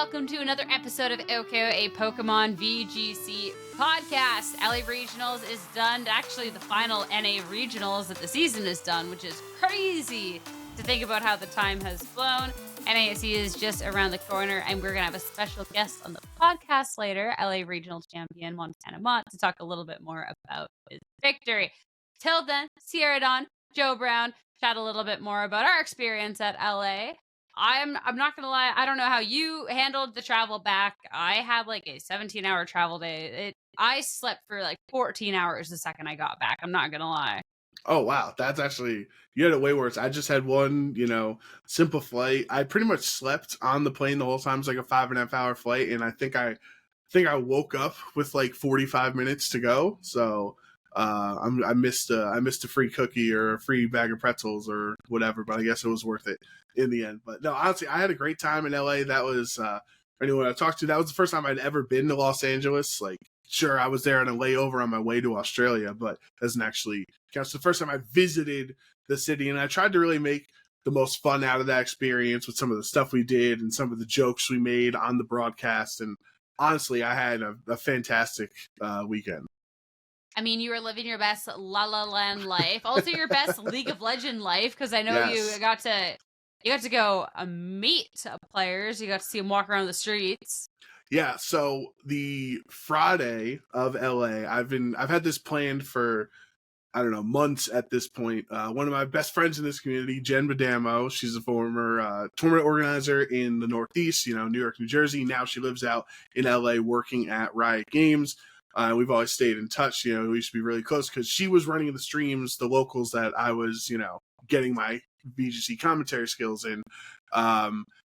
welcome to another episode of OHKO, a Pokemon VGC podcast. LA Regionals is done. Actually, the final NA Regionals of the season is done, which is crazy to think about how the time has flown. NASE is just around the corner, and we're going to have a special guest on the podcast later, LA Regional Champion Montana Mott, to talk a little bit more about his victory. Till then, Sierra Dawn, Joe Brown, chat a little bit more about our experience at LA. I'm not gonna lie, I don't know how you handled the travel back. I had like a 17-hour travel day. I slept for like 14 hours the second I got back. I'm not gonna lie. Oh wow, that's actually, you had it way worse. I just had one, simple flight. I pretty much slept on the plane the whole time. It's like a 5.5 hour flight, and I think I woke up with like 45 minutes to go. So I missed a free cookie or a free bag of pretzels or whatever, but I guess it was worth it in the end. But no, honestly, I had a great time in LA. That was anyone I talked to, that was the first time I'd ever been to Los Angeles. Like, sure, I was there on a layover on my way to Australia, but doesn't actually count. It's the first time I visited the city, and I tried to really make the most fun out of that experience with some of the stuff we did and some of the jokes we made on the broadcast. And honestly, I had a fantastic weekend. I mean, you were living your best La La Land life, also your best League of Legends life, because I know you got to go meet players. You got to see them walk around the streets. Yeah, so the Friday of LA, I've had this planned for, I don't know, months at this point. One of my best friends in this community, Jen Badamo, she's a former tournament organizer in the Northeast, New York, New Jersey. Now she lives out in LA working at Riot Games. We've always stayed in touch. We used to be really close because she was running the streams, the locals that I was, getting my VGC commentary skills in.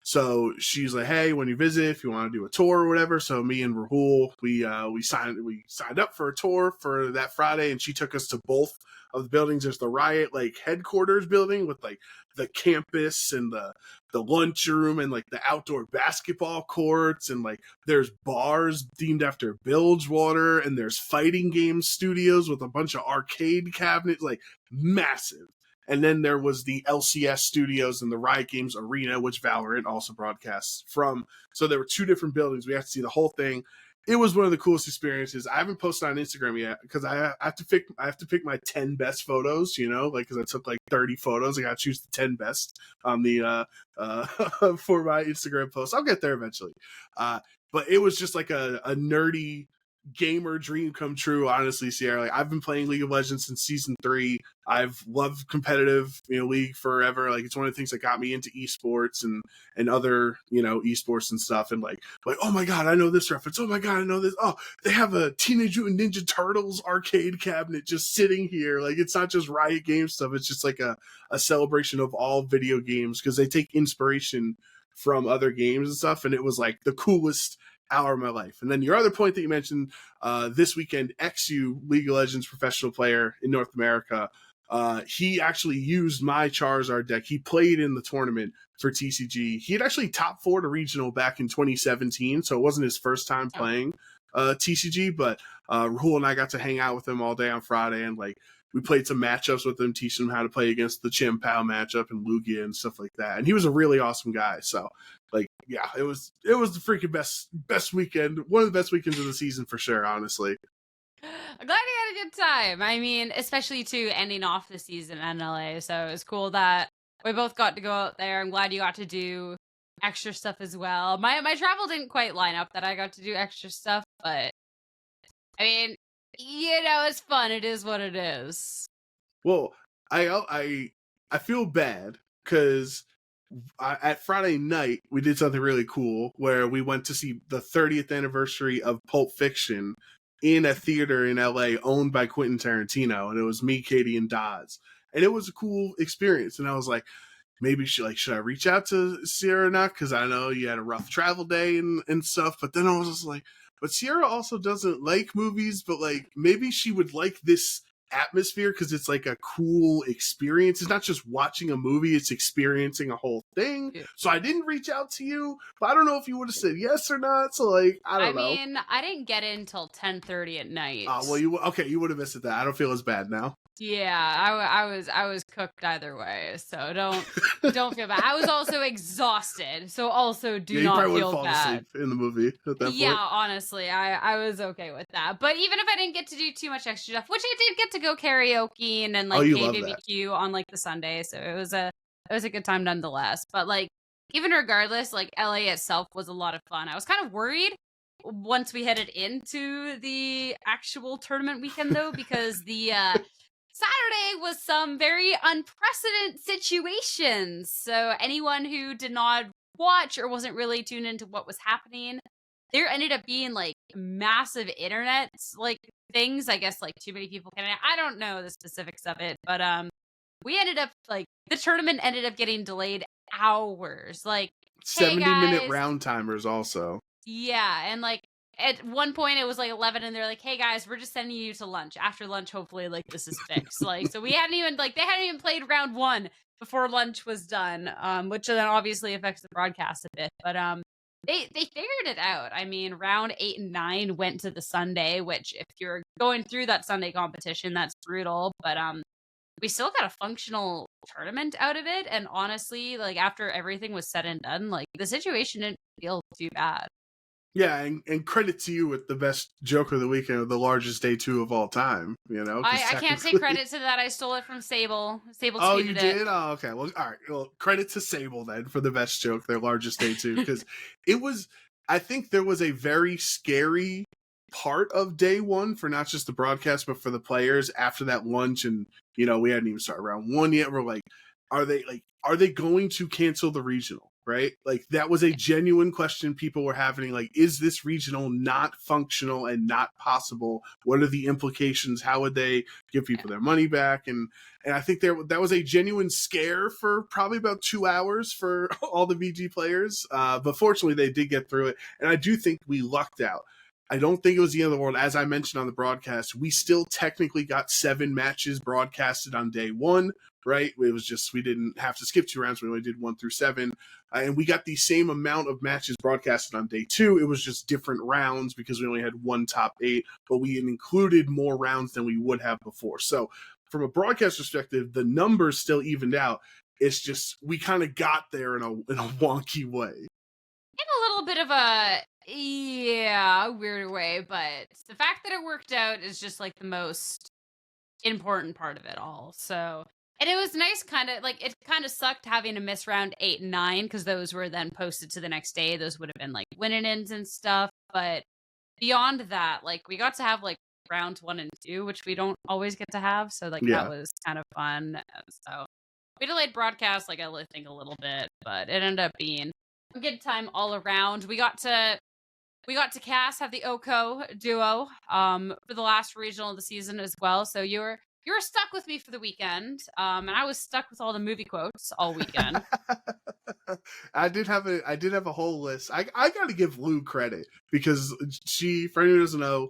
So she's like, hey, when you visit, if you want to do a tour or whatever. So me and Rahul, we signed up for a tour for that Friday, and she took us to both of the buildings. There's the Riot headquarters building with the campus and the lunchroom and the outdoor basketball courts, and there's bars themed after Bilgewater, and there's fighting game studios with a bunch of arcade cabinets, massive. And then there was the LCS studios and the Riot Games Arena, which Valorant also broadcasts from. So there were two different buildings. We had to see the whole thing. It was one of the coolest experiences. I haven't posted on Instagram yet because I have to pick my 10 best photos, because I took 30 photos. I got to choose the 10 best on the for my Instagram post. I'll get there eventually. But it was just a nerdy gamer dream come true, honestly, Sierra. I've been playing League of Legends since season 3. I've loved competitive League forever. It's one of the things that got me into esports and other esports and stuff, and oh my god, I know this reference, oh my god, I know this, oh, they have a Teenage Mutant Ninja Turtles arcade cabinet just sitting here. It's not just Riot Games stuff, it's just a celebration of all video games, because they take inspiration from other games and stuff, and it was the coolest hour of my life. And then your other point that you mentioned, this weekend, XU League of Legends professional player in North America, he actually used my Charizard deck. He played in the tournament for TCG. He had actually top 4 to regional back in 2017, so it wasn't his first time playing TCG, but Rahul and I got to hang out with him all day on Friday, and we played some matchups with him, teaching him how to play against the Chim-Pao matchup and Lugia and stuff like that. And he was a really awesome guy. So, yeah, it was the freaking best weekend. One of the best weekends of the season for sure, honestly. I'm glad you had a good time. I mean, especially to ending off the season in LA. So it was cool that we both got to go out there. I'm glad you got to do extra stuff as well. My travel didn't quite line up that I got to do extra stuff, but I mean, it's fun. It is what it is. Well, I feel bad because at Friday night we did something really cool where we went to see the 30th anniversary of Pulp Fiction in a theater in LA owned by Quentin Tarantino, and it was me, Katie, and Dodds, and it was a cool experience. And I was like, maybe should I reach out to Sierra now, because I know you had a rough travel day and stuff. But then I was just like, but Sierra also doesn't like movies, but maybe she would like this atmosphere because it's a cool experience. It's not just watching a movie, it's experiencing a whole thing. Yeah. So I didn't reach out to you, but I don't know if you would have said yes or not. So I don't know. I mean, I didn't get in until 10:30 at night. Well, you would have missed that. I don't feel as bad now. Yeah, I was cooked either way, so don't feel bad. I was also exhausted, so also Yeah, do you not probably would feel fall bad. asleep in the movie at that Yeah, point. honestly, I was okay with that. But even if I didn't get to do too much extra stuff, which I did get to go karaoke and then Oh, like you love that. KBBQ on like the Sunday, so it was a good time nonetheless. But like even regardless, like LA itself was a lot of fun. I was kind of worried once we headed into the actual tournament weekend though, because the Saturday was some very unprecedented situations. So anyone who did not watch or wasn't really tuned into what was happening, there ended up being like massive internet like things. I guess like too many people can. I don't know the specifics of it, but we ended up like the tournament ended up getting delayed hours. Like, hey 70-minute guys, round timers also. yeah, and like at one point it was like 11 and they're like, hey guys, we're just sending you to lunch. After lunch, hopefully like this is fixed. Like, so we hadn't even like they hadn't even played round one before lunch was done, which then obviously affects the broadcast a bit. But they figured it out. I mean, round 8 and 9 went to the Sunday, which if you're going through that Sunday competition, that's brutal. But we still got a functional tournament out of it. And honestly, like after everything was said and done, like the situation didn't feel too bad. Yeah, and credit to you with the best joke of the weekend, or the largest day 2 of all time. You know, I can't take credit to that. I stole it from Sable. Sable tweeted Oh, you it. did? Oh, okay. Well, all right. Well, credit to Sable then for the best joke, their largest day 2, because it was. I think there was a very scary part of day 1 for not just the broadcast but for the players after that lunch, and we hadn't even started round 1 yet. We're like, are they going to cancel the regional? Right? Like that was a genuine question people were having. Like, is this regional not functional and not possible? What are the implications? How would they give people their money back? And I think that was a genuine scare for probably about 2 hours for all the VG players. But fortunately, they did get through it. And I do think we lucked out. I don't think it was the end of the world. As I mentioned on the broadcast, we still technically got 7 matches broadcasted on day 1, right? It was just, we didn't have to skip 2 rounds. We only did 1 through 7. And we got the same amount of matches broadcasted on day 2. It was just different rounds because we only had 1 top 8, but we had included more rounds than we would have before. So from a broadcast perspective, the numbers still evened out. It's just, we kind of got there in a wonky way. In a little bit of a weird way, but the fact that it worked out is just like the most important part of it all. So, and it was nice, kind of like it kind of sucked having to miss round 8 and 9 because those were then posted to the next day. Those would have been like win-ins and stuff. But beyond that, like we got to have like rounds 1 and 2, which we don't always get to have. So like that was kind of fun. And so we delayed broadcast, like I think a little bit, but it ended up being a good time all around. We got to have the OHKO duo for the last regional of the season as well. So you were stuck with me for the weekend, and I was stuck with all the movie quotes all weekend. I did have a whole list. I got to give Lou credit because she, for anyone who doesn't know,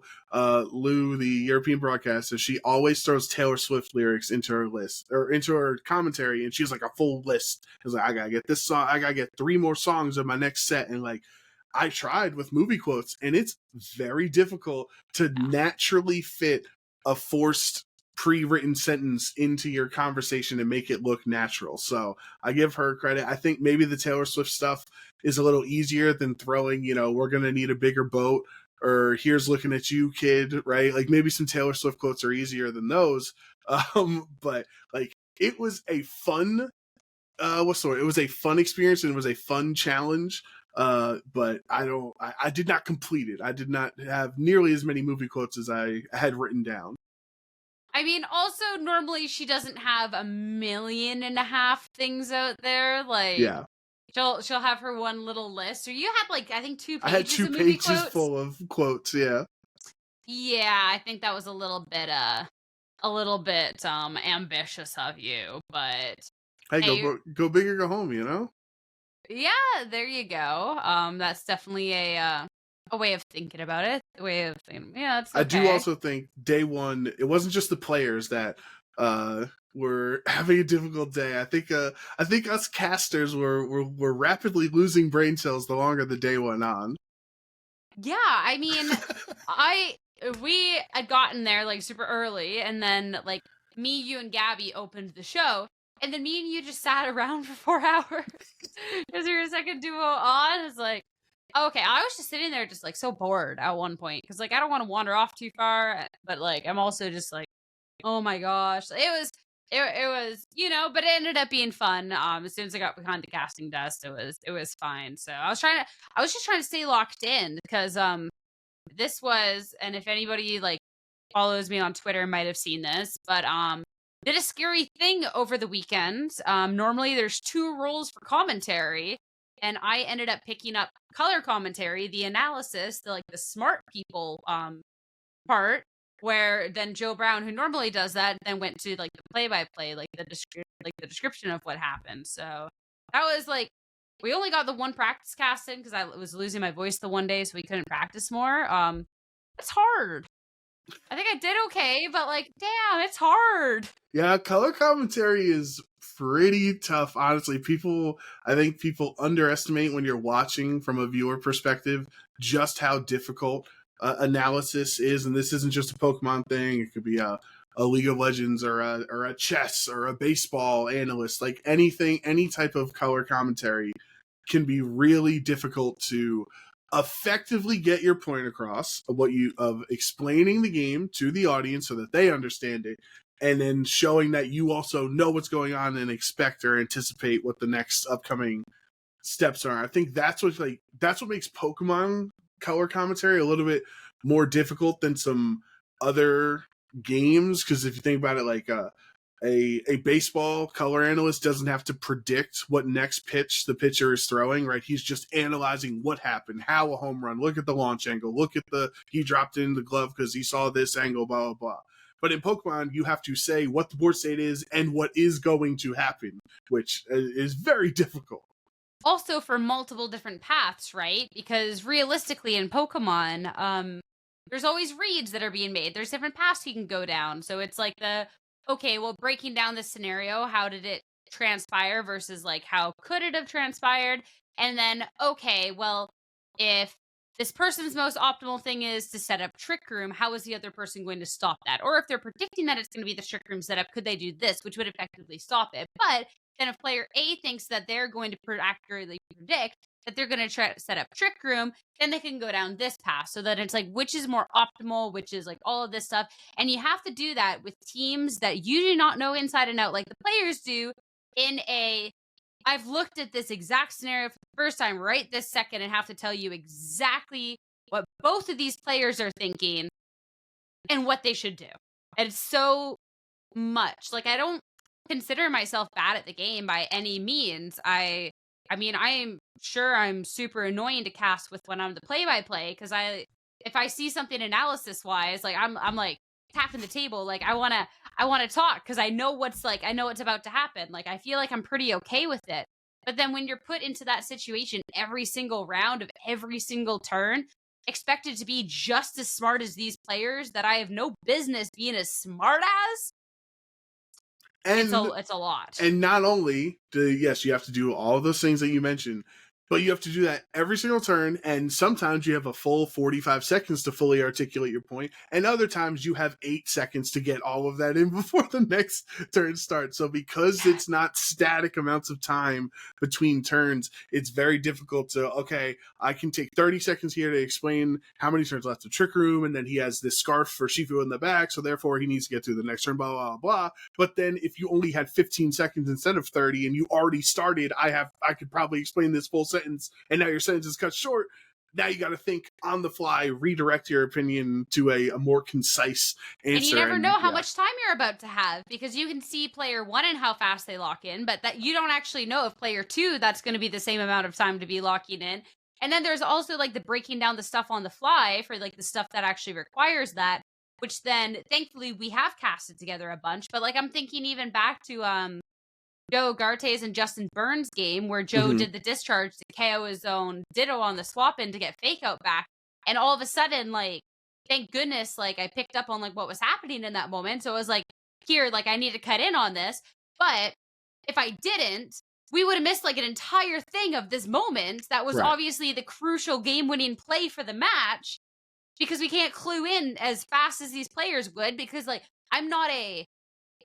Lou, the European broadcaster, she always throws Taylor Swift lyrics into her list or into her commentary, and she's like a full list. It's like, I gotta get this song, I gotta get 3 more songs of my next set, and like I tried with movie quotes, and it's very difficult to naturally fit a forced pre-written sentence into your conversation and make it look natural. So I give her credit. I think maybe the Taylor Swift stuff is a little easier than throwing, we're going to need a bigger boat, or here's looking at you, kid, right? Like maybe some Taylor Swift quotes are easier than those. But like it was a fun, it was a fun experience, and it was a fun challenge. But I did not complete it. I did not have nearly as many movie quotes as I had written down. I mean, also normally she doesn't have 1.5 million things out there. Like, yeah, she'll have her one little list. Or you had like I think 2 pages. I had 2 of movie pages quotes. full of quotes. Yeah. Yeah, I think that was a little bit ambitious of you, but hey, go big or go home. Yeah, there you go. That's definitely a way of thinking about it. A way of thinking, yeah, it's okay. I do also think day 1, it wasn't just the players that were having a difficult day. I think us casters were rapidly losing brain cells the longer the day went on. Yeah, I mean, we had gotten there like super early, and then like me, you, and Gabby opened the show, and then me and you just sat around for 4 hours because we were second duo on. It's like, okay, I was just sitting there just like so bored at one point because like I don't want to wander off too far, but like I'm also just like, oh my gosh, it was, you know, but it ended up being fun. As soon as I got behind the casting desk, it was fine. So I was just trying to stay locked in because this was, and if anybody like follows me on Twitter might have seen this, but did a scary thing over the weekend. Normally there's 2 roles for commentary, and I ended up picking up color commentary, the analysis, the smart people part, where then Joe Brown, who normally does that, then went to like the play-by-play, like the description of what happened. So that was like, we only got the 1 practice cast in because I was losing my voice the one day, so we couldn't practice more. It's hard. I think I did okay, but like, damn, it's hard. Yeah, color commentary is pretty tough, honestly. I think people underestimate when you're watching from a viewer perspective just how difficult analysis is, and this isn't just a Pokemon thing. It could be a League of Legends or a chess or a baseball analyst. Like anything, any type of color commentary can be really difficult to effectively get your point across of explaining the game to the audience so that they understand it, and then showing that you also know what's going on and expect or anticipate what the next upcoming steps are. I think that's what makes Pokemon color commentary a little bit more difficult than some other games, because if you think about it, like a baseball color analyst doesn't have to predict what next pitch the pitcher is throwing, right? He's just analyzing what happened, how a home run, look at the launch angle, look at he dropped it in the glove because he saw this angle, blah, blah, blah. But in Pokemon, you have to say what the board state is and what is going to happen, which is very difficult. Also for multiple different paths, right? Because realistically in Pokemon, there's always reads that are being made. There's different paths you can go down. So it's like okay, well, breaking down this scenario, how did it transpire versus like how could it have transpired? And then, okay, well, if this person's most optimal thing is to set up Trick Room, how is the other person going to stop that? Or if they're predicting that it's going to be the Trick Room setup, could they do this, which would effectively stop it? But then if player A thinks that they're going to accurately predict that they're going to try to set up Trick Room, then they can go down this path. So that it's like, which is more optimal, which is like all of this stuff. And you have to do that with teams that you do not know inside and out, like the players do I've looked at this exact scenario for the first time right this second and have to tell you exactly what both of these players are thinking and what they should do. And it's so much. Like, I don't consider myself bad at the game by any means. I mean, I am sure I'm super annoying to cast with when I'm the play-by-play, because if I see something analysis-wise, like I'm like tapping the table, like I wanna talk because I know what's about to happen. Like I feel like I'm pretty okay with it. But then when you're put into that situation every single round of every single turn, expected to be just as smart as these players that I have no business being as smart as, it's a lot. And not only yes, you have to do all those things that you mentioned, but you have to do that every single turn, and sometimes you have a full 45 seconds to fully articulate your point, and other times you have 8 seconds to get all of that in before the next turn starts. So because it's not static amounts of time between turns, it's very difficult to, okay, I can take 30 seconds here to explain how many turns left of Trick Room, and then he has this scarf for Shifu in the back, so therefore he needs to get through the next turn, blah, blah, blah. But then if you only had 15 seconds instead of 30 and you already started, I could probably explain this full sentence, and now your sentence is cut short. Now you got to think on the fly, redirect your opinion to a more concise answer. And you never know how much time you're about to have, because you can see player 1 and how fast they lock in, but that you don't actually know if player 2, that's going to be the same amount of time to be locking in. And then there's also like the breaking down the stuff on the fly for like the stuff that actually requires that, which then thankfully we have casted together a bunch. But like I'm thinking even back to Joe Gartes and Justin Burns' game where Joe did the discharge to KO his own Ditto on the swap in to get fake out back. And all of a sudden, like, thank goodness, like, I picked up on, like, what was happening in that moment. So it was like, here, like, I need to cut in on this. But if I didn't, we would have missed, like, an entire thing of this moment that was obviously the crucial game-winning play for the match, because we can't clue in as fast as these players would, because, like, I'm not a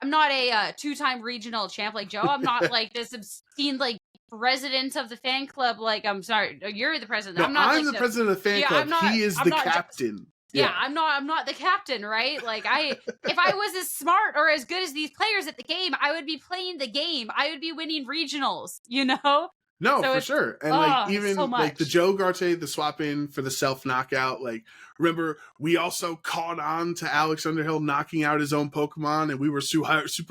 a two-time regional champ like Joe. I'm not like this obscene like president of the fan club. Like, I'm sorry, you're the president. No, I'm not I'm like the president of the fan yeah, club. I'm not. He is I'm the not captain. yeah, I'm not the captain, right? Like if I was as smart or as good as these players at the game, I would be playing the game. I would be winning regionals, you know? No, So for it's sure. And like so even like the much. Joe Garte, the swap in for the self knockout, like remember we also caught on to Alex Underhill knocking out his own Pokemon and we were super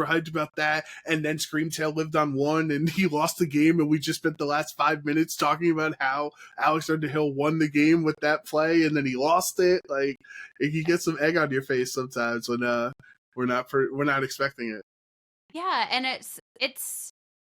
hyped about that. And then Screamtail lived on one and he lost the game and we just spent the last 5 minutes talking about how Alex Underhill won the game with that play and then he lost it. Like you get some egg on your face sometimes when we're not expecting it. Yeah, and it's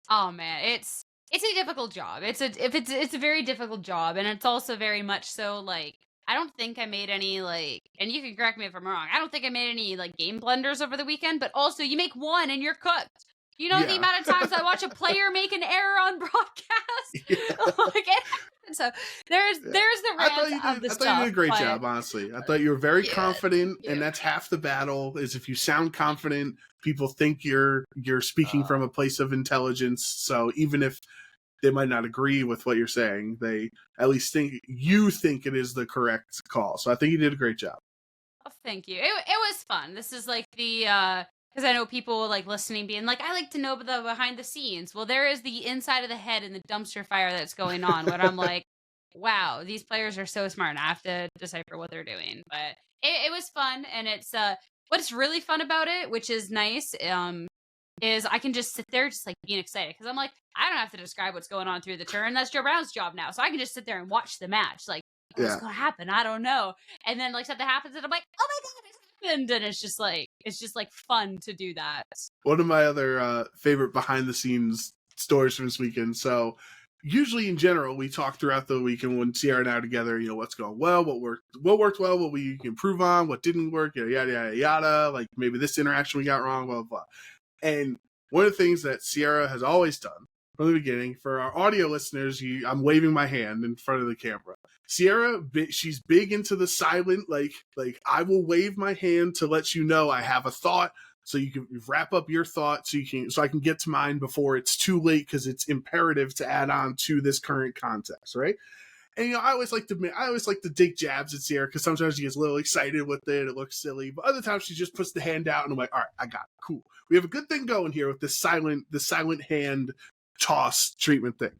oh man, it's a difficult job. It's a very difficult job, and it's also very much so like I don't think I made any like, and you can correct me if I'm wrong. I don't think I made any like game blunders over the weekend, but also you make one and you're cooked. You know the amount of times I watch a player make an error on broadcast. Like so there's the rant of the stuff. I thought you did a great job, honestly. I thought you were very confident, yeah. and that's half the battle. Is if you sound confident, people think you're speaking from a place of intelligence. So even if they might not agree with what you're saying, they at least think it is the correct call. So I think you did a great job. Oh, thank you. It was fun. This is like the because I know people like listening being like, I like to know the behind the scenes. Well, there is the inside of the head and the dumpster fire that's going on when I'm like, wow, these players are so smart and I have to decipher what they're doing. But it was fun, and it's what's really fun about it, which is nice, is I can just sit there just like being excited because I'm like, I don't have to describe what's going on through the turn. That's Joe Brown's job now. So I can just sit there and watch the match. Like, what's going to happen? I don't know. And then like something happens and I'm like, oh my God, it happened. And it's just like fun to do that. One of my other favorite behind the scenes stories from this weekend. So usually in general, we talk throughout the weekend when Sierra and I are together, you know, what's going well, what worked well, what we can improve on, what didn't work, yada, yada, yada. Like maybe this interaction we got wrong, blah, blah, blah. And one of the things that Sierra has always done from the beginning, for our audio listeners, I'm waving my hand in front of the camera. Sierra, she's big into the silent, like I will wave my hand to let you know I have a thought, so you can wrap up your thought, so I can get to mine before it's too late, because it's imperative to add on to this current context, right? And you know, I always like to dig jabs at Sierra because sometimes she gets a little excited with it. It looks silly, but other times she just puts the hand out, and I'm like, all right, I got it, cool. We have a good thing going here with the silent hand toss treatment thing.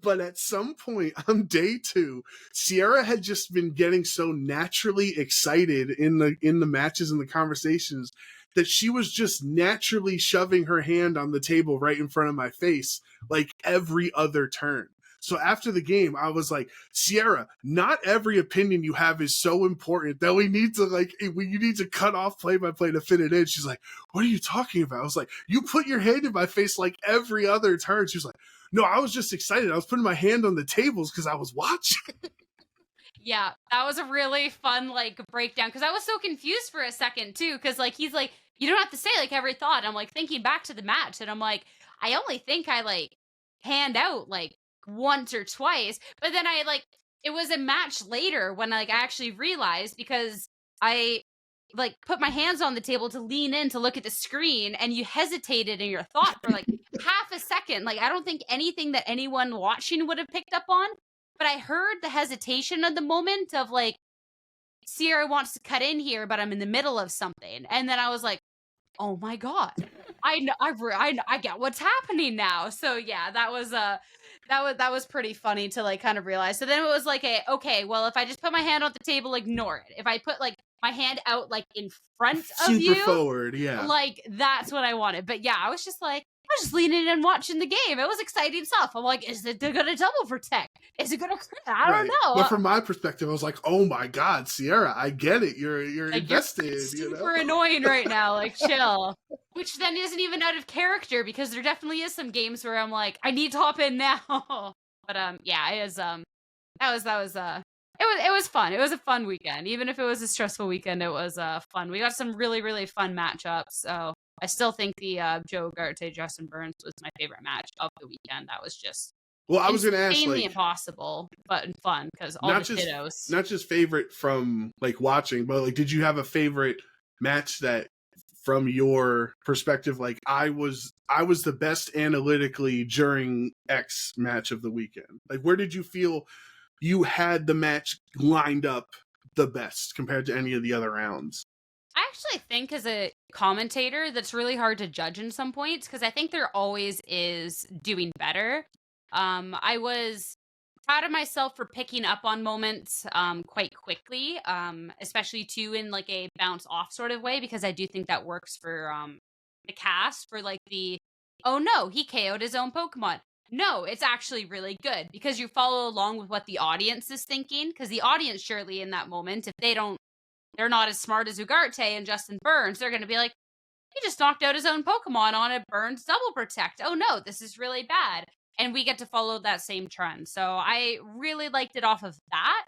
But at some point on day 2, Sierra had just been getting so naturally excited in the matches and the conversations that she was just naturally shoving her hand on the table right in front of my face like every other turn. So after the game, I was like, Sierra, not every opinion you have is so important that you need to cut off play-by-play to fit it in. She's like, what are you talking about? I was like, you put your hand in my face like every other turn. She was like, no, I was just excited. I was putting my hand on the tables because I was watching. Yeah, that was a really fun like breakdown because I was so confused for a second too, because like he's like, you don't have to say like every thought. I'm like thinking back to the match and I'm like, I only think I like hand out like once or twice, but then it was a match later when like I actually realized, because I like put my hands on the table to lean in to look at the screen and you hesitated in your thought for like half a second. Like I don't think anything that anyone watching would have picked up on, but I heard the hesitation of the moment of like, Sierra wants to cut in here, but I'm in the middle of something. And then I was like, oh my God, I know, I get what's happening now. So yeah, that was pretty funny to like kind of realize. So then it was like, okay, well, if I just put my hand on the table, ignore it. If I put like my hand out like in front of you, super forward, yeah, like that's what I wanted. But yeah, I was just leaning in and watching the game. It was exciting stuff. I'm like, is it gonna double protect? Is it gonna crit? I don't know. But from my perspective, I was like, oh my God, Sierra, I get it. You're like, invested. You're super annoying right now. Like, chill. Which then isn't even out of character, because there definitely is some games where I'm like, I need to hop in now. But yeah, it was it was fun. It was a fun weekend. Even if it was a stressful weekend, it was fun. We got some really, really fun matchups. So I still think the Joe Garte Justin Burns was my favorite match of the weekend. That was just I was going to ask, insanely impossible, but fun because all the kiddos. Not just favorite from like watching, but like, did you have a favorite match that from your perspective, like I was the best analytically during X match of the weekend? Like, where did you feel you had the match lined up the best compared to any of the other rounds? I actually think as a commentator, that's really hard to judge in some points because I think there always is doing better. I was proud of myself for picking up on moments quite quickly, especially too in like a bounce off sort of way, because I do think that works for the cast for like oh no, he KO'd his own Pokemon. No, it's actually really good because you follow along with what the audience is thinking, because the audience surely in that moment, if they're not as smart as Ugarte and Justin Burns, they're going to be like, he just knocked out his own Pokemon on a Burns double protect. Oh no, this is really bad. And we get to follow that same trend. So I really liked it off of that.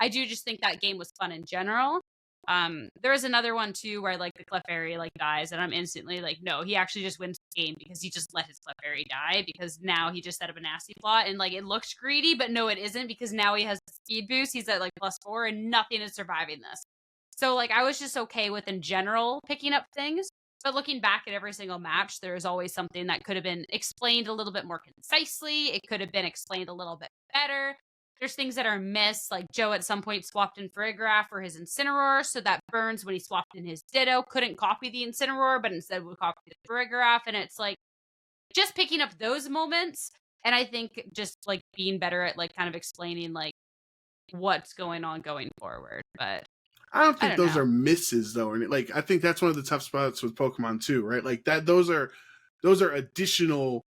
I do just think that game was fun in general. There is another one too where like the Clefairy like dies and I'm instantly like, no, he actually just wins the game because he just let his Clefairy die because now he just set up a nasty plot and like it looks greedy, but no, it isn't because now he has the speed boost. He's at like +4 and nothing is surviving this. So like I was just okay with in general picking up things. But looking back at every single match, there's always something that could have been explained a little bit more concisely. It could have been explained a little bit better. There's things that are missed, like Joe at some point swapped in Farigiraf for his Incineroar, so that Burns, when he swapped in his Ditto, couldn't copy the Incineroar, but instead would copy the Farigiraf. And it's like just picking up those moments. And I think just like being better at like kind of explaining like what's going on going forward. But I don't think those are misses though. And like, I think that's one of the tough spots with Pokemon too, right? Like that, those are additional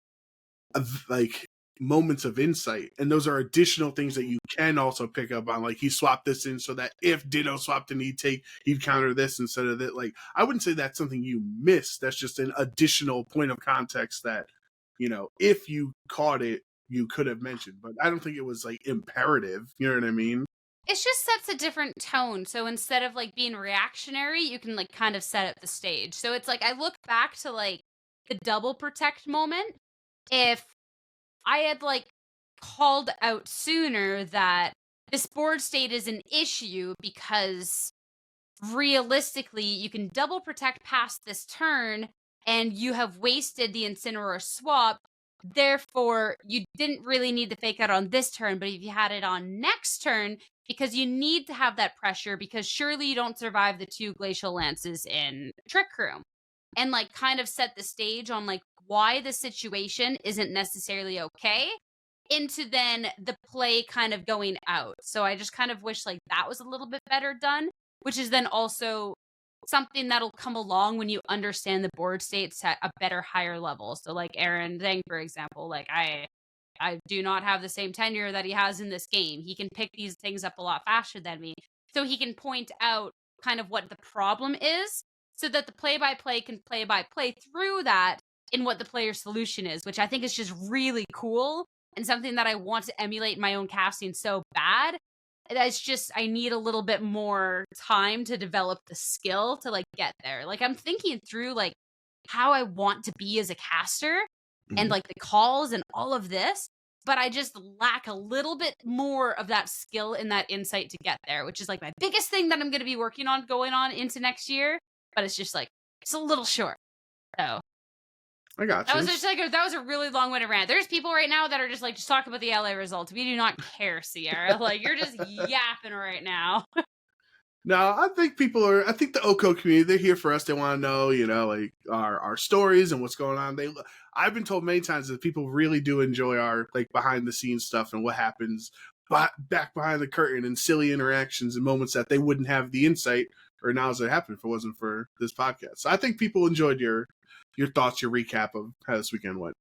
like moments of insight. And those are additional things that you can also pick up on. Like he swapped this in so that if Ditto swapped in, he'd counter this instead of that. Like, I wouldn't say that's something you missed. That's just an additional point of context that, you know, if you caught it, you could have mentioned, but I don't think it was like imperative. You know what I mean? It just sets a different tone. So instead of like being reactionary, you can like kind of set up the stage. So it's like I look back to like the double protect moment. If I had like called out sooner that this board state is an issue because realistically you can double protect past this turn and you have wasted the Incineroar swap. Therefore, you didn't really need the fake out on this turn, but if you had it on next turn, because you need to have that pressure, because surely you don't survive the 2 Glacial Lances in Trick Room. And like kind of set the stage on like why the situation isn't necessarily okay, into then the play kind of going out. So I just kind of wish like that was a little bit better done, which is then also something that'll come along when you understand the board states at a better, higher level. So like Aaron Zhang, for example, like I do not have the same tenure that he has in this game. He can pick these things up a lot faster than me. So he can point out kind of what the problem is so that the play-by-play can play-by-play through that in what the player's solution is, which I think is just really cool and something that I want to emulate in my own casting so bad. That's just, I need a little bit more time to develop the skill to like get there. Like I'm thinking through like how I want to be as a caster and like the calls and all of this, but I just lack a little bit more of that skill and that insight to get there, which is like my biggest thing that I'm going to be working on going on into next year. But it's just like, it's a little short. So I got you. That was just like that was a really long-winded rant. There's people right now that are just like, just talk about the LA results. We do not care, Sierra. Like you're just yapping right now. No, I think I think the OHKO community, they're here for us. They want to know, you know, like our stories and what's going on. I've been told many times that people really do enjoy our like behind the scenes stuff and what happens back behind the curtain and silly interactions and moments that they wouldn't have the insight or knowledge that happened if it wasn't for this podcast. So I think people enjoyed your thoughts, your recap of how this weekend went.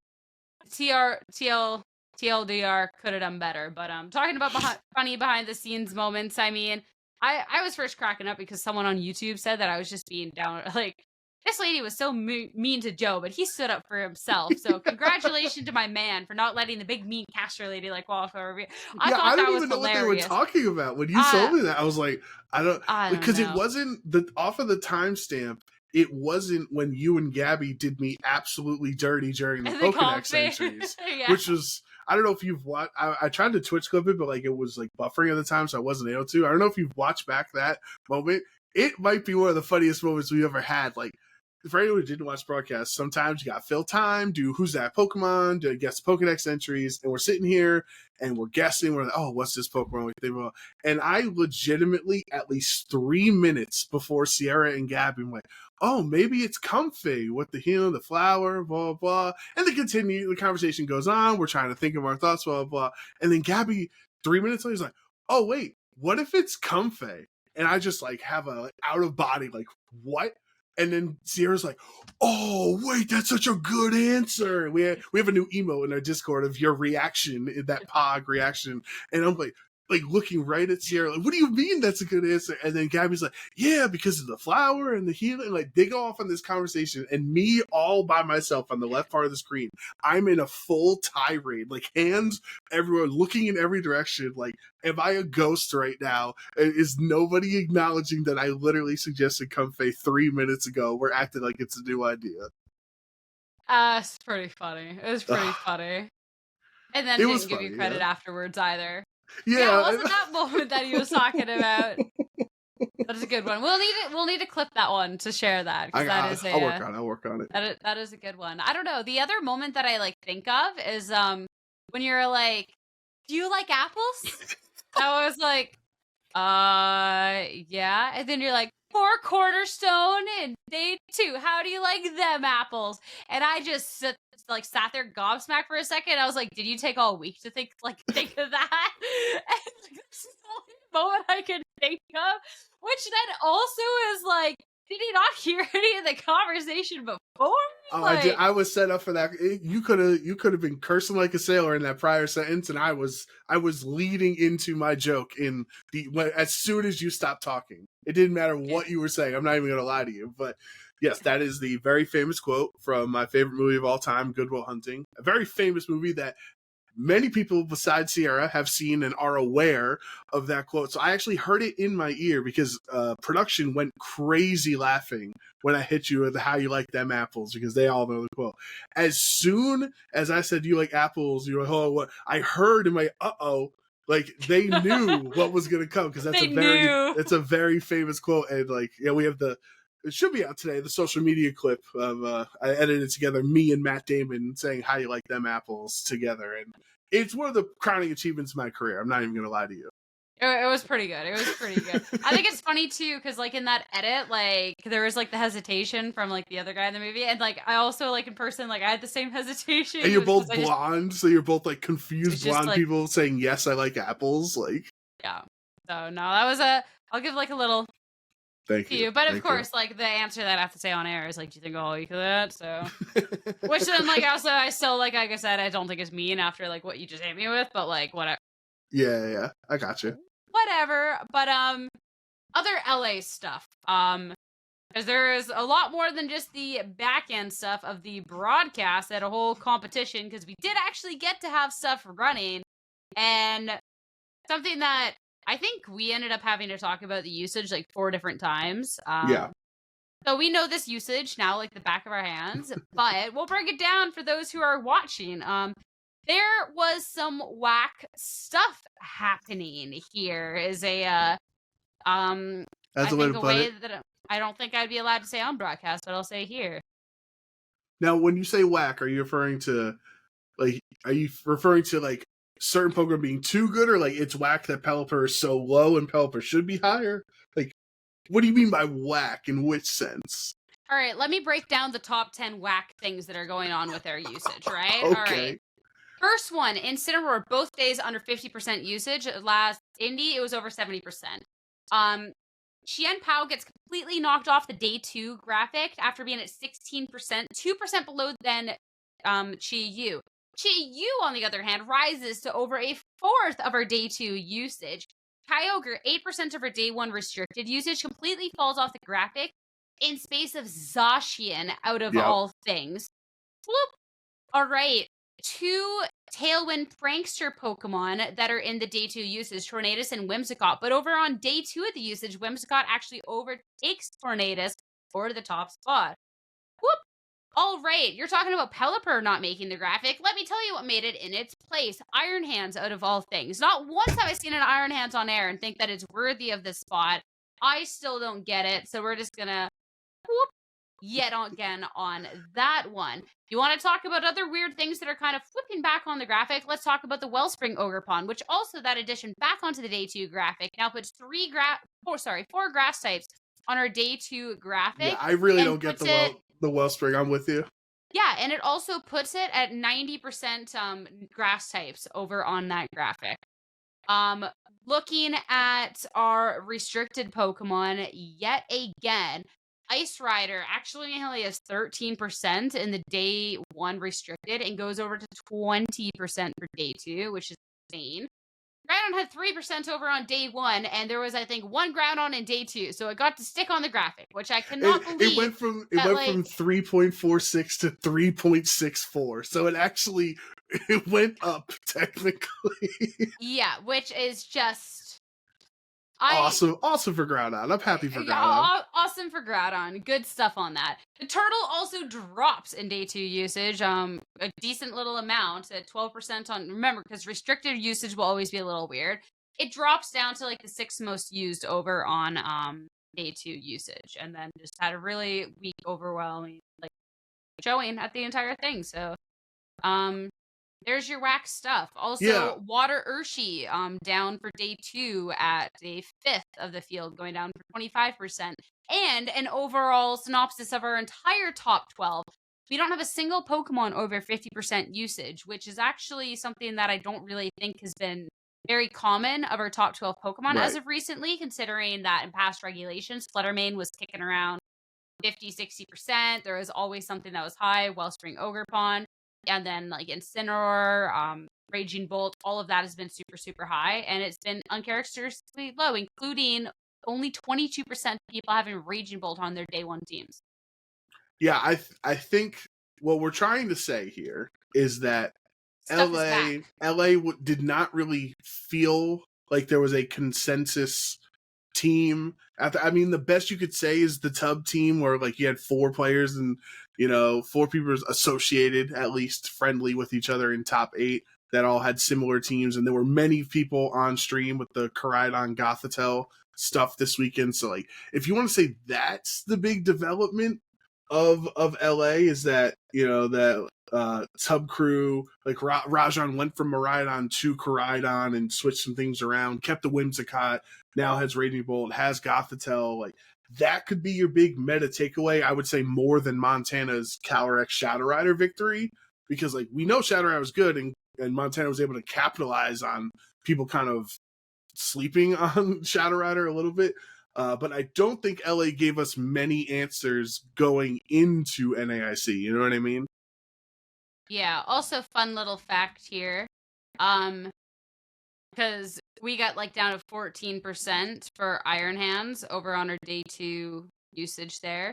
TLDR could have done better, but talking about funny behind the scenes moments, I mean, I was first cracking up because someone on YouTube said that I was just being down. Like, this lady was so mean to Joe, but he stood up for himself. So congratulations to my man for not letting the big mean caster lady like walk over. I thought that was hilarious. Know what they were talking about when you told me that. I was like, I don't because know. It wasn't off of the timestamp. It wasn't when you and Gabby did me absolutely dirty during the Pokédex entries, yeah. Which was, I don't know if you've watched, I tried to Twitch clip it, but like it was like buffering at the time, so I wasn't able to. I don't know if you've watched back that moment. It might be one of the funniest moments we ever had. Like for anyone who didn't watch broadcast, sometimes you got to fill time, do who's that Pokemon, do guess Pokedex entries, and we're sitting here and we're guessing. We're like, oh, what's this Pokemon we think about? And I legitimately, at least 3 minutes before Sierra and Gabby, I'm like, oh, maybe it's Comfey with the healing, the flower, blah, blah. And the conversation goes on. We're trying to think of our thoughts, blah, blah. And then Gabby, 3 minutes later, is like, oh, wait, what if it's Comfey? And I just like have a out of body, like, what? And then Sierra's like, oh, wait, that's such a good answer. We have a new emote in our Discord of your reaction, that Pog reaction. And I'm like looking right at Sierra, like, what do you mean that's a good answer? And then Gabby's like, yeah, because of the flower and the healing. Like, they go off on this conversation, and me all by myself on the left part of the screen, I'm in a full tirade, like hands everywhere, looking in every direction. Like, am I a ghost right now? Is nobody acknowledging that I literally suggested Comfey 3 minutes ago? We're acting like it's a new idea. It's pretty funny. It was pretty funny. And then didn't give you credit afterwards either. Yeah, it wasn't that moment that he was talking about. That is a good one. We'll need to clip that one to share that. I'll work on it. That is a good one. I don't know. The other moment that I like think of is when you're like, do you like apples? I was like, yeah. And then you're like, for Cornerstone in day 2, how do you like them apples? And I just sat there gobsmacked for a second. I was like, did you take all week to think of that? And this is the only moment I can think of, which then also is like, did he not hear any of the conversation before? I was set up for that. You could have been cursing like a sailor in that prior sentence, and I was leading into my joke as soon as you stopped talking. It didn't matter what you were saying. I'm not even going to lie to you, but yes, that is the very famous quote from my favorite movie of all time, Good Will Hunting. A very famous movie that many people besides Sierra have seen and are aware of that quote. So I actually heard it in my ear because production went crazy laughing when I hit you with how you like them apples, because they all know the quote. As soon as I said you like apples, you were like, oh, what? I heard in my like they knew what was going to come, because it's a very famous quote. And like, yeah, we have it should be out today, the social media clip of I edited together me and Matt Damon saying how you like them apples together, and it's one of the crowning achievements of my career. I'm not even gonna lie to you. It was pretty good. I think it's funny too, because like in that edit, like there was like the hesitation from like the other guy in the movie, and like I also like in person, like I had the same hesitation. And you're both blonde, so you're both like confused blonde people saying yes, I like apples. Like, yeah. So no, that was I'll give like a little. Thank you. But of course, like the answer that I have to say on air is like, do you think all week of that? So, which then like also I still like I said, I don't think it's mean after like what you just hit me with, but like whatever. Yeah, I got you. Whatever, but other LA stuff, because there is a lot more than just the back end stuff of the broadcast at a whole competition, because we did actually get to have stuff running, and something that I think we ended up having to talk about the usage like 4 different times. Yeah. So we know this usage now like the back of our hands, but we'll break it down for those who are watching. There was some whack stuff happening here. Is a that's a way to put it. That I don't think I'd be allowed to say on broadcast, but I'll say here. Now, when you say whack, are you referring to like certain Pokemon being too good, or like it's whack that Pelipper is so low and Pelipper should be higher? Like, what do you mean by whack? In which sense? All right, let me break down the top 10 whack things that are going on with their usage, right? Okay. All right. First one, Incineroar, both days under 50% usage. Last Indy, it was over 70%. Chien Pao gets completely knocked off the day 2 graphic after being at 16%, 2% below than Chi-Yu. Chi-Yu, on the other hand, rises to over a 4th of her day 2 usage. Kyogre, 8% of her day 1 restricted usage, completely falls off the graphic in space of Zacian out of all things. Whoop. All right. 2 Tailwind Prankster Pokemon that are in the day 2 usage, Tornadus and Whimsicott. But over on day 2 of the usage, Whimsicott actually overtakes Tornadus for the top spot. Whoop! All right, you're talking about Pelipper not making the graphic. Let me tell you what made it in its place. Iron Hands, out of all things. Not once have I seen an Iron Hands on air and think that it's worthy of this spot. I still don't get it, so we're just gonna whoop. yet again on that one. You want to talk about other weird things that are kind of flipping back on the graphic? Let's talk about the Wellspring Ogrepon, which also that addition back onto the day 2 graphic now puts four grass types on our day 2 graphic. Yeah, I really and don't get puts it, the Wellspring. I'm with you. yeah, and it also puts it at 90% grass types over on that graphic. Looking at our restricted Pokemon yet again, Ice Rider actually only has 13% in the day 1 restricted and goes over to 20% for day 2, which is insane. Groudon had 3% over on day 1, and there was, I think, 1 Groudon in day 2, so it got to stick on the graphic, which I cannot believe. It went from 3.46 to 3.64, so it went up technically. Yeah, which is just awesome for Groudon. I'm happy for Groudon. Awesome for Groudon. Good stuff on that. The turtle also drops in day 2 usage, a decent little amount at 12% on. Remember, because restricted usage will always be a little weird. It drops down to like the 6th most used over on day 2 usage, and then just had a really weak, overwhelming like showing at the entire thing. So, there's your whack stuff. Also, Water Urshi down for day 2 at a 5th of the field, going down for 25%. And an overall synopsis of our entire top 12. We don't have a single Pokemon over 50% usage, which is actually something that I don't really think has been very common of our top 12 Pokemon as of recently, considering that in past regulations, Fluttermane was kicking around 50-60%. There was always something that was high, Wellspring Ogrepon. And then like Incineroar, Raging Bolt, all of that has been super, super high. And it's been uncharacteristically low, including only 22% of people having Raging Bolt on their day 1 teams. Yeah, I think what we're trying to say here is that LA did not really feel like there was a consensus team. I mean, the best you could say is the Tub team, where like you had 4 players and 4 people associated, at least friendly with each other in top 8 that all had similar teams, and there were many people on stream with the Koraidon Gothitelle stuff this weekend. So like, if you want to say that's the big development of LA, is that that Tub crew, like Rajan went from Miraidon to Koraidon and switched some things around, kept the Whimsicott, now has Raging Bolt, has Gothitelle. Like, that could be your big meta takeaway. I would say more than Montana's Calyrex Shadow Rider victory, because like we know Shadow Rider was good, and Montana was able to capitalize on people kind of sleeping on Shadow Rider a little bit. But I don't think LA gave us many answers going into NAIC. You know what I mean? Yeah. Also, fun little fact here. Because we got like down to 14% for Iron Hands over on our day 2 usage there.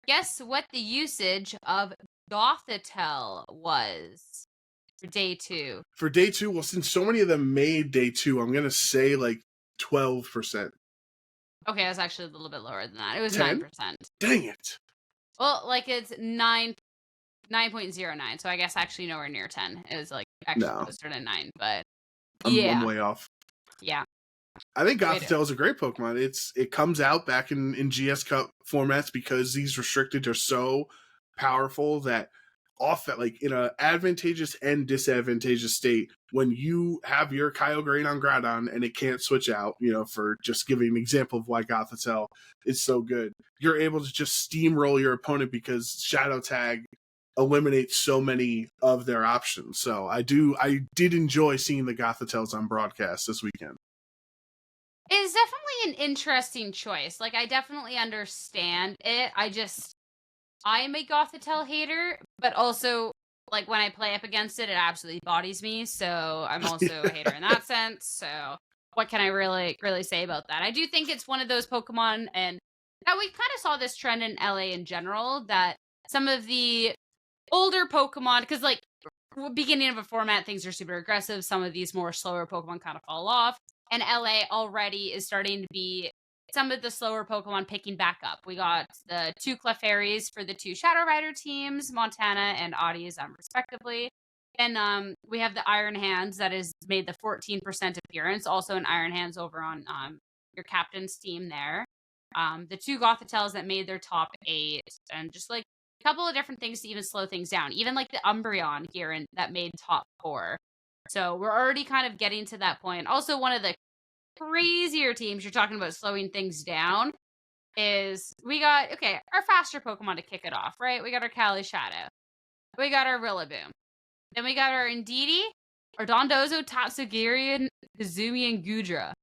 Guess what the usage of Gothitelle was for day 2? For day 2, well, since so many of them made day 2, I'm gonna say like 12%. Okay, that's actually a little bit lower than that. It was 10? 9%. Dang it. Well, like it's 9.09, so I guess actually nowhere near 10. It was like actually closer to 9, but I'm way off. Yeah. I think Gothitelle is a great Pokemon. It comes out back in GS Cup formats because these restricted are so powerful that like in an advantageous and disadvantageous state, when you have your Kyogre on Groudon and it can't switch out, for just giving an example of why Gothitelle is so good, you're able to just steamroll your opponent because Shadow Tag eliminates so many of their options. So I did enjoy seeing the Gothitelles on broadcast this weekend. It's definitely an interesting choice. Like, I definitely understand it. I'm a Gothitelle hater, but also, like, when I play up against it, it absolutely bodies me. So I'm also a hater in that sense. So what can I really say about that? I do think it's one of those Pokemon, and that we kind of saw this trend in LA in general, that some of the older Pokemon, because, like, beginning of a format, things are super aggressive. Some of these more slower Pokemon kind of fall off. And LA already is starting to be some of the slower Pokemon picking back up. We got the 2 Clefairies for the 2 Shadow Rider teams, Montana and Audie's, respectively. And we have the Iron Hands that has made the 14% appearance. Also an Iron Hands over on your captain's team there. the 2 Gothitels that made their top 8, and just like a couple of different things to even slow things down. Even like the Umbreon here that made top 4. So we're already kind of getting to that point. Also, one of the crazier teams you're talking about slowing things down is we got, our faster Pokemon to kick it off, right? We got our Cali Shadow. We got our Rillaboom. Then we got our Indeedee, our Dondozo, Tatsugiri, Kazumi, and Gudra.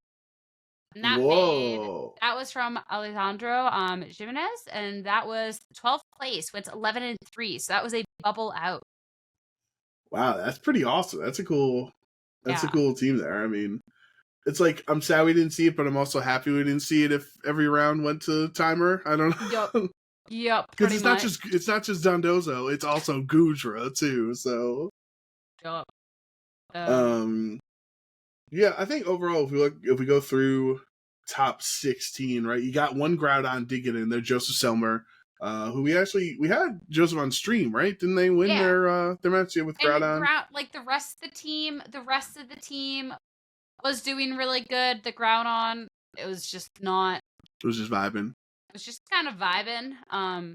And that was from Alejandro Jimenez, and that was 12th place with 11-3. So that was a bubble out. Wow, that's pretty awesome. That's a cool team there. I mean, it's like, I'm sad we didn't see it, but I'm also happy we didn't see it if every round went to timer. I don't know. Yep. Because it's not just Dondozo, it's also Gudra too. So. Yep. Yeah, I think overall, if we go through top 16, right? You got one Groudon digging in there, Joseph Selmer, who we had Joseph on stream, right? Didn't they win their match with Groudon? Like the rest of the team was doing really good. The Groudon, it was just not. It was just vibing. It was just kind of vibing.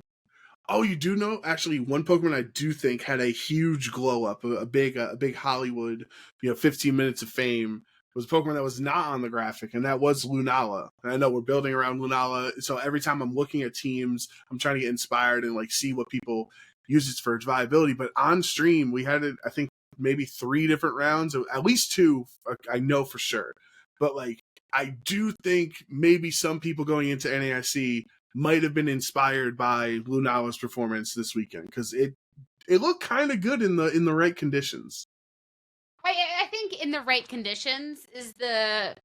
Oh, you do know? Actually, one Pokemon I do think had a huge glow up, a big Hollywood, 15 minutes of fame. Was a Pokemon that was not on the graphic, and that was Lunala. And I know we're building around Lunala, so every time I'm looking at teams, I'm trying to get inspired and like see what people use it for its viability. But on stream, we had it, I think, maybe 3 different rounds, at least 2, I know for sure. But like, I do think maybe some people going into NAIC might have been inspired by Lunala's performance this weekend, because it looked kind of good in the right conditions. I think in the right conditions is the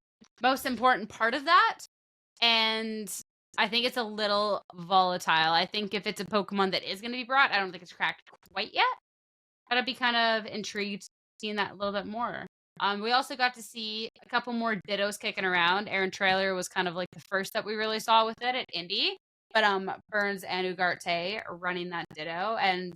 most important part of that, and I think it's a little volatile. I think if it's a Pokemon that is going to be brought, I don't think it's cracked quite yet. But I'd be kind of intrigued seeing that a little bit more. We also got to see a couple more Dittos kicking around. Aaron Trailer was kind of like the first that we really saw with it at Indy. But Burns and Ugarte are running that Ditto, and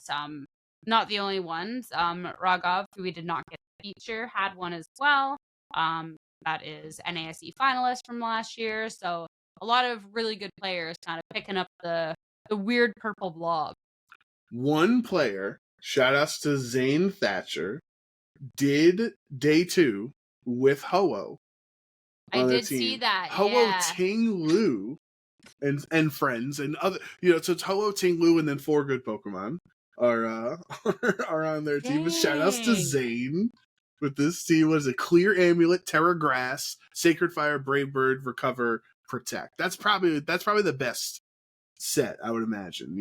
not the only ones. Raghav, who we did not get to feature, had one as well. That is NASE finalist from last year. So a lot of really good players kind of picking up the weird purple blob. One player, shout outs to Zane Thatcher, did day 2 with Ho-Oh. I did see that. Ho-Oh, Ting Lu, and friends and other, so it's Ho-Oh, Ting Lu, and then 4 good Pokemon are on their team. But shout outs to Zane with this team. Was a Clear Amulet, Terra Grass, Sacred Fire, Brave Bird, Recover, Protect. That's probably the best set, I would imagine.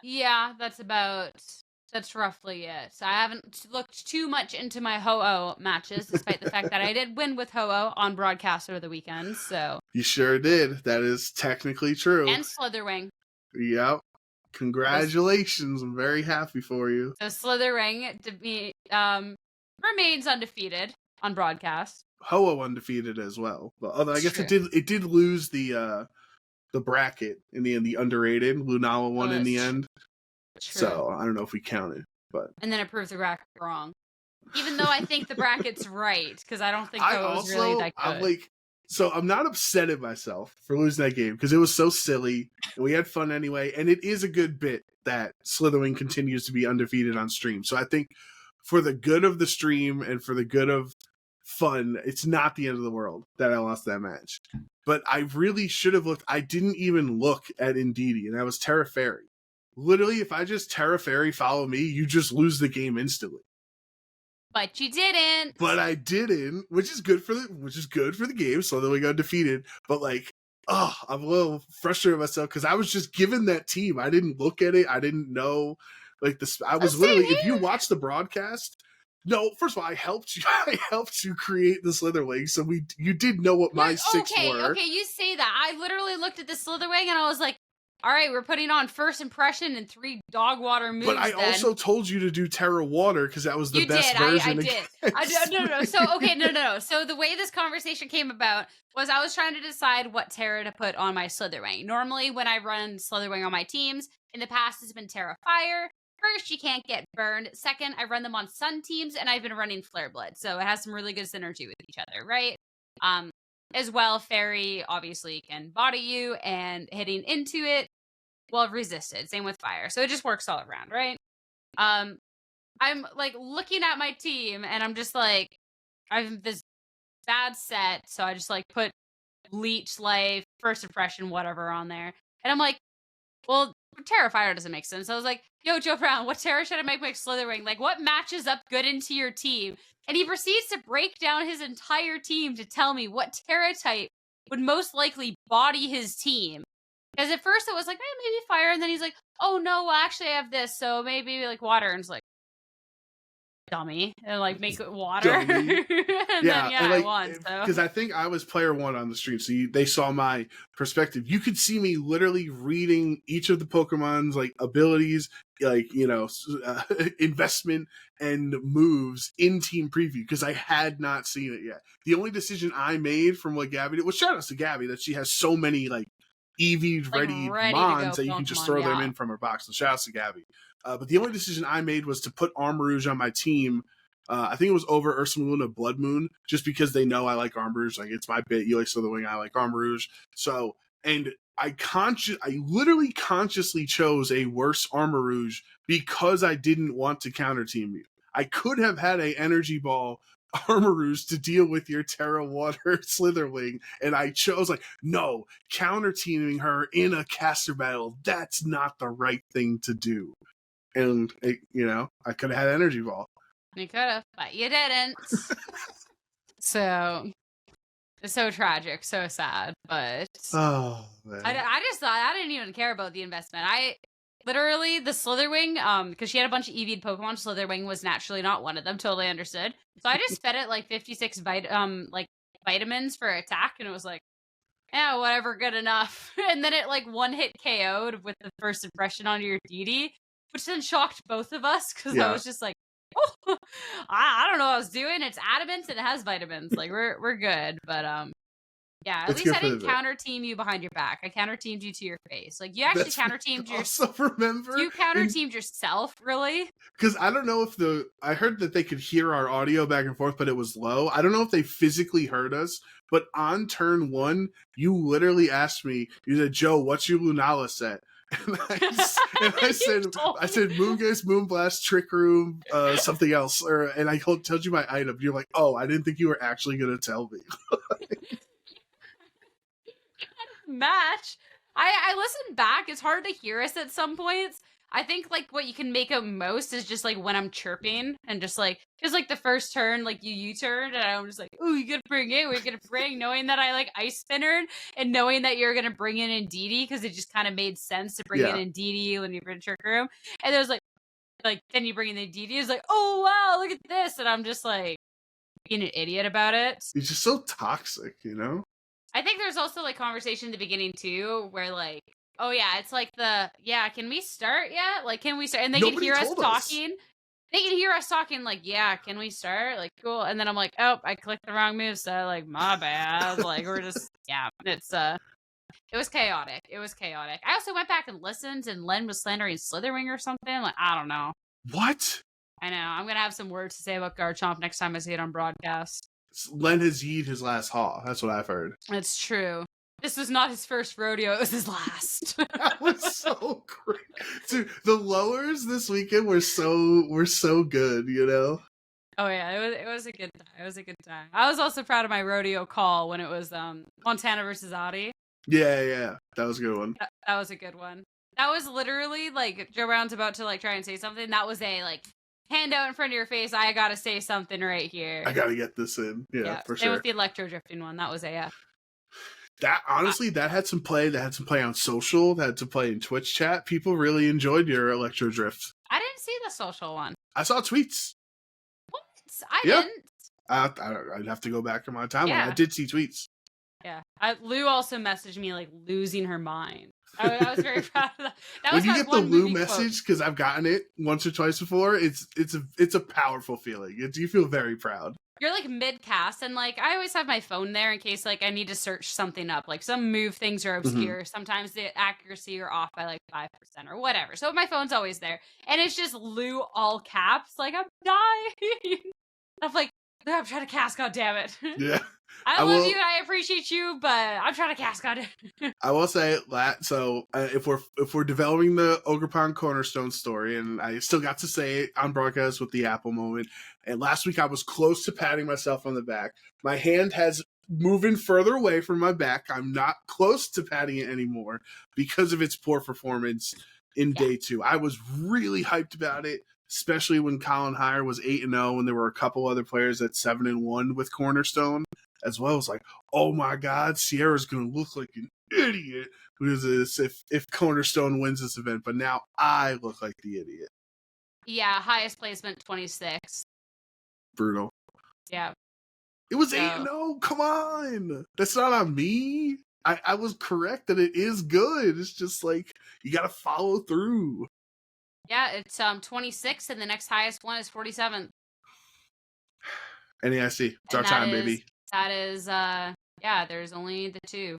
Yeah, that's roughly it. So I haven't looked too much into my Ho-Oh matches, despite the fact that I did win with Ho-Oh on broadcast over the weekend. So you sure did. That is technically true. And Slitherwing. Yep. Congratulations. I'm very happy for you. So Slitherwing remains undefeated on broadcast. Ho-Oh undefeated as well. But although I guess it did lose the bracket in the end, the underrated. Lunala won in the end. True. So I don't know if we count it, but and then it proves the bracket wrong. Even though I think the bracket's right, because I don't think Ho was really that good. I'm not upset at myself for losing that game, because it was so silly and we had fun anyway, and it is a good bit that Slitherwing continues to be undefeated on stream. So I think for the good of the stream and for the good of fun, it's not the end of the world that I lost that match. But I really should have looked. I didn't even look at Indeedee, and I was Terra Fairy. Literally, if I just Terra Fairy follow me, you just lose the game instantly. But you didn't. But I didn't, which is good for the game. So then we got defeated. But I'm a little frustrated with myself because I was just given that team. I didn't look at it. I didn't know I was literally. If you watch the broadcast, no. First of all, I helped you. I helped you create the Slitherwing, so you did know what my 6 were. Okay, you say that. I literally looked at the Slitherwing and I was like, all right, we're putting on first impression and 3 dog water moves. But I also told you to do Terra Water because that was the best version. I did. No. So, So the way this conversation came about was I was trying to decide what Terra to put on my Slitherwing. Normally, when I run Slitherwing on my teams, in the past it's been Terra Fire. First, you can't get burned. Second, I run them on Sun teams, and I've been running Flare Blood. So it has some really good synergy with each other, right? as well, Fairy obviously can body you, and hitting into it, well, resisted. Same with Fire. So it just works all around, right? I'm like looking at my team, and I'm just like, I have this bad set, so I just like put Leech Life, First Impression, whatever on there. And I'm like, well, Terrifier doesn't make sense. So I was like, yo, Joe Brown, what Terra should I make my Slitherwing? Like, what matches up good into your team? And he proceeds to break down his entire team to tell me what Terra type would most likely body his team. Because at first it was like, maybe Fire. And then he's like, oh, no, well, actually I have this. So maybe like Water. And it's like, dummy, and like make it water. And then I won. Because I think I was player 1 on the stream, so they saw my perspective. You could see me literally reading each of the Pokemon's like abilities, like investment and moves in team preview, because I had not seen it yet. The only decision I made from what Gabby did was shout out to Gabby that she has so many like EV ready mons that you can just throw them in from her box. So shout out to Gabby. But the only decision I made was to put Armarouge on my team. I think it was over Ursaluna Blood Moon, just because they know I like Armarouge. Like, it's my bit. You like Slitherwing, I like Armarouge. So, and I literally consciously chose a worse Armarouge because I didn't want to counter team you. I could have had a Energy Ball Armarouge to deal with your Terra Water Slitherwing, and I chose like, no, counter teaming her in a caster battle, that's not the right thing to do. And I could have had Energy Ball. You could have, but you didn't. So it's so tragic, so sad. But oh man, I just thought I didn't even care about the investment. I literally the Slitherwing, because she had a bunch of EV'd Pokemon. Slitherwing was naturally not one of them. Totally understood. So I just fed it like 56 vitamins for attack, and it was like, yeah, whatever, good enough. And then it like one hit KO'd with the First Impression on your DD, which then shocked both of us, because I was just like, oh, I don't know what I was doing. It's adamant and it has vitamins. Like, we're good. But yeah, at least I didn't counter team you behind your back. I counter teamed you to your face. Like, you actually counter teamed yourself. Remember, you counter teamed yourself, really? Because I don't know if I heard that they could hear our audio back and forth, but it was low. I don't know if they physically heard us. But on turn 1, you literally asked me. You said, "Joe, what's your Lunala set?" And I said Moongaze, Moonblast, Trick Room, something else, and I told you my item. You're like, oh, I didn't think you were actually gonna tell me. Match. I listen back. It's hard to hear us at some points. I think like what you can make out most is just like when I'm chirping and just like the first turn, like you U-turned and I'm just like, ooh, you gonna bring it? We're gonna bring, knowing that I like Ice Spinnered and knowing that you're gonna bring in Indeedee, because it just kind of made sense to bring in Indeedee when you were in Trick Room. And there's like then you bring in the Indeedee, it's like, oh wow, look at this, and I'm just like being an idiot about it. It's just so toxic, I think there's also like conversation in the beginning too, where like, oh yeah, it's like can we start yet? Like, can we start? And they can hear us talking. They can hear us talking like, yeah, can we start? Like, cool. And then I'm like, oh, I clicked the wrong move, so like, my bad. Like, we're just, it's it was chaotic. It was chaotic. I also went back and listened, and Len was slandering Slitherwing or something. Like, I don't know. What? I know. I'm gonna have some words to say about Garchomp next time I see it on broadcast. Len has yeet his last haul. That's what I've heard. It's true. This was not his first rodeo. It was his last. That was so great. Dude, the lowers this weekend were so good, Oh yeah, it was a good time. It was a good time. I was also proud of my rodeo call when it was Montana versus Audi. Yeah. That was a good one. That was a good one. That was literally like Joe Brown's about to like try and say something. That was a like hand out in front of your face. I gotta say something right here. I gotta get this in. Yeah, for sure. Same with the electro drifting one. That was AF. That honestly, that had some play. That had some play on social. That had some play in Twitch chat. People really enjoyed your electro drift. I didn't see the social one. I saw tweets. What? I didn't. I'd have to go back in my timeline. Yeah. I did see tweets. Yeah. Lou also messaged me like losing her mind. I was very proud of that. When you get the Lou message, because I've gotten it once or twice before, it's a powerful feeling. You feel very proud. You're like mid-cast, and like I always have my phone there in case like I need to search something up. Like some move things are obscure. Sometimes the accuracy are off by like 5% or whatever. So my phone's always there. And it's just Lou all caps, like I'm dying. I'm like, I'm trying to cast, goddammit. Yeah. I love you and I appreciate you, but I'm trying to cast, goddammit. I will say that. So if we're developing the Ogerpon Cornerstone story, and I still got to say it on broadcast with the Apple moment, and last week I was close to patting myself on the back. My hand has moving further away from my back. I'm not close to patting it anymore because of its poor performance in day 2. I was really hyped about it, especially when Colin Hire was 8-0, and there were a couple other players at 7-1 with Cornerstone as well. It's like, oh my God, Sierra's going to look like an idiot if Cornerstone wins this event. But now I look like the idiot. Yeah, highest placement 26. Brutal. Yeah. It was 8-0. Come on. That's not on me. I was correct that it is good. It's just like, you got to follow through. Yeah, it's 26, and the next highest one is 47. NAIC. It's our time, baby. That is, there's only the 2.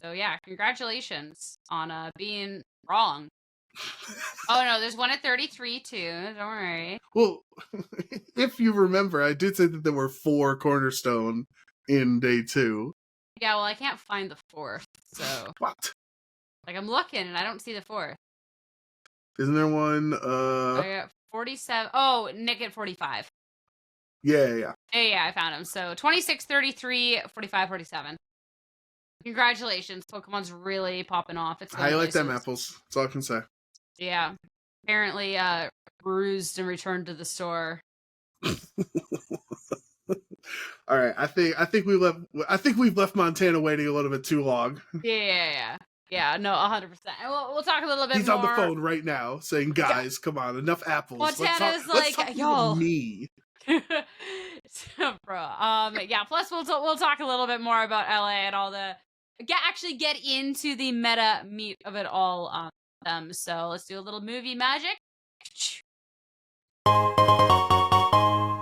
So yeah, congratulations on being wrong. Oh no, there's one at 33 too. Don't worry. Well, if you remember, I did say that there were 4 Cornerstone in day 2. Yeah, well, I can't find the 4th, so what? Like, I'm looking and I don't see the 4th. Isn't there one? I got 47. Oh, Nick at 45. Yeah, I found him. So 26, 33, 45, 47. Congratulations, Pokemon's really popping off. It's how you like them apples? That's all I can say. Yeah, apparently bruised and returned to the store. All right, I think we've left Montana waiting a little bit too long. Yeah, no, 100%. We'll talk a little bit more. He's on the phone right now saying, guys, come on, enough apples. Montana's let's talk y'all. Me. Bro, plus we'll talk a little bit more about LA and all the get into the meta meat of it all so let's do a little movie magic.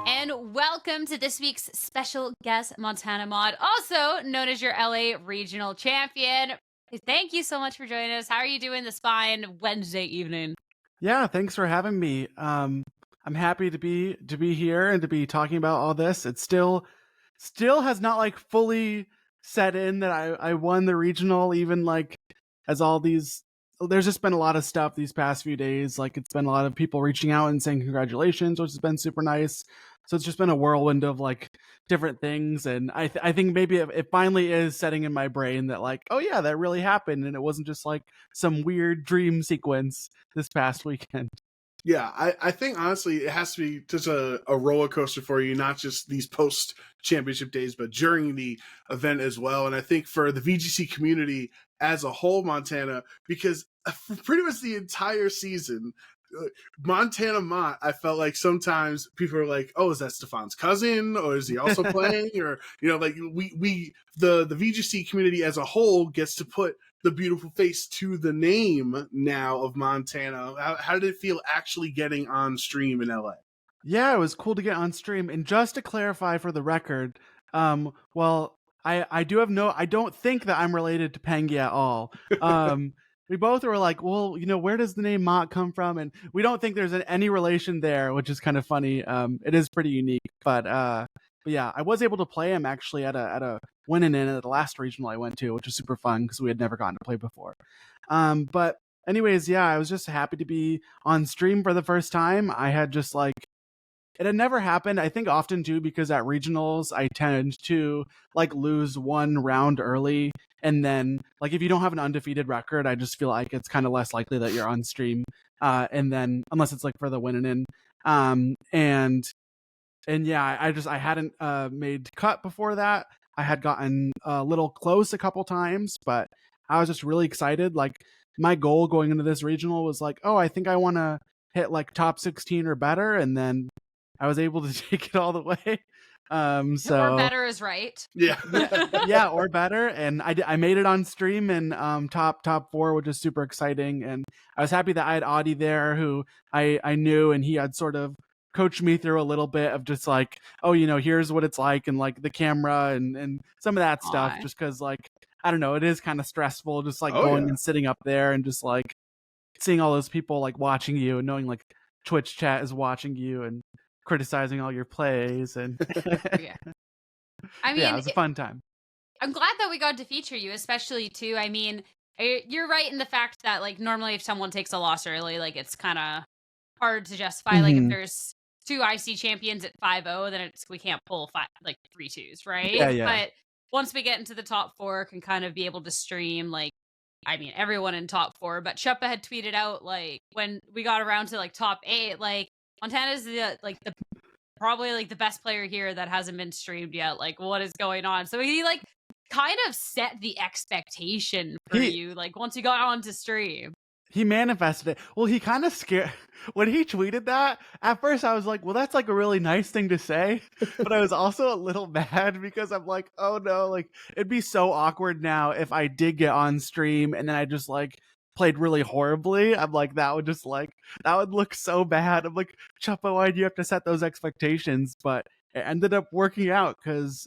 And welcome to this week's special guest, Montana Mott, also known as your LA regional champion. Thank you so much for joining us. How are you doing this fine Wednesday evening? Yeah, thanks for having me. I'm happy to be here and to be talking about all this. It still has not like fully set in that I won the regional, even like as all these. There's just been a lot of stuff these past few days. Like, it's been a lot of people reaching out and saying congratulations, which has been super nice. So it's just been a whirlwind of like different things. And I think maybe it finally is setting in my brain that like, oh yeah, that really happened. And it wasn't just like some weird dream sequence this past weekend. Yeah, I think honestly it has to be just a roller coaster for you, not just these post championship days, but during the event as well. And I think for the VGC community as a whole, Montana, because for pretty much the entire season, Montana Mott, I felt like sometimes people are like, oh, is that Stefan's cousin, or is he also playing? Or, like the VGC community as a whole gets to put the beautiful face to the name now of Montana. How did it feel actually getting on stream in LA? Yeah, it was cool to get on stream. And just to clarify for the record, well, I don't think that I'm related to Pengi at all. We both were like, well, where does the name Mott come from? And we don't think there's any relation there, which is kind of funny. It is pretty unique, but yeah, I was able to play him actually at a win-in at the last regional I went to, which was super fun because we had never gotten to play before. But anyways, yeah, I was just happy to be on stream for the first time. I had just like, it had never happened. I think often too, because at regionals, I tend to like lose one round early. And then like, if you don't have an undefeated record, I just feel like it's kind of less likely that you're on stream. And then unless it's like for the win-in. And yeah, I hadn't made cut before that. I had gotten a little close a couple times, but I was just really excited. Like, my goal going into this regional was like, oh, I think I want to hit like top 16 or better. And then I was able to take it all the way. So or better is right. Yeah. Yeah, or better. And I made it on stream and top 4, which is super exciting. And I was happy that I had Audie there, who I knew, and he had sort of coached me through a little bit of just like, oh, here's what it's like, and like the camera and some of that stuff. Just because like, I don't know, it is kind of stressful just like going and sitting up there and just like seeing all those people like watching you and knowing like Twitch chat is watching you. And criticizing all your plays and Yeah. I mean, yeah, it was a fun time. I'm glad that we got to feature you, especially too. I mean, you're right in the fact that like normally if someone takes a loss early, like it's kind of hard to justify. Like if Mhm. there's two IC champions at 5-0, then we can't pull like 3-2s, right? Yeah. But once we get into the top four, can kind of be able to stream like. I mean, everyone in top four, but Chuppa had tweeted out like when we got around to like top 8, like Montana's the probably like the best player here that hasn't been streamed yet. Like, what is going on? So he like kind of set the expectation for you, like once you got on to stream. He manifested it. Well, he kind of scared when he tweeted that. At first, I was like, "Well, that's like a really nice thing to say," but I was also a little mad because I'm like, "Oh no!" Like it'd be so awkward now if I did get on stream and then I just like played really horribly. I'm like, that would look so bad. I'm like, Chuppa, why do you have to set those expectations? But it ended up working out because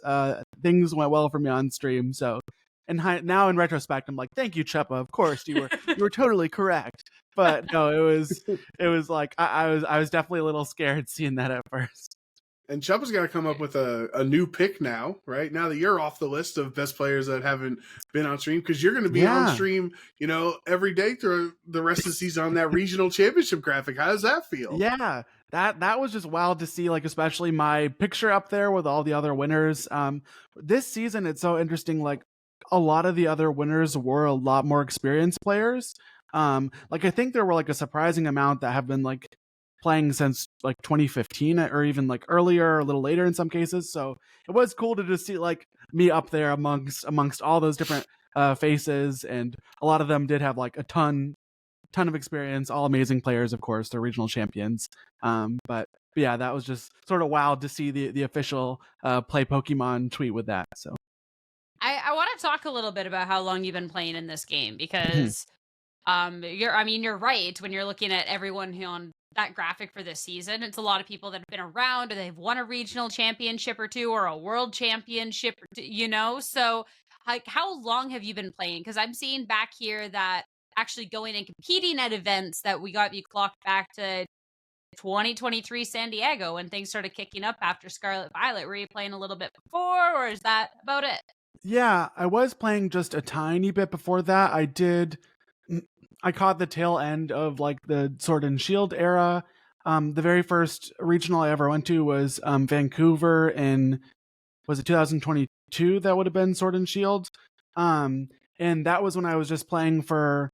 things went well for me on stream. So. And now in retrospect, I'm like, thank you, Chuppa. Of course, you were totally correct. But no, it was like I was definitely a little scared seeing that at first. And Chuppa's got to come up with a new pick now, right? Now that you're off the list of best players that haven't been on stream, because you're going to be on stream, every day through the rest of the season on that regional championship graphic. How does that feel? Yeah, that was just wild to see, like especially my picture up there with all the other winners. This season, it's so interesting, like. A lot of the other winners were a lot more experienced players. Like I think there were like a surprising amount that have been like playing since like 2015 or even like earlier or a little later in some cases. So it was cool to just see like me up there amongst all those different faces, and a lot of them did have like a ton of experience, all amazing players, of course, they're regional champions. But yeah, that was just sort of wild to see the official Play Pokemon tweet with that. So I want to talk a little bit about how long you've been playing in this game because you're right when you're looking at everyone who on that graphic for this season. It's a lot of people that have been around or they've won a regional championship or two or a world championship, So like how long have you been playing? Because I'm seeing back here that actually going and competing at events that we got you clocked back to 2023 San Diego when things started kicking up after Scarlet Violet. Were you playing a little bit before or is that about it? Yeah, I was playing just a tiny bit before that. I caught the tail end of like the Sword and Shield era. The very first regional I ever went to was Vancouver in, was it 2022? That would have been Sword and Shield. And that was when I was just playing for,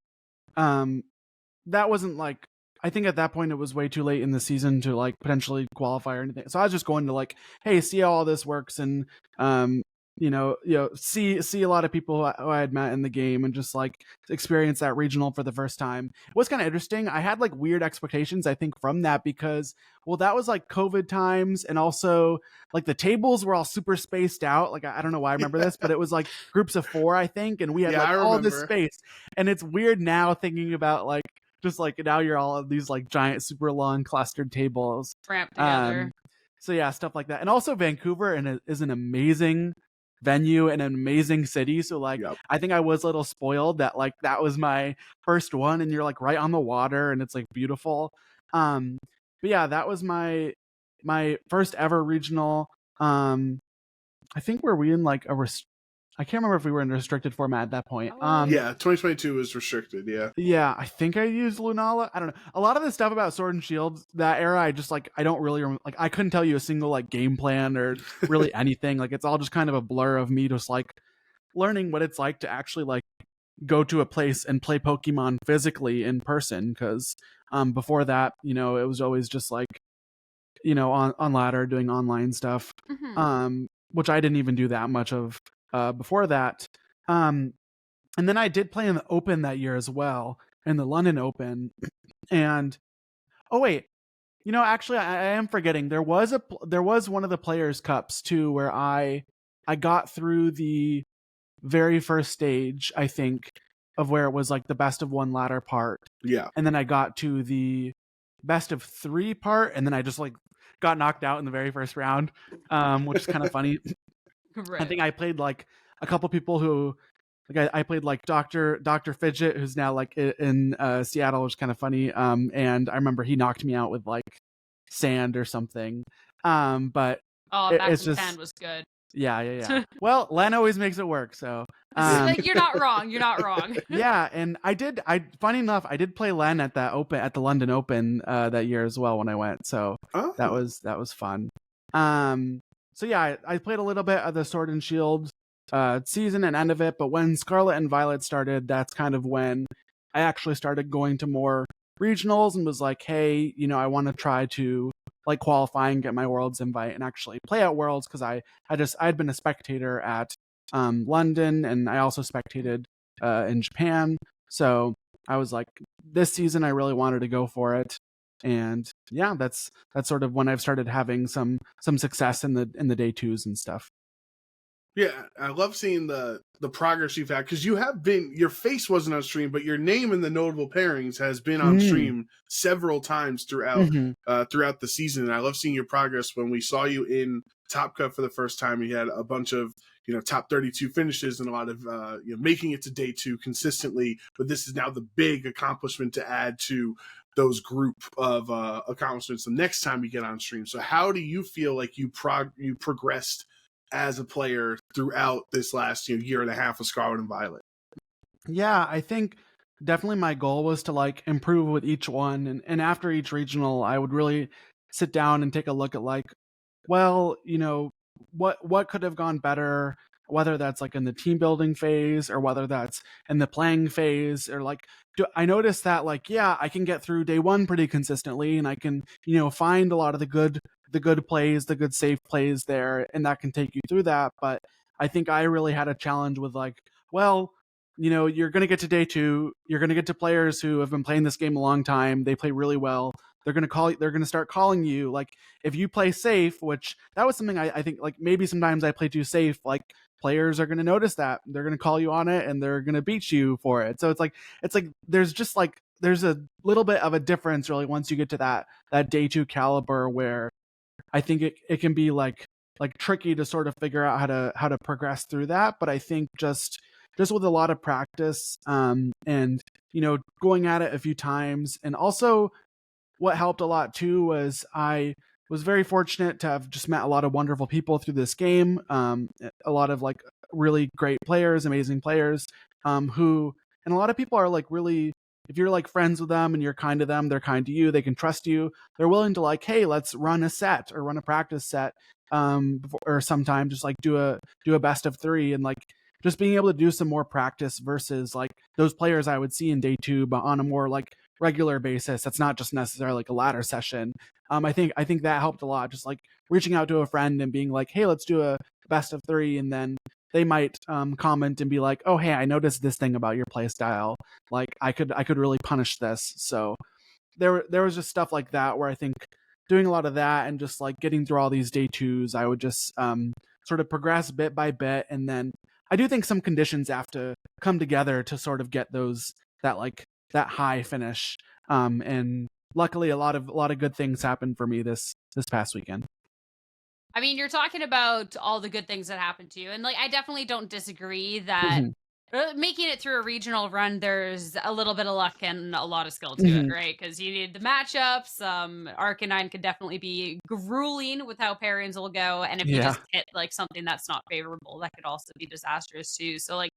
that wasn't like, I think at that point it was way too late in the season to like potentially qualify or anything. So I was just going to like, hey, see how all this works and, see a lot of people who I had met in the game and just like experience that regional for the first time. It was kind of interesting. I had like weird expectations, I think, from that because, well, that was like COVID times, and also like the tables were all super spaced out. Like I don't know why I remember this, but it was like groups of 4, I think, and we had like all this space. And it's weird now thinking about like just like now you're all on these like giant, super long clustered tables cramped together. So yeah, stuff like that. And also Vancouver is an amazing venue and an amazing city. So like, I think I was a little spoiled that like that was my first one, and you're like right on the water, and it's like beautiful. But yeah, that was my first ever regional. I think were we in like I can't remember if we were in a restricted format at that point. Yeah, 2022 was restricted, yeah. Yeah, I think I used Lunala. I don't know. A lot of the stuff about Sword and Shield, that era, I just like, I don't really like, I couldn't tell you a single like game plan or really anything. Like it's all just kind of a blur of me just like learning what it's like to actually like go to a place and play Pokemon physically in person. Cause before that, it was always just like, on ladder doing online stuff, which I didn't even do that much of before that. And then I did play in the Open that year as well, in the London Open. And oh wait, actually I am forgetting. There was one of the Players Cups too, where I got through the very first stage, I think, of where it was like the best of 1 ladder part. Yeah. And then I got to the best of 3 part, and then I just like got knocked out in the very first round, which is kind of funny. Right. I think I played like a couple people who, like I played like Dr. Fidget, who's now like in Seattle, which is kind of funny. And I remember he knocked me out with like sand or something. But Oh, back it's from just sand was good. yeah. Well, Len always makes it work, so You're not wrong. You're not wrong. yeah, and funny enough, I did play Len at the London Open that year as well when I went. So that was fun. So yeah, I played a little bit of the Sword and Shield season and end of it, but when Scarlet and Violet started, that's kind of when I actually started going to more regionals and was like, hey, I want to try to like qualify and get my Worlds invite and actually play at Worlds, because I'd been a spectator at London, and I also spectated in Japan. So I was like, this season I really wanted to go for it, and yeah, that's sort of when I've started having some success in the day twos and stuff. Yeah, I love seeing the progress you've had, because you have been, your face wasn't on stream, but your name in the notable pairings has been on stream several times throughout the season. And I love seeing your progress. When we saw you in Top Cut for the first time, you had a bunch of top 32 finishes and a lot of making it to day two consistently. But this is now the big accomplishment to add to those group of accomplishments the next time you get on stream. So how do you feel like you progressed as a player throughout this last year and a half of Scarlet and Violet? Yeah, I think definitely my goal was to like improve with each one, and after each regional I would really sit down and take a look at like, well, what could have gone better, whether that's like in the team building phase or whether that's in the playing phase, or like, I noticed that like, yeah, I can get through day one pretty consistently, and I can find a lot of the good plays, the good safe plays there, and that can take you through that. But I think I really had a challenge with like, well, you're going to get to day two, you're going to get to players who have been playing this game a long time, they play really well, they're going to start calling you, like, if you play safe, which that was something I think like maybe sometimes I play too safe, like players are going to notice that, they're going to call you on it, and they're going to beat you for it. So it's like there's a little bit of a difference really once you get to that day two caliber, where I think it can be like tricky to sort of figure out how to progress through that. But I think just with a lot of practice, and going at it a few times, and also what helped a lot too was I was very fortunate to have just met a lot of wonderful people through this game, a lot of like really great players, amazing players, who, and a lot of people are like really, if you're like friends with them and you're kind to them, they're kind to you, they can trust you, they're willing to like, hey, let's run a set or run a practice set, or sometime just like do a best of three, and like just being able to do some more practice versus like those players I would see in day two, but on a more like regular basis. That's not just necessarily like a ladder session. I think that helped a lot. Just like reaching out to a friend and being like, hey, let's do a best of three, and then they might comment and be like, oh, hey, I noticed this thing about your play style. Like I could really punish this. So there was just stuff like that where I think doing a lot of that and just like getting through all these day twos, I would just sort of progress bit by bit, and then I do think some conditions have to come together to sort of get that high finish. And luckily, a lot of good things happened for me this past weekend. I mean, you're talking about all the good things that happened to you, and like I definitely don't disagree that making it through a regional run, there's a little bit of luck and a lot of skill to it, right? Because you need the matchups. Arcanine could definitely be grueling with how pairings will go, and if you just hit like something that's not favorable, that could also be disastrous too. So like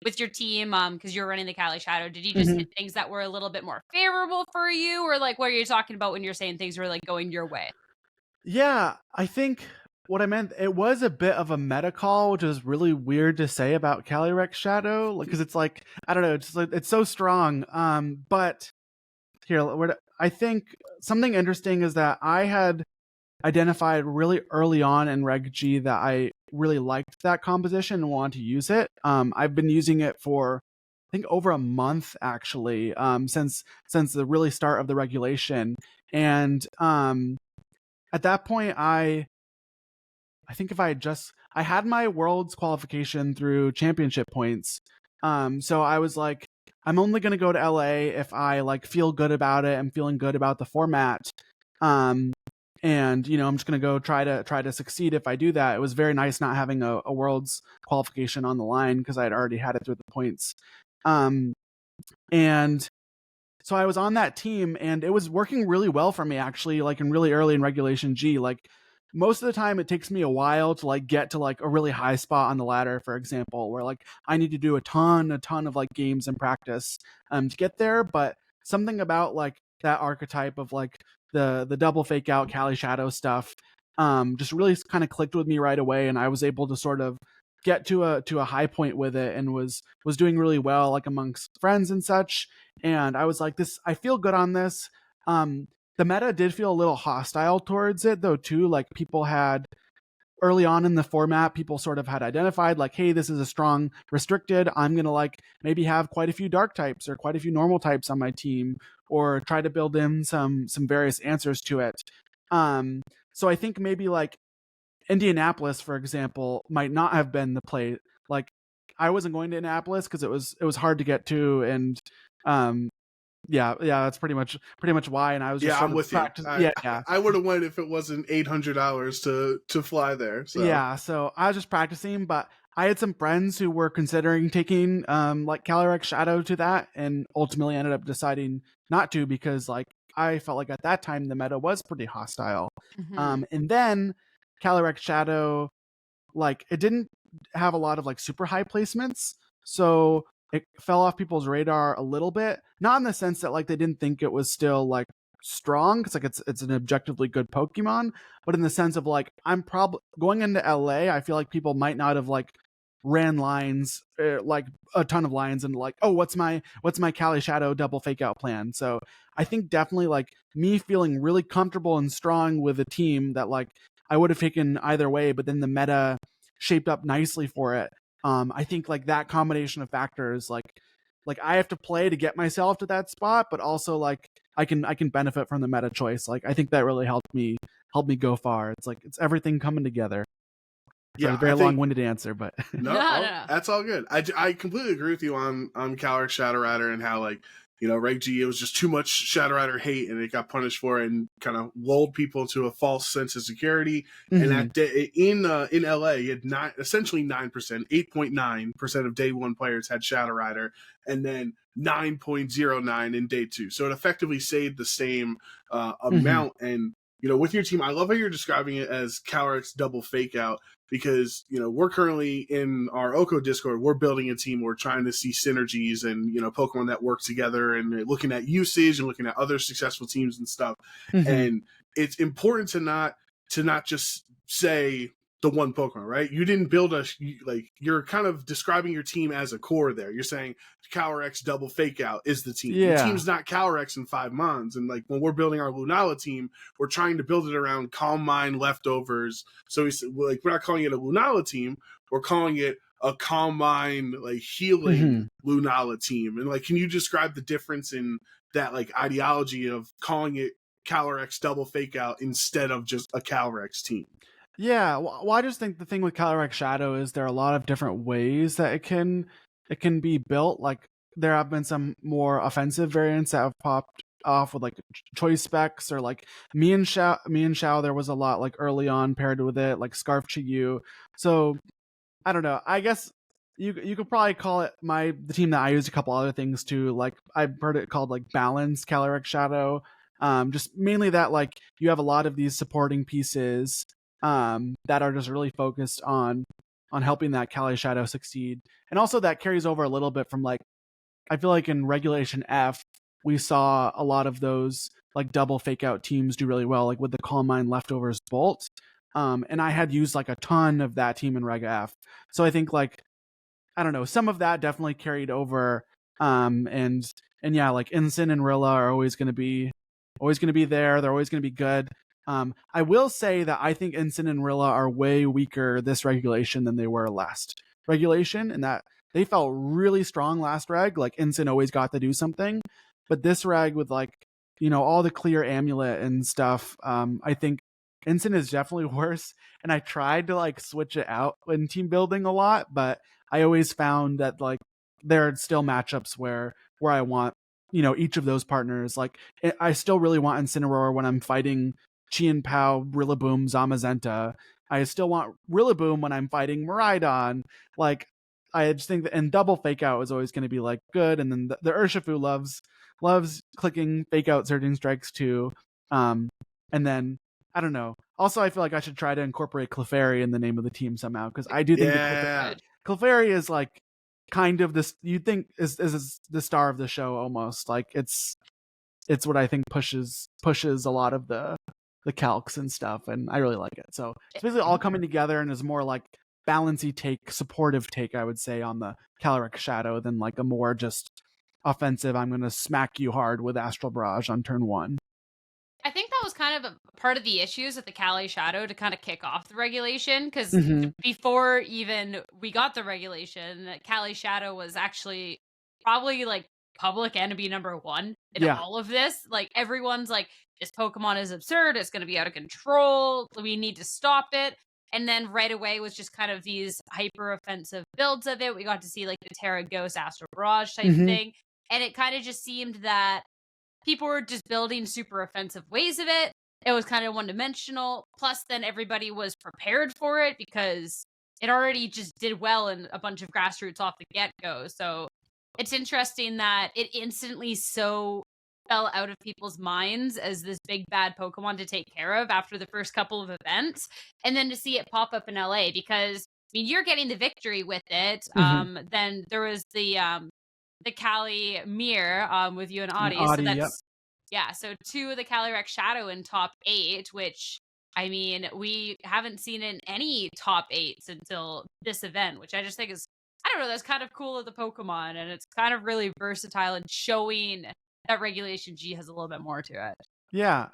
with your team, because you're running the Cali Shadow, did you just hit things that were a little bit more favorable for you, or like what are you talking about when you're saying things were like going your way? Yeah, I think what I meant, it was a bit of a meta call, which is really weird to say about Calyrex Shadow, because it's like, I don't know, it's like it's so strong. But here, I think something interesting is that I had identified really early on in Reg G that I really liked that composition and wanted to use it. I've been using it for I think over a month actually, since the really start of the regulation, and at that point I think if I had my Worlds qualification through championship points, so I was like, I'm only going to go to LA if I like feel good about it, I'm feeling good about the format, and I'm just going to go try to succeed if I do that. It was very nice not having a Worlds qualification on the line because I had already had it through the points, and So I was on that team, and it was working really well for me, actually, like in really early in Regulation G. Like most of the time it takes me a while to like get to like a really high spot on the ladder, for example, where like I need to do a ton of like games and practice to get there. But something about like that archetype of like the double fake out Cali Shadow stuff just really kind of clicked with me right away, and I was able to sort of get to a high point with it, and was doing really well like amongst friends and such. And I was like, this, I feel good on this. The meta did feel a little hostile towards it though too. Like people had early on in the format, people sort of had identified like, hey, this is a strong restricted, I'm gonna like maybe have quite a few dark types or quite a few normal types on my team, or try to build in some various answers to it. So I think maybe like Indianapolis, for example, might not have been the play. Like I wasn't going to Indianapolis because it was hard to get to, and yeah, that's pretty much why. And I was just I'm with you. I would have went if it wasn't $800 to fly there. So. Yeah, so I was just practicing, but I had some friends who were considering taking like Calyrex Shadow to that, and ultimately ended up deciding not to because like I felt like at that time the meta was pretty hostile. And then Calyrex Shadow, like it didn't have a lot of like super high placements, so it fell off people's radar a little bit. Not in the sense that like they didn't think it was still like strong, because like it's an objectively good Pokemon, but in the sense of like I'm probably going into LA, I feel like people might not have like ran lines like a ton of lines and like, oh, what's my Cali Shadow double fake out plan. So I think definitely like me feeling really comfortable and strong with a team that like I would have taken either way, but then the meta shaped up nicely for it. I think like that combination of factors, like I have to play to get myself to that spot, but also like I can benefit from the meta choice. Like I think that really helped me go far. It's like it's everything coming together. Yeah, very long-winded answer, but no, that's all good. I completely agree with you on Calyrex Shadow Rider and how like, you know, Reg G, it was just too much Shadow Rider hate and it got punished for it and kind of lulled people to a false sense of security. And that day in LA, you had essentially 9%, 8.9% of day one players had Shadow Rider, and then 9.09 in day two. So it effectively saved the same amount. And you know, with your team, I love how you're describing it as Calyrex double fake out, because, you know, we're currently in our OHKO Discord, we're building a team, we're trying to see synergies and, you know, Pokemon that work together and looking at usage and looking at other successful teams and stuff. And it's important to not just say the one Pokemon, right? You didn't build you're kind of describing your team as a core there. You're saying Calyrex double fake out is the team. Yeah. The team's not Calyrex in 5 months. And like when we're building our Lunala team, we're trying to build it around Calm Mind leftovers. So we're not calling it a Lunala team. We're calling it a Calm Mind, like healing Lunala team. And like, can you describe the difference in that like ideology of calling it Calyrex double fake out instead of just a Calyrex team? Yeah, well, I just think the thing with Calyrex Shadow is there are a lot of different ways that it can be built. Like there have been some more offensive variants that have popped off with like choice specs, or like me and Shao there was a lot like early on paired with it, like Scarf Chiyu. So I don't know. I guess you could probably call it the team that I used a couple other things too. Like I've heard it called like balanced Calyrex Shadow. Just mainly that like you have a lot of these supporting pieces that are just really focused on helping that Cali Shadow succeed. And also that carries over a little bit from like, I feel like in Regulation F, we saw a lot of those like double fake out teams do really well, like with the Calm Mind Leftovers Bolt. And I had used like a ton of that team in Reg F. So I think like, I don't know, some of that definitely carried over. And yeah, like Ensign and Rilla are always going to be there. They're always going to be good. I will say that I think Ensign and Rilla are way weaker this regulation than they were last regulation, and that they felt really strong last reg. Like Ensign always got to do something, but this reg with like, you know, all the clear amulet and stuff, I think Ensign is definitely worse. And I tried to like switch it out in team building a lot, but I always found that like there are still matchups where I want, you know, each of those partners. Like I still really want Incineroar when I'm fighting Chien Pao, Rillaboom, Zamazenta. I still want Rillaboom when I'm fighting Miraidon. Like I just think that, and double fake out is always going to be like good. And then the Urshifu loves clicking fake out surging strikes too. And then I don't know. Also, I feel like I should try to incorporate Clefairy in the name of the team somehow, because I do think Clefairy is like kind of this. You'd think is the star of the show almost. Like it's what I think pushes a lot of the calcs and stuff, and I really like it. So it's basically all coming together and is more like balancy take, supportive take, I would say, on the Calyrex Shadow than like a more just offensive, I'm going to smack you hard with Astral Barrage on turn 1. I think that was kind of a part of the issues with the Cali Shadow to kind of kick off the regulation, because before even we got the regulation, Cali Shadow was actually probably like public enemy number 1 in all of this. Like everyone's like, this Pokemon is absurd, it's going to be out of control, we need to stop it. And then right away was just kind of these hyper offensive builds of it. We got to see like the Terra Ghost Astral Barrage type thing, and it kind of just seemed that people were just building super offensive ways of it. It was kind of one-dimensional. Plus, then everybody was prepared for it because it already just did well in a bunch of grassroots off the get-go. So it's interesting that it instantly so fell out of people's minds as this big bad Pokemon to take care of after the first couple of events. And then to see it pop up in LA, because, I mean, you're getting the victory with it. Then there was the Cali Mirror with you and Audie. So that's so 2 of the Calyrex Shadow in top 8, which I mean we haven't seen in any top 8s until this event, which I just think is, I don't know, that's kind of cool of the Pokemon, and it's kind of really versatile and showing that Regulation G has a little bit more to it. Yeah,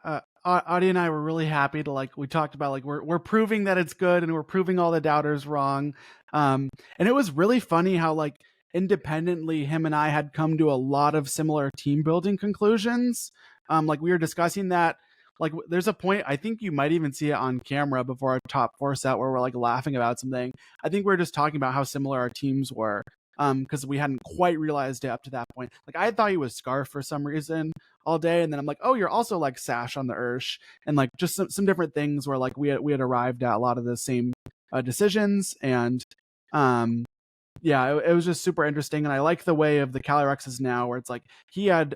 Audie and I were really happy to, like, we talked about like we're proving that it's good and we're proving all the doubters wrong. And it was really funny how like independently him and I had come to a lot of similar team building conclusions. Like we were discussing that, like there's a point, I think you might even see it on camera before our top 4 set, where we're like laughing about something. I think we were just talking about how similar our teams were, because we hadn't quite realized it up to that point. Like I thought he was Scarf for some reason all day, and then I'm like, oh, you're also like Sash on the Ursh, and like just some different things where like we had arrived at a lot of the same decisions. And it was just super interesting. And I like the way of the Calyrexes now, where it's like he had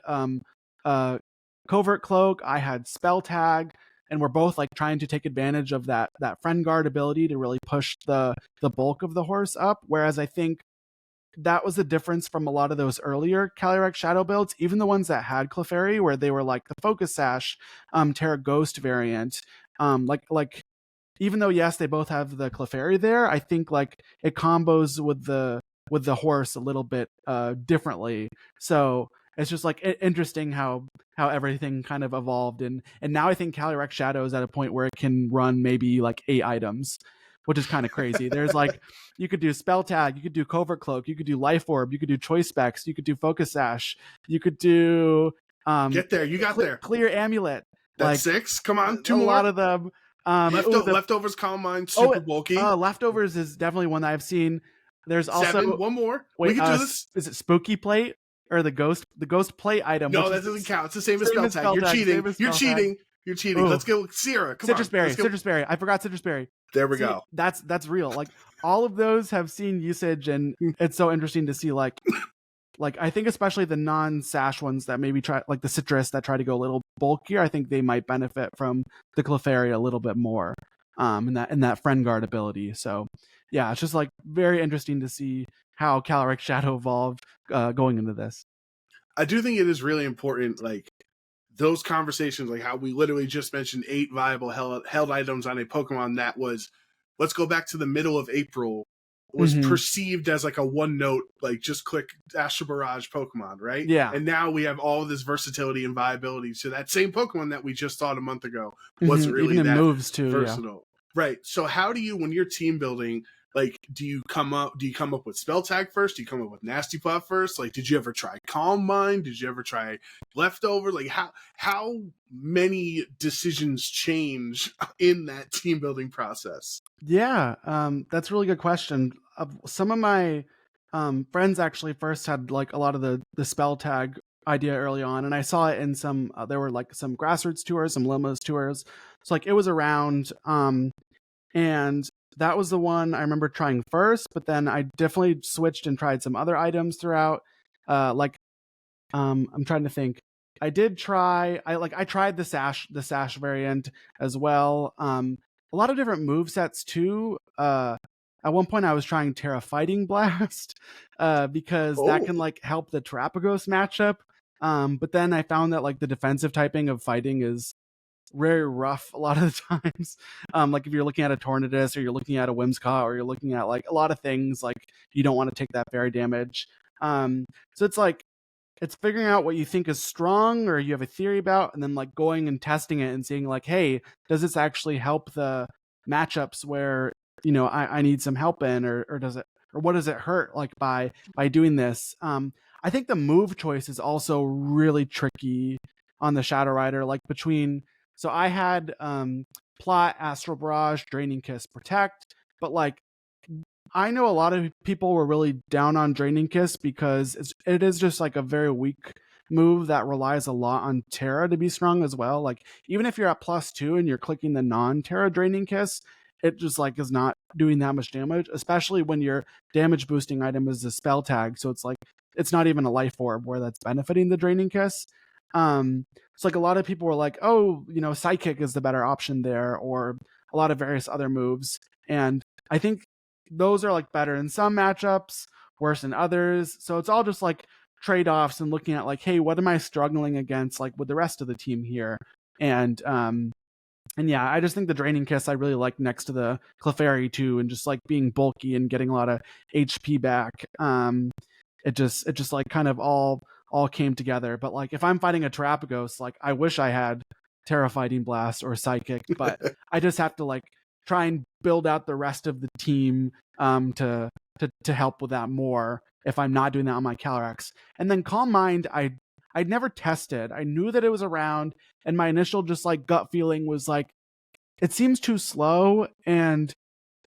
Covert Cloak, I had Spell Tag, and we're both like trying to take advantage of that Friend Guard ability to really push the bulk of the horse up. Whereas I think that was the difference from a lot of those earlier Calyrex Shadow builds, even the ones that had Clefairy, where they were like the Focus Sash, Terra Ghost variant. Like even though yes, they both have the Clefairy there, I think like it combos with the horse a little bit differently. So it's just like interesting how everything kind of evolved, and now I think Calyrex Shadow is at a point where it can run maybe like 8 items, which is kind of crazy. There's like, you could do Spell Tag, you could do Covert Cloak, you could do Life Orb, you could do Choice Specs, you could do Focus Sash, you could do get there, you got there. Clear Amulet. That's like 6. Come on, 2 more. A lot of them. Leftovers Calm Mind, super bulky. Leftovers is definitely one that I've seen. There's also 7, one more. Wait, we can do this. Is it Spooky Plate? Or the ghost plate item? No, that doesn't count. It's the same as Spell Tag. You're cheating. You're cheating. Let's go Sierra. Come Citrus Berry. Citrus Berry. I forgot Citrus Berry. There we go. That's real. Like all of those have seen usage, and it's so interesting to see like I think especially the non-sash ones that maybe try, like the citrus that try to go a little bulkier, I think they might benefit from the Clefairy a little bit more, in that Friend Guard ability. So yeah, it's just like very interesting to see how Calyrex Shadow evolved going into this. I do think it is really important, like those conversations, like how we literally just mentioned 8 viable held items on a Pokemon that was, let's go back to the middle of April, was perceived as like a one note, like just click Astral Barrage Pokemon, right? Yeah. And now we have all of this versatility and viability. So that same Pokemon that we just thought a month ago wasn't really even that moves too, versatile. Yeah. Right. So how do you, when you're team building, like, do you come up with Spell Tag first? Do you come up with Nasty Puff first? Like, did you ever try Calm Mind? Did you ever try Leftover? Like, how many decisions change in that team building process? Yeah, that's a really good question. Some of my friends actually first had like a lot of the Spell Tag idea early on, and I saw it in some. There were like some grassroots tours, some limos tours. So like it was around, and that was the one I remember trying first, but then I definitely switched and tried some other items throughout. I'm trying to think. I tried the sash variant as well. A lot of different move sets too. At one point I was trying Terra Fighting Blast because that can like help the Terapagos matchup. But then I found that like the defensive typing of fighting is very rough a lot of the times. Like if you're looking at a Tornadus or you're looking at a Whimsicott or you're looking at like a lot of things, like you don't want to take that fairy damage. So it's like it's figuring out what you think is strong or you have a theory about, and then like going and testing it and seeing like, hey, does this actually help the matchups where, you know, I need some help in, or does it, or what does it hurt like by doing this? I think the move choice is also really tricky on the Shadow Rider, like between, so I had Plot, Astral Barrage, Draining Kiss, Protect, but like I know a lot of people were really down on Draining Kiss because it is just like a very weak move that relies a lot on Terra to be strong as well. Like even if you're at +2 and you're clicking the non-Terra Draining Kiss, it just like is not doing that much damage, especially when your damage boosting item is a spell tag. So it's like it's not even a life orb where that's benefiting the Draining Kiss. It's like a lot of people were like, oh, you know, Psychic is the better option there, or a lot of various other moves. And I think those are like better in some matchups, worse in others. So it's all just like trade-offs and looking at like, hey, what am I struggling against like with the rest of the team here? And yeah, I just think the Draining Kiss I really like next to the Clefairy too, and just like being bulky and getting a lot of HP back. It just like kind of all came together. But like if I'm fighting a Terapagos, like I wish I had Terra Fighting Blast or Psychic, but I just have to like try and build out the rest of the team to help with that more if I'm not doing that on my Calyrex. And then Calm Mind, I'd never tested. I knew that it was around, and my initial just like gut feeling was like, it seems too slow. And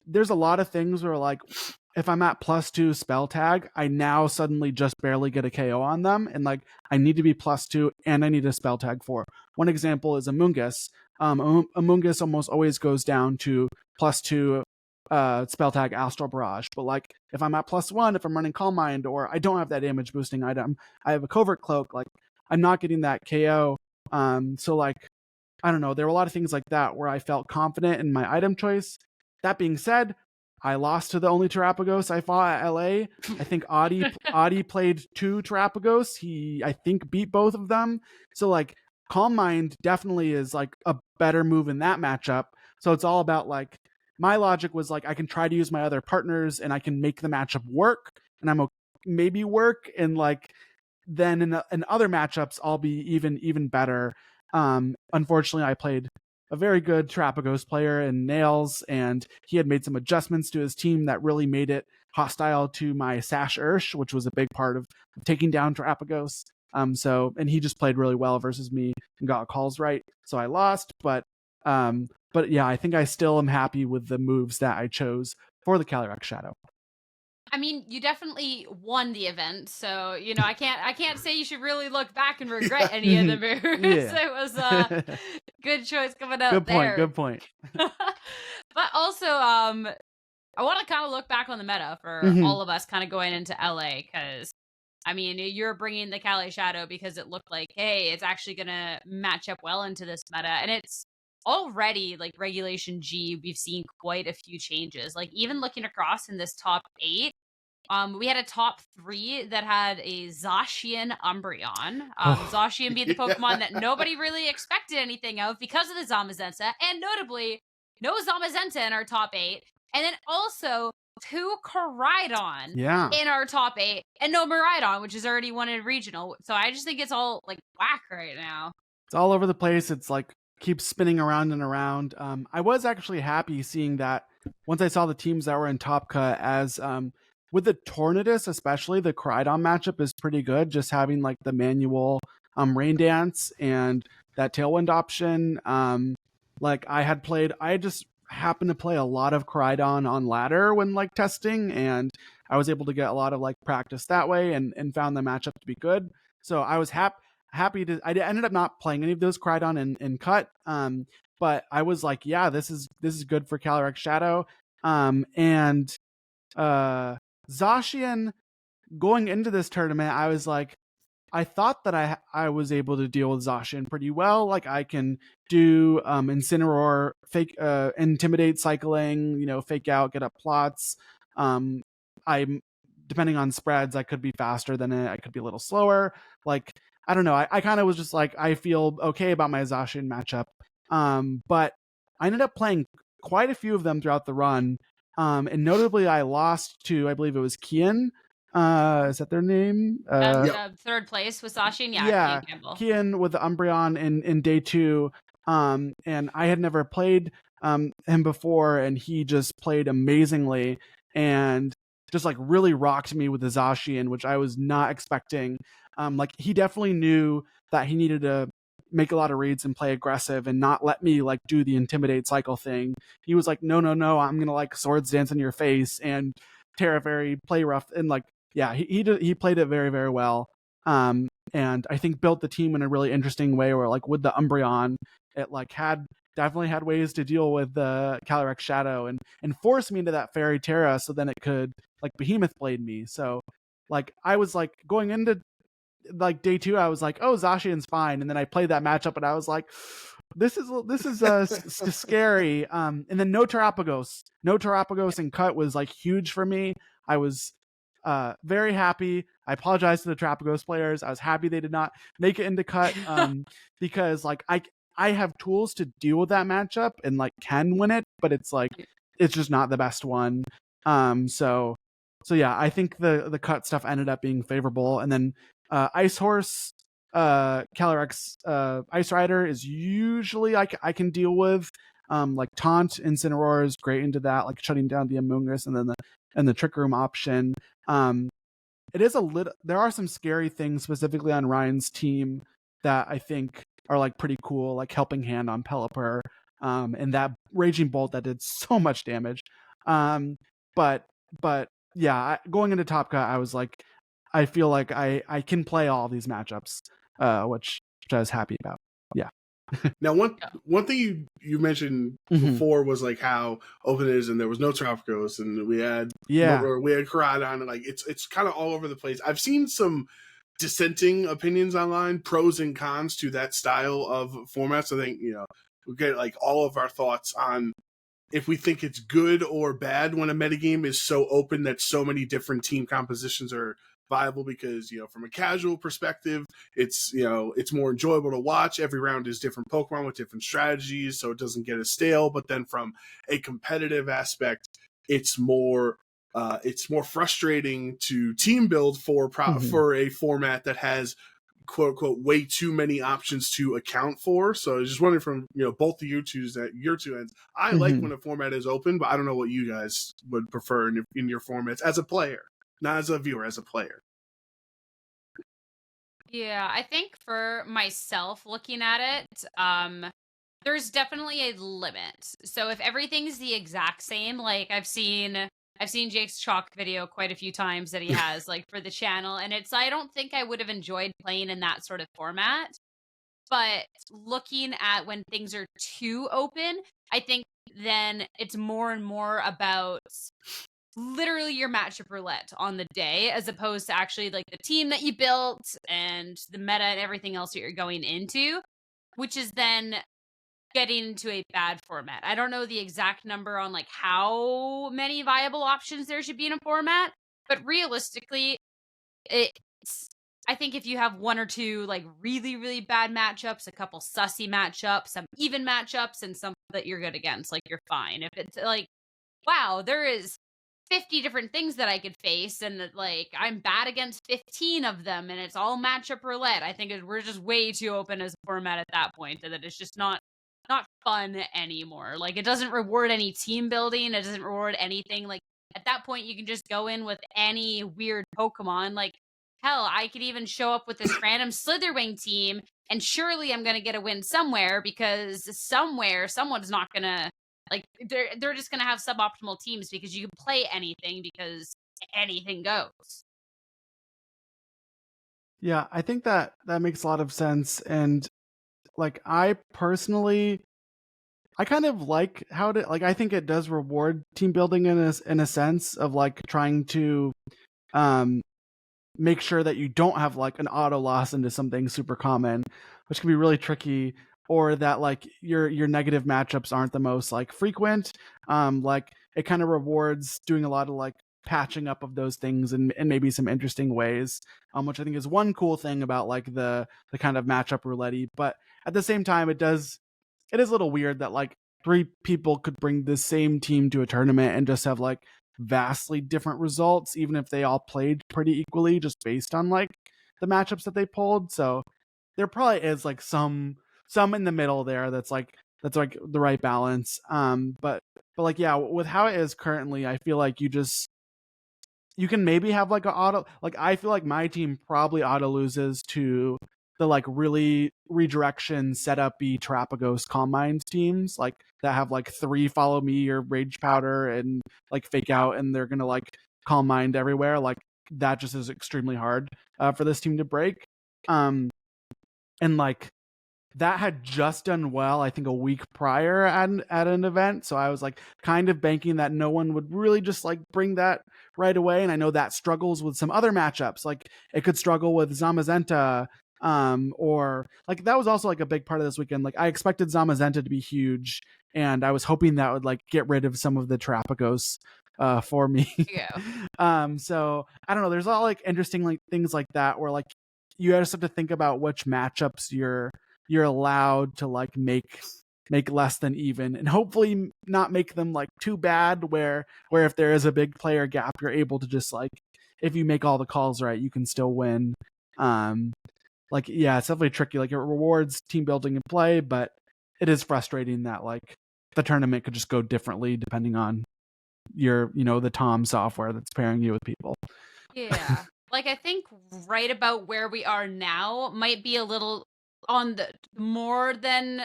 there's a lot of things where like, if I'm at +2 spell tag, I now suddenly just barely get a KO on them. And like, I need to be +2 and I need a spell tag for. One example is Amoonguss. Amoonguss almost always goes down to +2 spell tag Astral Barrage. But like, if I'm at +1, if I'm running Calm Mind, or I don't have that damage boosting item, I have a Covert Cloak, like I'm not getting that KO. So like, I don't know, there were a lot of things like that where I felt confident in my item choice. That being said, I lost to the only Terapagos I fought at LA. I think Audie played 2 Terapagos. He, I think, beat both of them. So like Calm Mind definitely is like a better move in that matchup. So it's all about like, my logic was like, I can try to use my other partners and I can make the matchup work, and I'm okay, maybe work. And like, then in other matchups, I'll be even better. Unfortunately, I played a very good Terapagos player in Nails, and he had made some adjustments to his team that really made it hostile to my Sash Ursh, which was a big part of taking down Terapagos. And he just played really well versus me and got calls right. So I lost, but yeah, I think I still am happy with the moves that I chose for the Calyrex Shadow. I mean, you definitely won the event, so you know I can't say you should really look back and regret any of the moves. Yeah. It was a good choice coming out there. Good point. But also, I want to kind of look back on the meta for all of us kind of going into LA, because I mean, you're bringing the Cali Shadow because it looked like, hey, it's actually gonna match up well into this meta, and it's already like Regulation G. We've seen quite a few changes. Like even looking across in this top 8. We had a top 3 that had a Zacian Umbreon. Zacian being the Pokemon that nobody really expected anything of because of the Zamazenta, and notably, no Zamazenta in our top 8. And then also 2 Koraidon in our top 8, and no Miraidon, which is already won in regional. So I just think it's all like whack right now. It's all over the place. It's like keeps spinning around and around. I was actually happy seeing that once I saw the teams that were in Top Cut, as with the Tornadus, especially the Koraidon matchup is pretty good. Just having like the manual Rain Dance and that Tailwind option. Like I just happened to play a lot of Koraidon on ladder when like testing, and I was able to get a lot of like practice that way, and found the matchup to be good. So I was happy to. I ended up not playing any of those Koraidon in cut. But I was like, yeah, this is good for Calyrex Shadow. And Zacian, going into this tournament, I was like, I thought that I was able to deal with Zacian pretty well. Like I can do Incineroar, fake intimidate cycling, fake out, get up plots. I'm depending on spreads, I could be faster than it. I could be a little slower. Like I don't know. I kind of was just like I feel okay about my Zacian matchup. But I ended up playing quite a few of them throughout the run. And notably, I lost to I believe it was Kian. Is that their name? Third place was Zacian. Yeah, Kian Campbell. Kian with the Umbreon in day 2. And I had never played him before, and he just played amazingly and just like really rocked me with the Zacian, which I was not expecting. Like he definitely knew that he needed to make a lot of reads and play aggressive and not let me like do the intimidate cycle thing. He was like, no, I'm gonna like swords dance in your face and Terra Fairy play rough, and like yeah, he played it very, very well. And I think built the team in a really interesting way where like with the Umbreon, it like definitely had ways to deal with the Calyrex Shadow and force me into that Fairy Terra so then it could like Behemoth Blade me. So like I was like going into like day 2, I was like, oh, Zacian's fine. And then I played that matchup and I was like, this is scary. And then no Terapagos and cut was like huge for me. I was very happy. I apologize to the Terapagos players. I was happy they did not make it into cut because like I have tools to deal with that matchup and like can win it, but it's like it's just not the best one. So yeah, I think the cut stuff ended up being favorable. And then Ice Horse, Calyrex, Ice Rider is usually I can deal with. Like Taunt, Incineroar is great into that, like shutting down the Amoonguss and then the Trick Room option. It is a little. There are some scary things specifically on Ryan's team that I think are like pretty cool, like Helping Hand on Pelipper, and that Raging Bolt that did so much damage. But yeah, going into Top Cut, I was like, I feel like I can play all these matchups, which I was happy about. Yeah. Now, one thing you mentioned before was like how open it is, and there was no Tropicos, and we had Koraidon, and like it's kind of all over the place. I've seen some dissenting opinions online, pros and cons to that style of formats. I think we'll get like all of our thoughts on if we think it's good or bad when a metagame is so open that so many different team compositions are viable, because from a casual perspective it's more enjoyable to watch. Every round is different Pokemon with different strategies, so it doesn't get as stale. But then from a competitive aspect, it's more frustrating to team build for a format that has quote unquote way too many options to account for. So I was just wondering from both of your two ends. I like when a format is open, but I don't know what you guys would prefer in your formats as a player. Not as a viewer, as a player. Yeah, I think for myself looking at it, there's definitely a limit. So if everything's the exact same, like I've seen Jake's chalk video quite a few times that he has like for the channel, and I don't think I would have enjoyed playing in that sort of format. But looking at when things are too open, I think then it's more and more about literally your matchup roulette on the day, as opposed to actually like the team that you built and the meta and everything else that you're going into, which is then getting into a bad format. I don't know the exact number on like how many viable options there should be in a format, but realistically, I think if you have one or two like really, really bad matchups, a couple sussy matchups, some even matchups, and some that you're good against, like you're fine. If it's like, wow, there is 50 different things that I could face, and like I'm bad against 15 of them, and it's all matchup roulette, I think we're just way too open as a format at that point, and that it's just not fun anymore. Like it doesn't reward any team building, it doesn't reward anything. Like at that point you can just go in with any weird Pokemon. Like hell, I could even show up with this random Slitherwing team, and surely I'm gonna get a win somewhere, because somewhere someone's not gonna, like, they're just gonna have suboptimal teams, because you can play anything, because anything goes. Yeah, I think that makes a lot of sense. And like I personally, I kind of like how to like. I think it does reward team building in a sense of like trying to make sure that you don't have like an auto loss into something super common, which can be really tricky, or that like your negative matchups aren't the most like frequent. Like it kind of rewards doing a lot of like patching up of those things in maybe some interesting ways, which I think is one cool thing about like the kind of matchup roulette. But at the same time, it is a little weird that like 3 people could bring the same team to a tournament and just have like vastly different results, even if they all played pretty equally, just based on like the matchups that they pulled. So there probably is like some in the middle there that's like the right balance. But like yeah, with how it is currently, I feel like you can maybe have like an auto, like I feel like my team probably auto loses to the like really redirection setup-y Terrapagos Calm Mind teams, like that have like 3 follow me or rage powder and like fake out, and they're gonna like Calm Mind everywhere. Like that just is extremely hard for this team to break. And like that had just done well, I think, a week prior at an event. So I was like kind of banking that no one would really just like bring that right away. And I know that struggles with some other matchups. Like it could struggle with Zamazenta, or like that was also like a big part of this weekend. Like I expected Zamazenta to be huge, and I was hoping that would like get rid of some of the Terrapagos for me. Yeah. So I don't know. There's all like interesting like things like that where like you just have to think about which matchups you're allowed to like make less than even, and hopefully not make them like too bad where if there is a big player gap, you're able to just like, if you make all the calls right, you can still win. Like yeah, it's definitely tricky. Like it rewards team building and play, but it is frustrating that like the tournament could just go differently depending on your the Tom software that's pairing you with people. Yeah. Like I think right about where we are now might be a little on the more than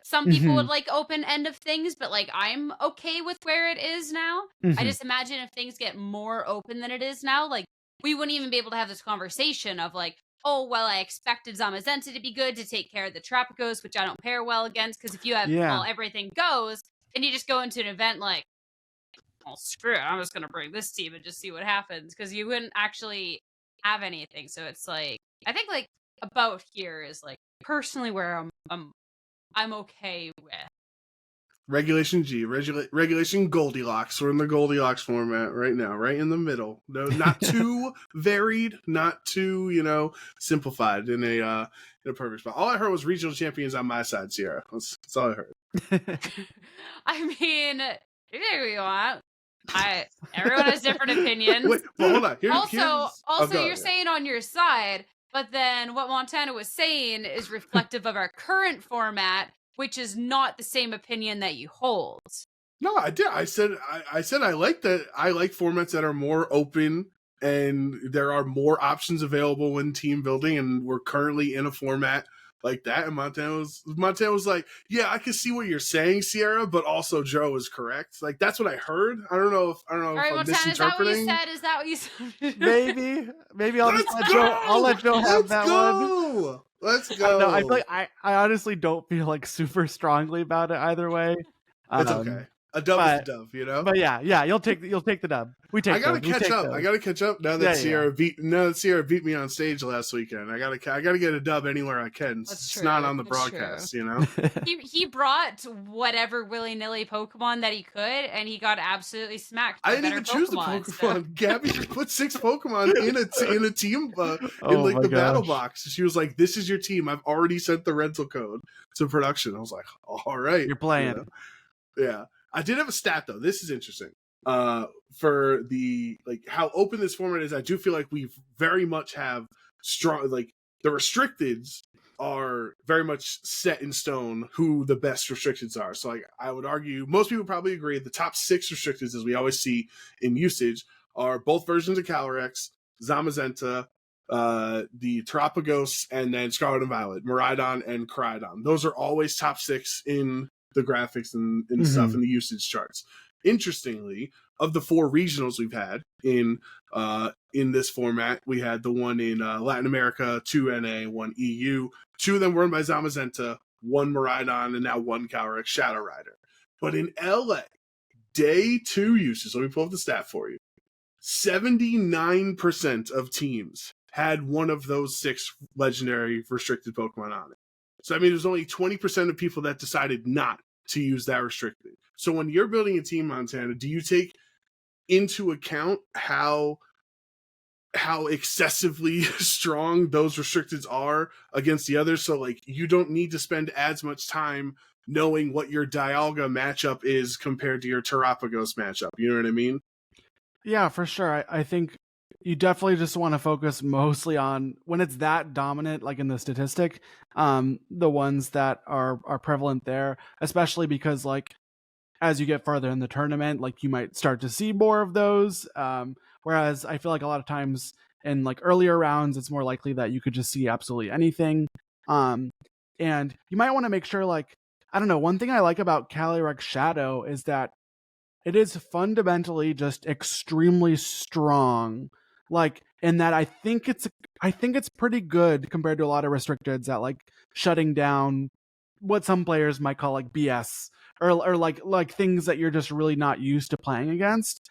some people would like open end of things, but like I'm okay with where it is now. I just imagine if things get more open than it is now, like we wouldn't even be able to have this conversation of like, oh well, I expected Zamazenta to be good to take care of the Terrapagos, which I don't pair well against, because if you have well everything goes, and you just go into an event like, well screw it, I'm just gonna bring this team and just see what happens, because you wouldn't actually have anything. So it's like I think like about here is like personally where I'm okay with. Regulation G, Regulation Goldilocks. We're in the Goldilocks format right now, right in the middle. No, not too varied, not too simplified in a perfect spot. All I heard was regional champions on my side, Sierra. That's all I heard. I mean, you do what you want. Everyone has different opinions. Wait, well, hold on. Also, you're saying on your side, but then what Montana was saying is reflective of our current format, which is not the same opinion that you hold. No, I did. I said I like that. I like formats that are more open and there are more options available when team building, and we're currently in a format like that. And Montana was like, yeah, I can see what you're saying, Sierra, but also Joe is correct. Like that's what I heard. I don't know if All right, I'm Montana, misinterpreting. is that what you said? Maybe I'll let Joe have that one. Let's go. No, I feel like I honestly don't feel like super strongly about it either way. It's okay. A dub is a dub, But yeah, you'll take the dub. I gotta catch up. I gotta catch up now that Sierra beat me on stage last weekend. I gotta get a dub anywhere I can. It's not on the broadcast, He brought whatever willy-nilly Pokemon that he could, and he got absolutely smacked. I didn't even choose the Pokemon. So. Gabby put 6 Pokemon in a team in like the battle box. She was like, "This is your team. I've already sent the rental code to production." I was like, "All right, you're playing." Yeah. I did have a stat though. This is interesting. For the like how open this format is, I do feel like we very much have strong like the restricteds are very much set in stone who the best restricteds are. So like I would argue most people probably agree the top 6 restricteds, as we always see in usage, are both versions of Calyrex, Zamazenta, the Terrapagos, and then Scarlet and Violet, Miraidon and Koraidon. Those are always top 6 in the graphics and stuff in the usage charts. Interestingly, of the 4 regionals we've had in this format, we had the one in Latin America, 2 NA, 1 EU. 2 of them were run by Zamazenta, one Miraidon, and now one Calyrex Shadow Rider. But in LA, day 2 usage, let me pull up the stat for you. 79% of teams had one of those 6 legendary restricted Pokemon on it. So I mean, there's only 20% of people that decided not to use that restricted. So when you're building a team, Montana, do you take into account how excessively strong those restricteds are against the others? So like, you don't need to spend as much time knowing what your Dialga matchup is compared to your Terapagos matchup. You know what I mean? Yeah, for sure. I think you definitely just want to focus mostly on when it's that dominant, like in the statistic, the ones that are prevalent there, especially because like as you get further in the tournament, like you might start to see more of those. Whereas I feel like a lot of times in like earlier rounds, it's more likely that you could just see absolutely anything. And you might want to make sure, like, I don't know, one thing I like about Calyrex Shadow is that it is fundamentally just extremely strong. Like, in that I think it's pretty good compared to a lot of restricteds at like shutting down what some players might call like BS or like things that you're just really not used to playing against.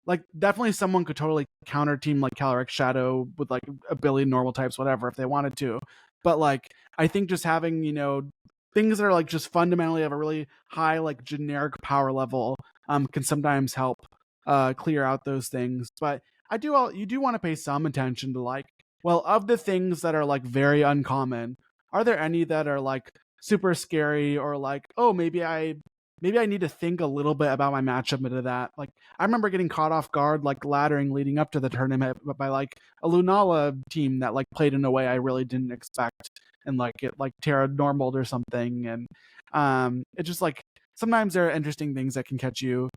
Like definitely someone could totally counter team like Calyrex Shadow with like a billion normal types, whatever, if they wanted to. But like I think just having, you know, things that are like just fundamentally have a really high like generic power level can sometimes help clear out those things. But you do want to pay some attention to like, well, of the things that are like very uncommon, are there any that are like super scary or like, oh, maybe I need to think a little bit about my matchup into that. Like I remember getting caught off guard like laddering leading up to the tournament by like a Lunala team that like played in a way I really didn't expect, and like it like Terra normaled or something. And it's just like sometimes there are interesting things that can catch you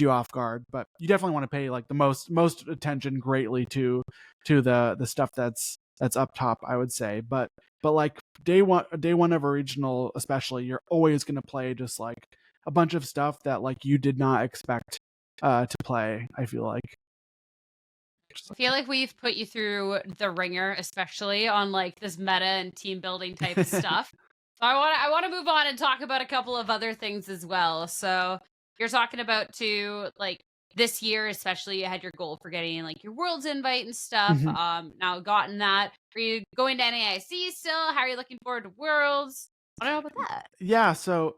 off guard, but you definitely want to pay like the most attention greatly to the stuff that's up top, I would say. But like day one of a regional especially, you're always going to play just like a bunch of stuff that like you did not expect to play, I feel like. I feel like we've put you through the ringer, especially on like this meta and team building type of stuff. So I want to move on and talk about a couple of other things as well. So you're talking about too, like this year, especially you had your goal for getting like your Worlds invite and stuff. Now gotten that. Are you going to NAIC still? How are you looking forward to Worlds? I don't know about that. Yeah, so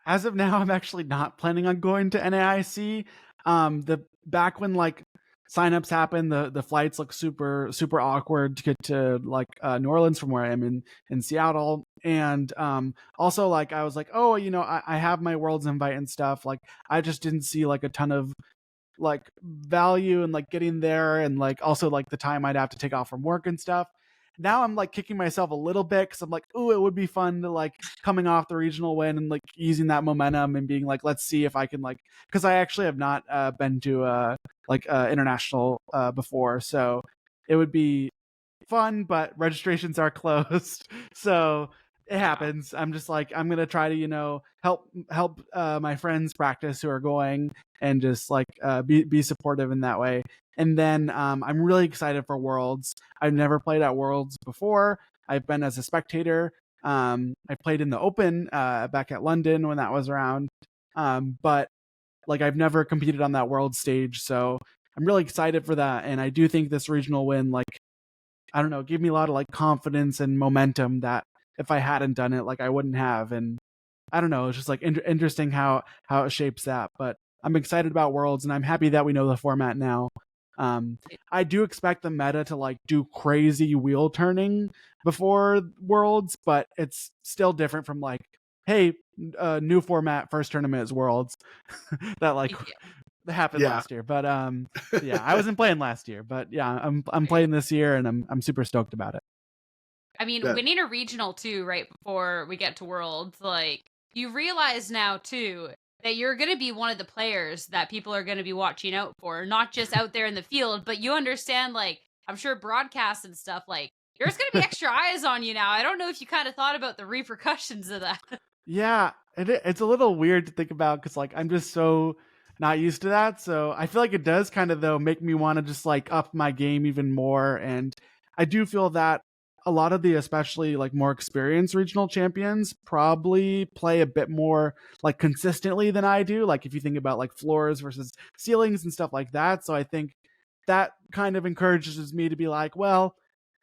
as of now, I'm actually not planning on going to NAIC. The back when like signups happen, the flights look super awkward to get to like New Orleans from where I am in Seattle. And also like I was like, oh, you know, I have my Worlds invite and stuff. Like I just didn't see like a ton of like value in like getting there, and like also like the time I'd have to take off from work and stuff. Now I'm like kicking myself a little bit because I'm like, ooh, it would be fun to like coming off the regional win and like using that momentum and being like, let's see if I can like, because I actually have not been to international before, so it would be fun, but registrations are closed. So it happens. I'm just like, I'm gonna try to, you know, help my friends practice who are going, and just like be supportive in that way. And then I'm really excited for Worlds. I've never played at Worlds before. I've been as a spectator. I played in the Open back at London when that was around, but like I've never competed on that World stage, so I'm really excited for that. And I do think this regional win, like, I don't know, gave me a lot of like confidence and momentum that if I hadn't done it, like I wouldn't have. And I don't know, it's just like interesting how it shapes that. But I'm excited about Worlds, and I'm happy that we know the format now. I do expect the meta to like do crazy wheel turning before Worlds, but it's still different from like, hey, new format, first tournament is Worlds. That like happened last year. But yeah, I wasn't playing last year, but yeah, I'm playing this year, and I'm super stoked about it. I mean, winning a regional too, right before we get to Worlds, like you realize now too that you're going to be one of the players that people are going to be watching out for, not just out there in the field, but you understand, like, I'm sure broadcasts and stuff, like, there's going to be extra eyes on you now. I don't know if you kind of thought about the repercussions of that. Yeah, it's a little weird to think about because, like, I'm just so not used to that. So I feel like it does kind of, though, make me want to just, like, up my game even more. And I do feel that a lot of the especially like more experienced regional champions probably play a bit more like consistently than I do. Like if you think about like floors versus ceilings and stuff like that. So I think that kind of encourages me to be like, well,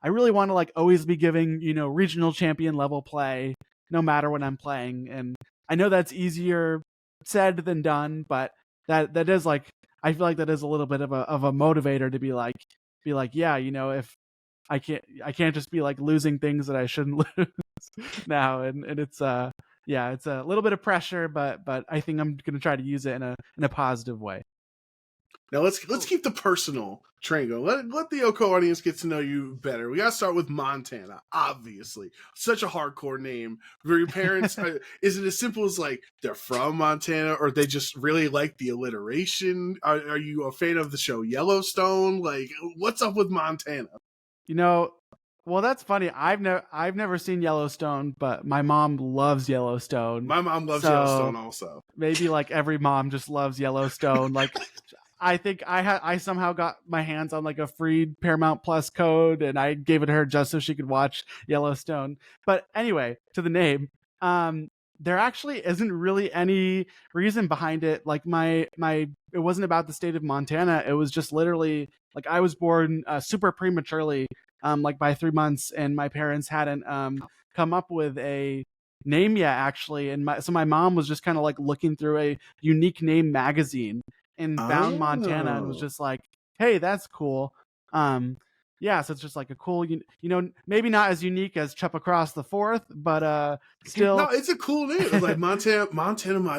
I really want to like always be giving, you know, regional champion level play no matter what I'm playing. And I know that's easier said than done, but that is like, I feel like that is a little bit of a motivator to be like, yeah, you know, if I can't just be like losing things that I shouldn't lose now. And it's yeah, it's a little bit of pressure, but I think I'm going to try to use it in a positive way. Now let's keep the personal train going. Let the OHKO audience get to know you better. We got to start with Montana, obviously. Such a hardcore name. For your parents, is it as simple as like they're from Montana, or they just really like the alliteration? Are you a fan of the show Yellowstone? Like, what's up with Montana? You know, well, that's funny. I've never seen Yellowstone, but my mom loves Yellowstone. My mom loves Yellowstone also. Maybe like every mom just loves Yellowstone. Like I think I somehow got my hands on like a free Paramount Plus code, and I gave it to her just so she could watch Yellowstone. But anyway, to the name, there actually isn't really any reason behind it. Like it wasn't about the state of Montana. It was just literally like I was born super prematurely, like by 3 months, and my parents hadn't come up with a name yet actually. And so my mom was just kind of like looking through a unique name magazine and found Montana and was just like, hey, that's cool. Yeah, so it's just like a cool, you know, maybe not as unique as Chup Across the Fourth, but still. No, it's a cool name. Like Montana,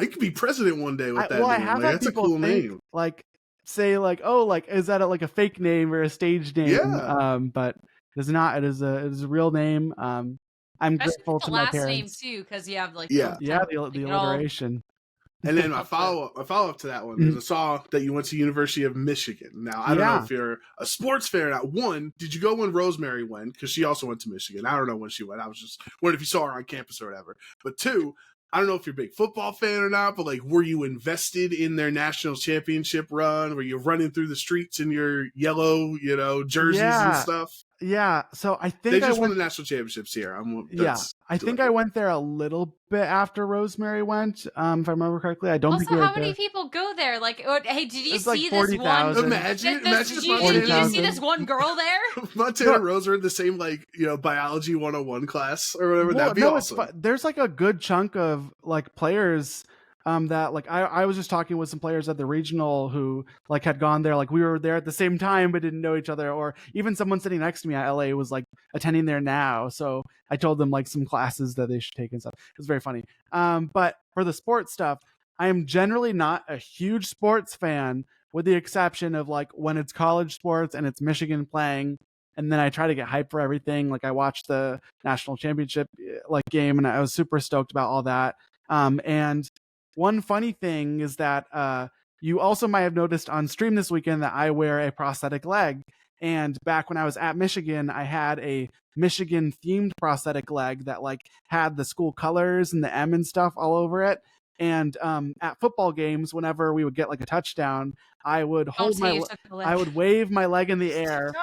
it could be president one day with that name. I have like, that's a cool name. Like, say like, oh, like, is that like a fake name or a stage name? Yeah. But it's not. It is a real name. I'm grateful to my parents. Name too, because you have like the alliteration. And then my follow up to that one is I saw that you went to University of Michigan. Now I don't know if you're a sports fan or not. One, did you go when Rosemary went? Because she also went to Michigan. I don't know when she went. I was just wondering if you saw her on campus or whatever. But two, I don't know if you're a big football fan or not, but like, were you invested in their national championship run? Were you running through the streets in your yellow, you know, jerseys and stuff? Yeah, so I think they just won the national championships here. I think I went there a little bit after Rosemary went, if I remember correctly. I don't think how many people go there? Like, hey, did you see like this one? Imagine did you see this one girl there? Montana and Rose are in the same, like, you know, biology 101 class or whatever. That'd be awesome. There's like a good chunk of like players that like I was just talking with some players at the regional who like had gone there, like we were there at the same time but didn't know each other, or even someone sitting next to me at LA was like attending there now, so I told them like some classes that they should take and stuff. It was very funny. But for the sports stuff, I am generally not a huge sports fan, with the exception of like when it's college sports and it's Michigan playing, and then I try to get hyped for everything. Like I watched the national championship like game and I was super stoked about all that. And one funny thing is that you also might have noticed on stream this weekend that I wear a prosthetic leg. And back when I was at Michigan, I had a Michigan themed prosthetic leg that like had the school colors and the M and stuff all over it. And at football games, whenever we would get like a touchdown, I would I would wave my leg in the air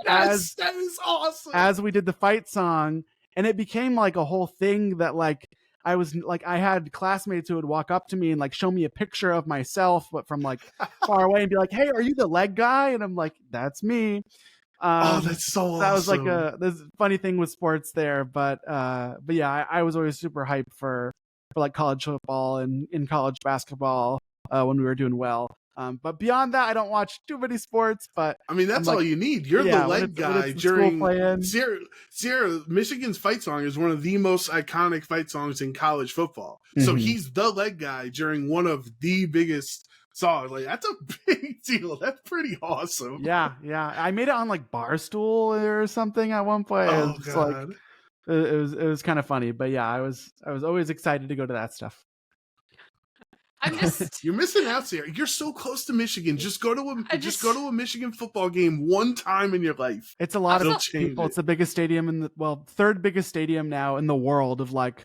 that is awesome. As we did the fight song. And it became like a whole thing that like I had classmates who would walk up to me and like show me a picture of myself, but from like far away, and be like, hey, are you the leg guy? And I'm like, that's me. That's so awesome. That was like this funny thing with sports there. But yeah, I was always super hyped for like college football and in college basketball when we were doing well. But beyond that, I don't watch too many sports. But I mean, that's all you need. You're the leg guy during Sierra. Michigan's fight song is one of the most iconic fight songs in college football. Mm-hmm. So he's the leg guy during one of the biggest songs. Like, that's a big deal. That's pretty awesome. Yeah. I made it on like Barstool or something at one point. Oh God. Like, it was kind of funny. But yeah, I was always excited to go to that stuff. You're missing out, Sarah. You're so close to Michigan. Just go to a Michigan football game one time in your life. It's a lot of people. It's the biggest stadium third biggest stadium now in the world. Of like,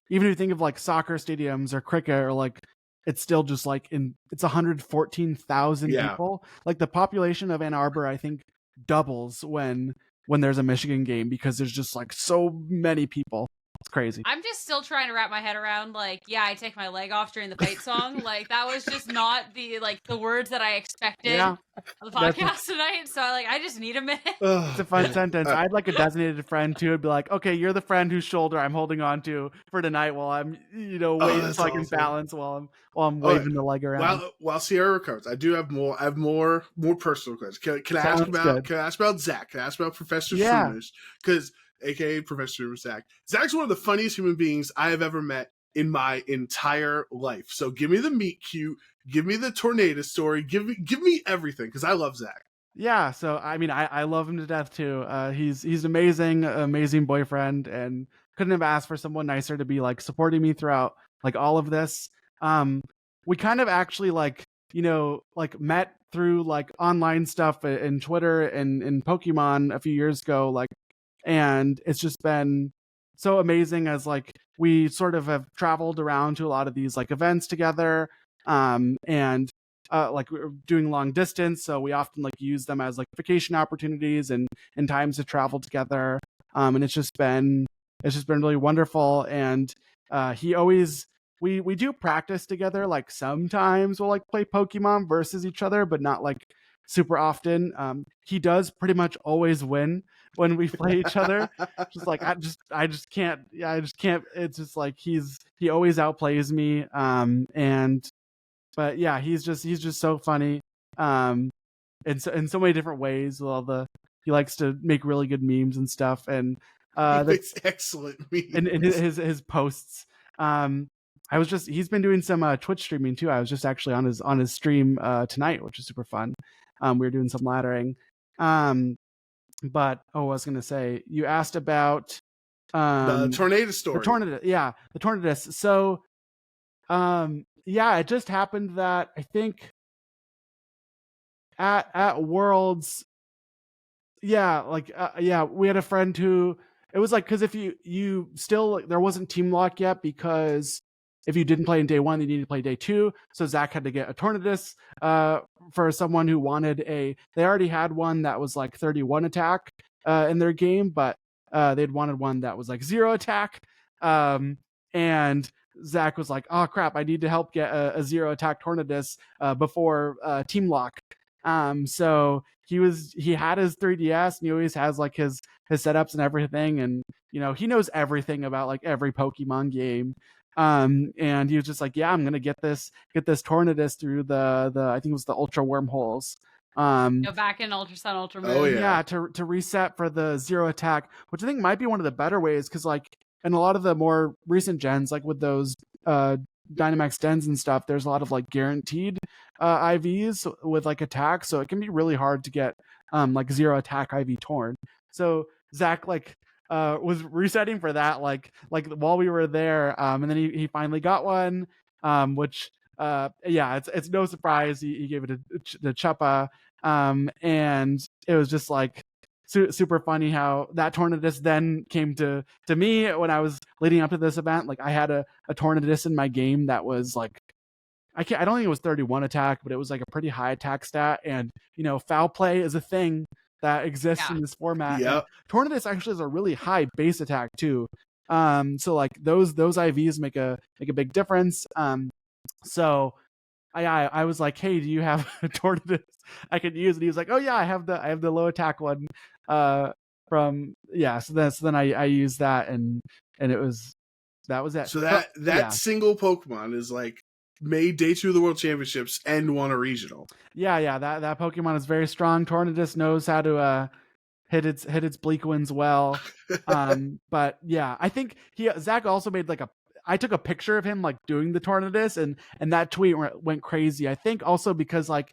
even if you think of like soccer stadiums or cricket, or like, it's still just like it's 114,000 people. Like the population of Ann Arbor, I think, doubles when when there's a Michigan game because there's just like so many people. It's crazy. I'm just still trying to wrap my head around, like, yeah, I take my leg off during the fight song. Like, that was just not the words that I expected of the podcast tonight. So, I just need a minute. It's a fun sentence. I had like a designated friend too. It'd be like, okay, you're the friend whose shoulder I'm holding on to for tonight while I'm, waiting so I can balance while I'm waving the leg around. While Sierra recovers, I have more personal questions. Can I ask about Zach? Can I ask about Professor Shooters? Because aka Professor Zach. Zach's one of the funniest human beings I have ever met in my entire life. So give me the meet cute, give me the Tornadus story, give me everything because I love Zach. Yeah, so I mean, I love him to death too. He's an amazing boyfriend, and couldn't have asked for someone nicer to be like supporting me throughout like all of this. We kind of actually met through like online stuff in Twitter and in Pokemon a few years ago, and it's just been so amazing as like we sort of have traveled around to a lot of these like events together, and like we're doing long distance, so we often like use them as like vacation opportunities and times to travel together, and it's just been really wonderful. And we do practice together, like sometimes we'll like play Pokemon versus each other, but not like super often. He does pretty much always win when we play each other. Just like I just can't. It's just like he always outplays me. But yeah, he's just so funny. In so many different ways. He likes to make really good memes and stuff, and it's excellent memes. And his posts. He's been doing some Twitch streaming too. I was just actually on his stream tonight, which is super fun. We were doing some laddering. But I was gonna say, you asked about the Tornadus story. The Tornadus. So it just happened that I think at Worlds, we had a friend who, it was like, because if you still, there wasn't team lock yet, because if you didn't play in day 1, you needed to play day 2. So Zach had to get a Tornadus for someone who wanted they already had one that was like 31 attack in their game, but they'd wanted one that was like 0 attack. And Zach was like, oh crap, I need to help get a 0 attack Tornadus before team lock. So he had his 3DS, and he always has like his setups and everything, and he knows everything about like every Pokemon game. And he was just like, yeah, I'm gonna get this Tornadus through the I think it was the Ultra Wormholes. Go back in Ultra Sun, Ultra Moon. Oh yeah, to reset for the 0 attack, which I think might be one of the better ways, because like in a lot of the more recent gens, like with those Dynamax Dens and stuff, there's a lot of like guaranteed IVs with like attack, so it can be really hard to get like 0 attack IV Torn. So Zach was resetting for that like while we were there, and then he finally got one, which it's no surprise he gave it to Chuppa, and it was just like super funny how that Tornadus then came to me when I was leading up to this event. Like I had a Tornadus in my game that was like, I don't think it was 31 attack, but it was like a pretty high attack stat, and foul play is a thing that exists in this format. Yep. Tornadus actually has a really high base attack too. So like those IVs make a big difference. So I was like, hey, do you have a Tornadus I could use? And he was like, oh yeah, I have the low attack one. So then I used that, and that was it. So that single Pokemon is like made day 2 of the World Championships and won a regional. Yeah, that Pokemon is very strong. Tornadus knows how to hit its bleak winds well. But yeah, I think Zach also made like I took a picture of him like doing the Tornadus, and that tweet went crazy. I think also because like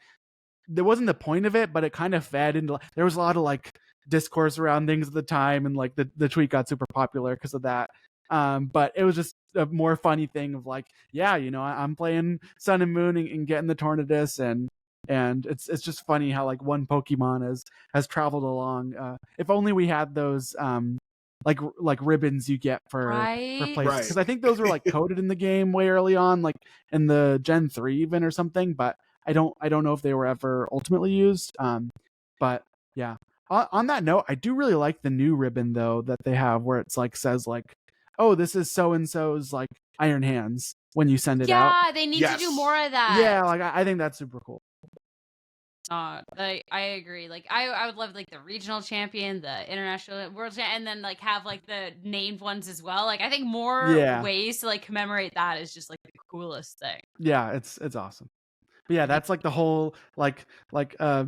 there wasn't the point of it, but it kind of fed into, there was a lot of like discourse around things at the time, and like the tweet got super popular because of that. But it was just a more funny thing of like, yeah, I'm playing Sun and Moon and getting the Tornadus, and it's just funny how like one Pokemon has traveled along. If only we had those like ribbons you get for places, because I think those were like coded in the game way early on, like in the Gen 3 even or something, but I don't know if they were ever ultimately used. But yeah, on that note, I do really like the new ribbon though that they have where it's like says like, oh, this is so and so's like Iron Hands when you send it out. Yeah, they need to do more of that. Yeah, like I think that's super cool. I agree. Like I would love like the regional champion, the international world champion, and then like have like the named ones as well. Like I think more ways to like commemorate that is just like the coolest thing. Yeah, it's awesome. But yeah, that's like the whole like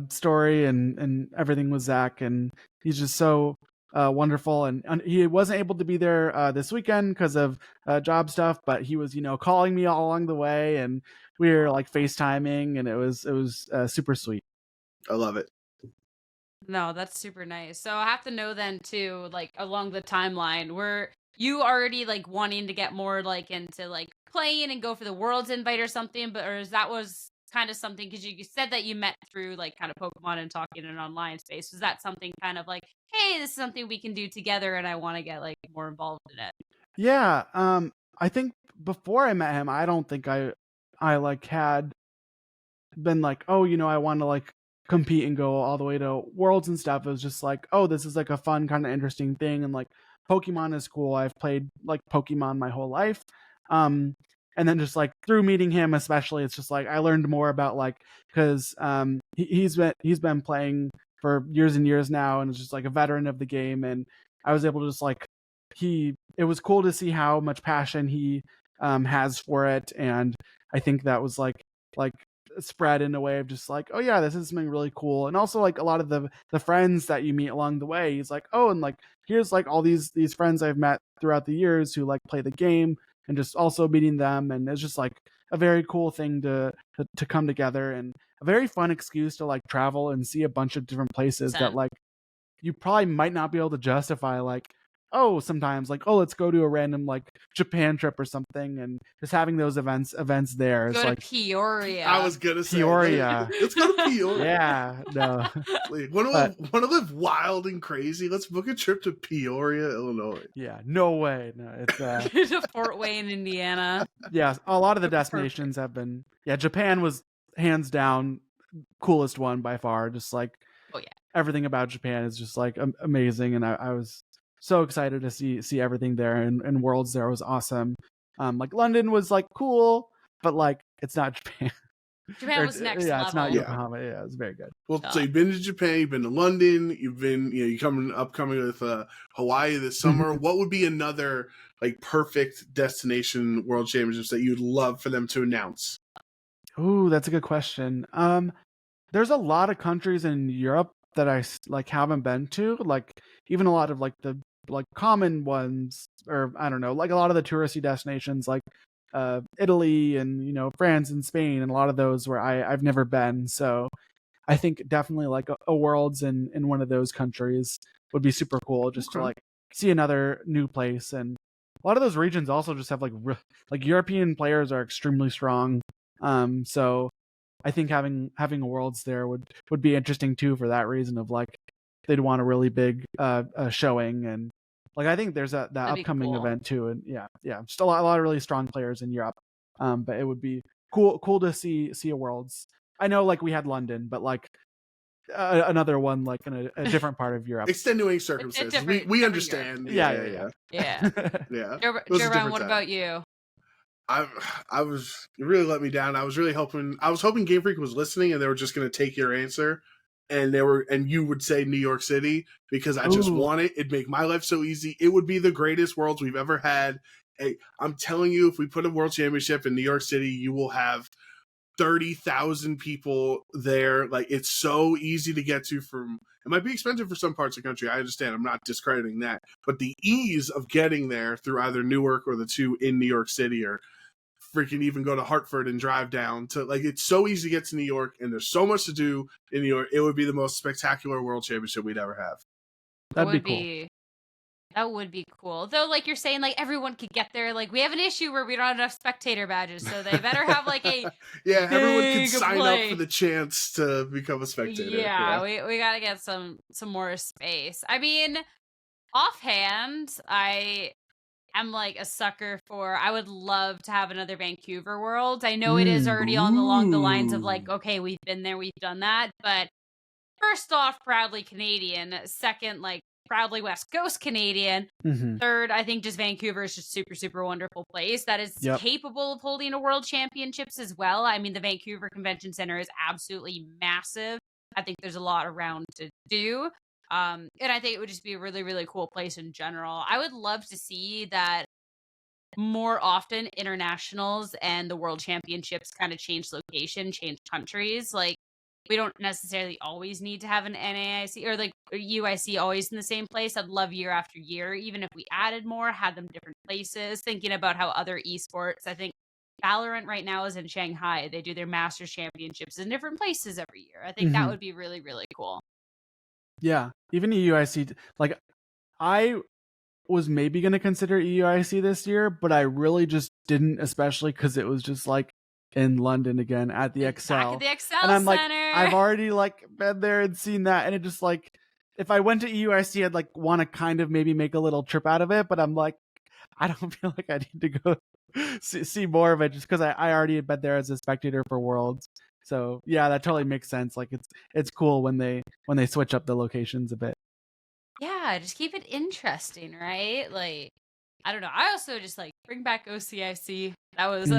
story and everything with Zach, and he's just so wonderful. And he wasn't able to be there this weekend because of job stuff, but he was calling me all along the way, and we were like FaceTiming, and it was super sweet. I love it. No, that's super nice. So I have to know then too, like along the timeline, were you already like wanting to get more like into like playing and go for the world's invite or something, but or that was kind of something because you said that you met through like kind of Pokemon and talking in an online space. Was that something kind of like, hey, this is something we can do together and I want to get like more involved in it? Yeah, I think before I met him, I don't think I like had been like, oh, I want to like compete and go all the way to worlds and stuff. It was just like, oh, this is like a fun kind of interesting thing, and like Pokemon is cool. I've played like Pokemon my whole life. And then just like through meeting him especially, it's just like I learned more about like because he's been playing for years and years now and is just like a veteran of the game, and I was able to just like it was cool to see how much passion he has for it, and I think that was like spread in a way of just like, oh yeah, this is something really cool. And also like a lot of the friends that you meet along the way, he's like, oh, and like here's like all these friends I've met throughout the years who like play the game, and just also meeting them, and it's just like a very cool thing to come together, and a very fun excuse to like travel and see a bunch of different places that like you probably might not be able to justify like, oh, sometimes like, oh, let's go to a random like Japan trip or something, and just having those events there is like Peoria. I was gonna say Peoria. Let's go to Peoria. Yeah, no. Want to live wild and crazy? Let's book a trip to Peoria, Illinois. Yeah, no way. No, it's to Fort Wayne, Indiana. Yeah, a lot of the destinations have been. Yeah, Japan was hands down coolest one by far. Just like, oh yeah, everything about Japan is just like amazing, and I was so excited to see everything there, and Worlds there was awesome. Like London was like cool, but like it's not Japan. Japan was next level. It's not Yokohama. Yeah, it's very good. Well, so you've been to Japan, you've been to London, you've been, you're upcoming with Hawaii this summer. What would be another like perfect destination World Championships that you'd love for them to announce? Ooh, that's a good question. There's a lot of countries in Europe that I like haven't been to, like even a lot of like the like common ones, or I don't know, like a lot of the touristy destinations like Italy and France and Spain, and a lot of those where I've never been. So I think definitely like a Worlds in one of those countries would be super cool, just to like see another new place. And a lot of those regions also just have like European players are extremely strong. So I think having a Worlds there would be interesting too, for that reason of like they'd want a really big showing, and like I think there's that upcoming event too, and yeah, just a lot of really strong players in Europe. But it would be cool to see a Worlds. I know like we had London, but like another one like in a different part of Europe. Extenuating circumstances. We understand. Yeah. Yeah. Jovan, what about you? I was, you really let me down. I was hoping Game Freak was listening and they were just going to take your answer, and you would say New York City, because I just want it. It'd make my life so easy. It would be the greatest Worlds we've ever had. Hey, I'm telling you, if we put a World Championship in New York City, you will have 30,000 people there. Like, it's so easy to get to from, it might be expensive for some parts of the country. I understand. I'm not discrediting that. But the ease of getting there through either Newark or the two in New York City, or freaking even go to Hartford and drive down to, like, it's so easy to get to New York, and there's so much to do in New York. It would be the most spectacular World Championship we'd ever have. That'd be cool. That would be cool. Though, like you're saying, like everyone could get there. Like we have an issue where we don't have enough spectator badges, so they better have like a yeah. Everyone can sign up for the chance to become a spectator. Yeah. we gotta get some more space. I mean, offhand, I am like a sucker for. I would love to have another Vancouver Worlds. I know it is already along the lines of like, okay, we've been there, we've done that, but first off, proudly Canadian. Second, like proudly West Coast Canadian. Mm-hmm. Third, I think just Vancouver is just super, super wonderful place that is Yep. capable of holding a world championships as well. I mean, the Vancouver Convention Center is absolutely massive. I think there's a lot around to do. And I think it would just be a really, really cool place in general. I would love to see that more often internationals and the world championships kind of change location, change countries. Like, we don't necessarily always need to have an NAIC or like a UIC always in the same place. I'd love year after year, even if we added more, had them different places. Thinking about how other esports, I think Valorant right now is in Shanghai. They do their Masters Championships in different places every year. I think that would be really, really cool. Yeah, even EUIC, like I was maybe going to consider EUIC this year, but I really just didn't, especially because it was just like in London again at the Excel. Back at the Excel and I'm Center. like, I've already like been there and seen that, and it just like, if I went to EUIC, I'd like want to kind of maybe make a little trip out of it, but I'm like, I don't feel like I need to go see more of it just because I already had been there as a spectator for Worlds. So yeah, that totally makes sense. Like it's cool when they switch up the locations a bit. Yeah, just keep it interesting, right? Like, I don't know. I also just like bring back OCIC. That was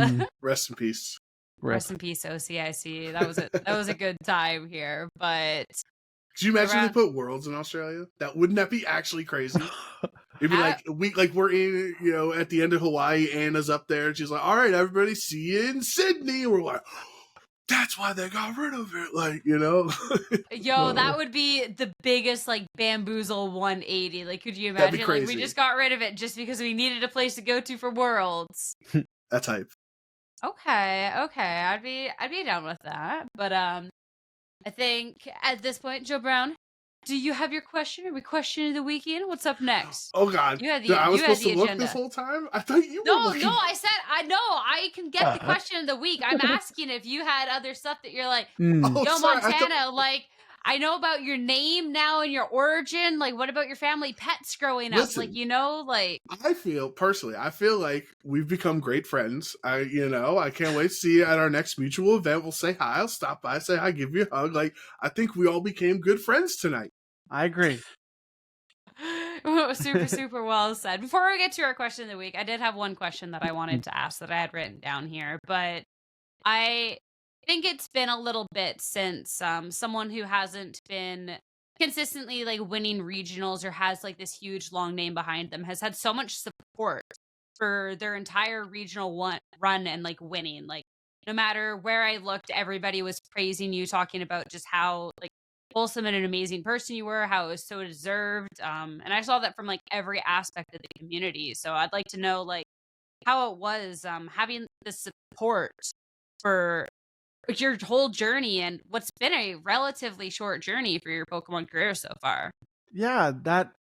Rest in peace. rest in peace, OCIC. That was a good time here. But could you imagine they put Worlds in Australia? Wouldn't that be actually crazy? It'd be like we're in, at the end of Hawaii. Anna's up there, and she's like, "All right, everybody, see you in Sydney." And we're like, that's why they got rid of it, like, Yo, that would be the biggest like bamboozle 180. Like, could you imagine? Like, we just got rid of it just because we needed a place to go to for Worlds. That's hype. Okay, I'd be down with that. But I think at this point, Joe Brown, do you have your question? Are we questioning the weekend? What's up next? Oh God, I was supposed to look this whole time. I thought you were looking. No, I said I know. I can get the question of the week. I'm asking if you had other stuff that you're like, yo, Montana, like, I know about your name now and your origin. Like, what about your family pets growing up? Listen, like, I feel like we've become great friends. I can't wait to see you at our next mutual event. We'll say hi. I'll stop by, say hi, give you a hug. Like, I think we all became good friends tonight. I agree. Super, super well said. Before we get to our question of the week, I did have one question that I wanted to ask that I had written down here, but I think it's been a little bit since someone who hasn't been consistently like winning regionals or has like this huge long name behind them has had so much support for their entire regional run and like winning. Like, no matter where I looked, everybody was praising you, talking about just how like wholesome and an amazing person you were, how it was so deserved. And I saw that from like every aspect of the community. So I'd like to know like how it was having the support for your whole journey and what's been a relatively short journey for your Pokemon career so far. Yeah,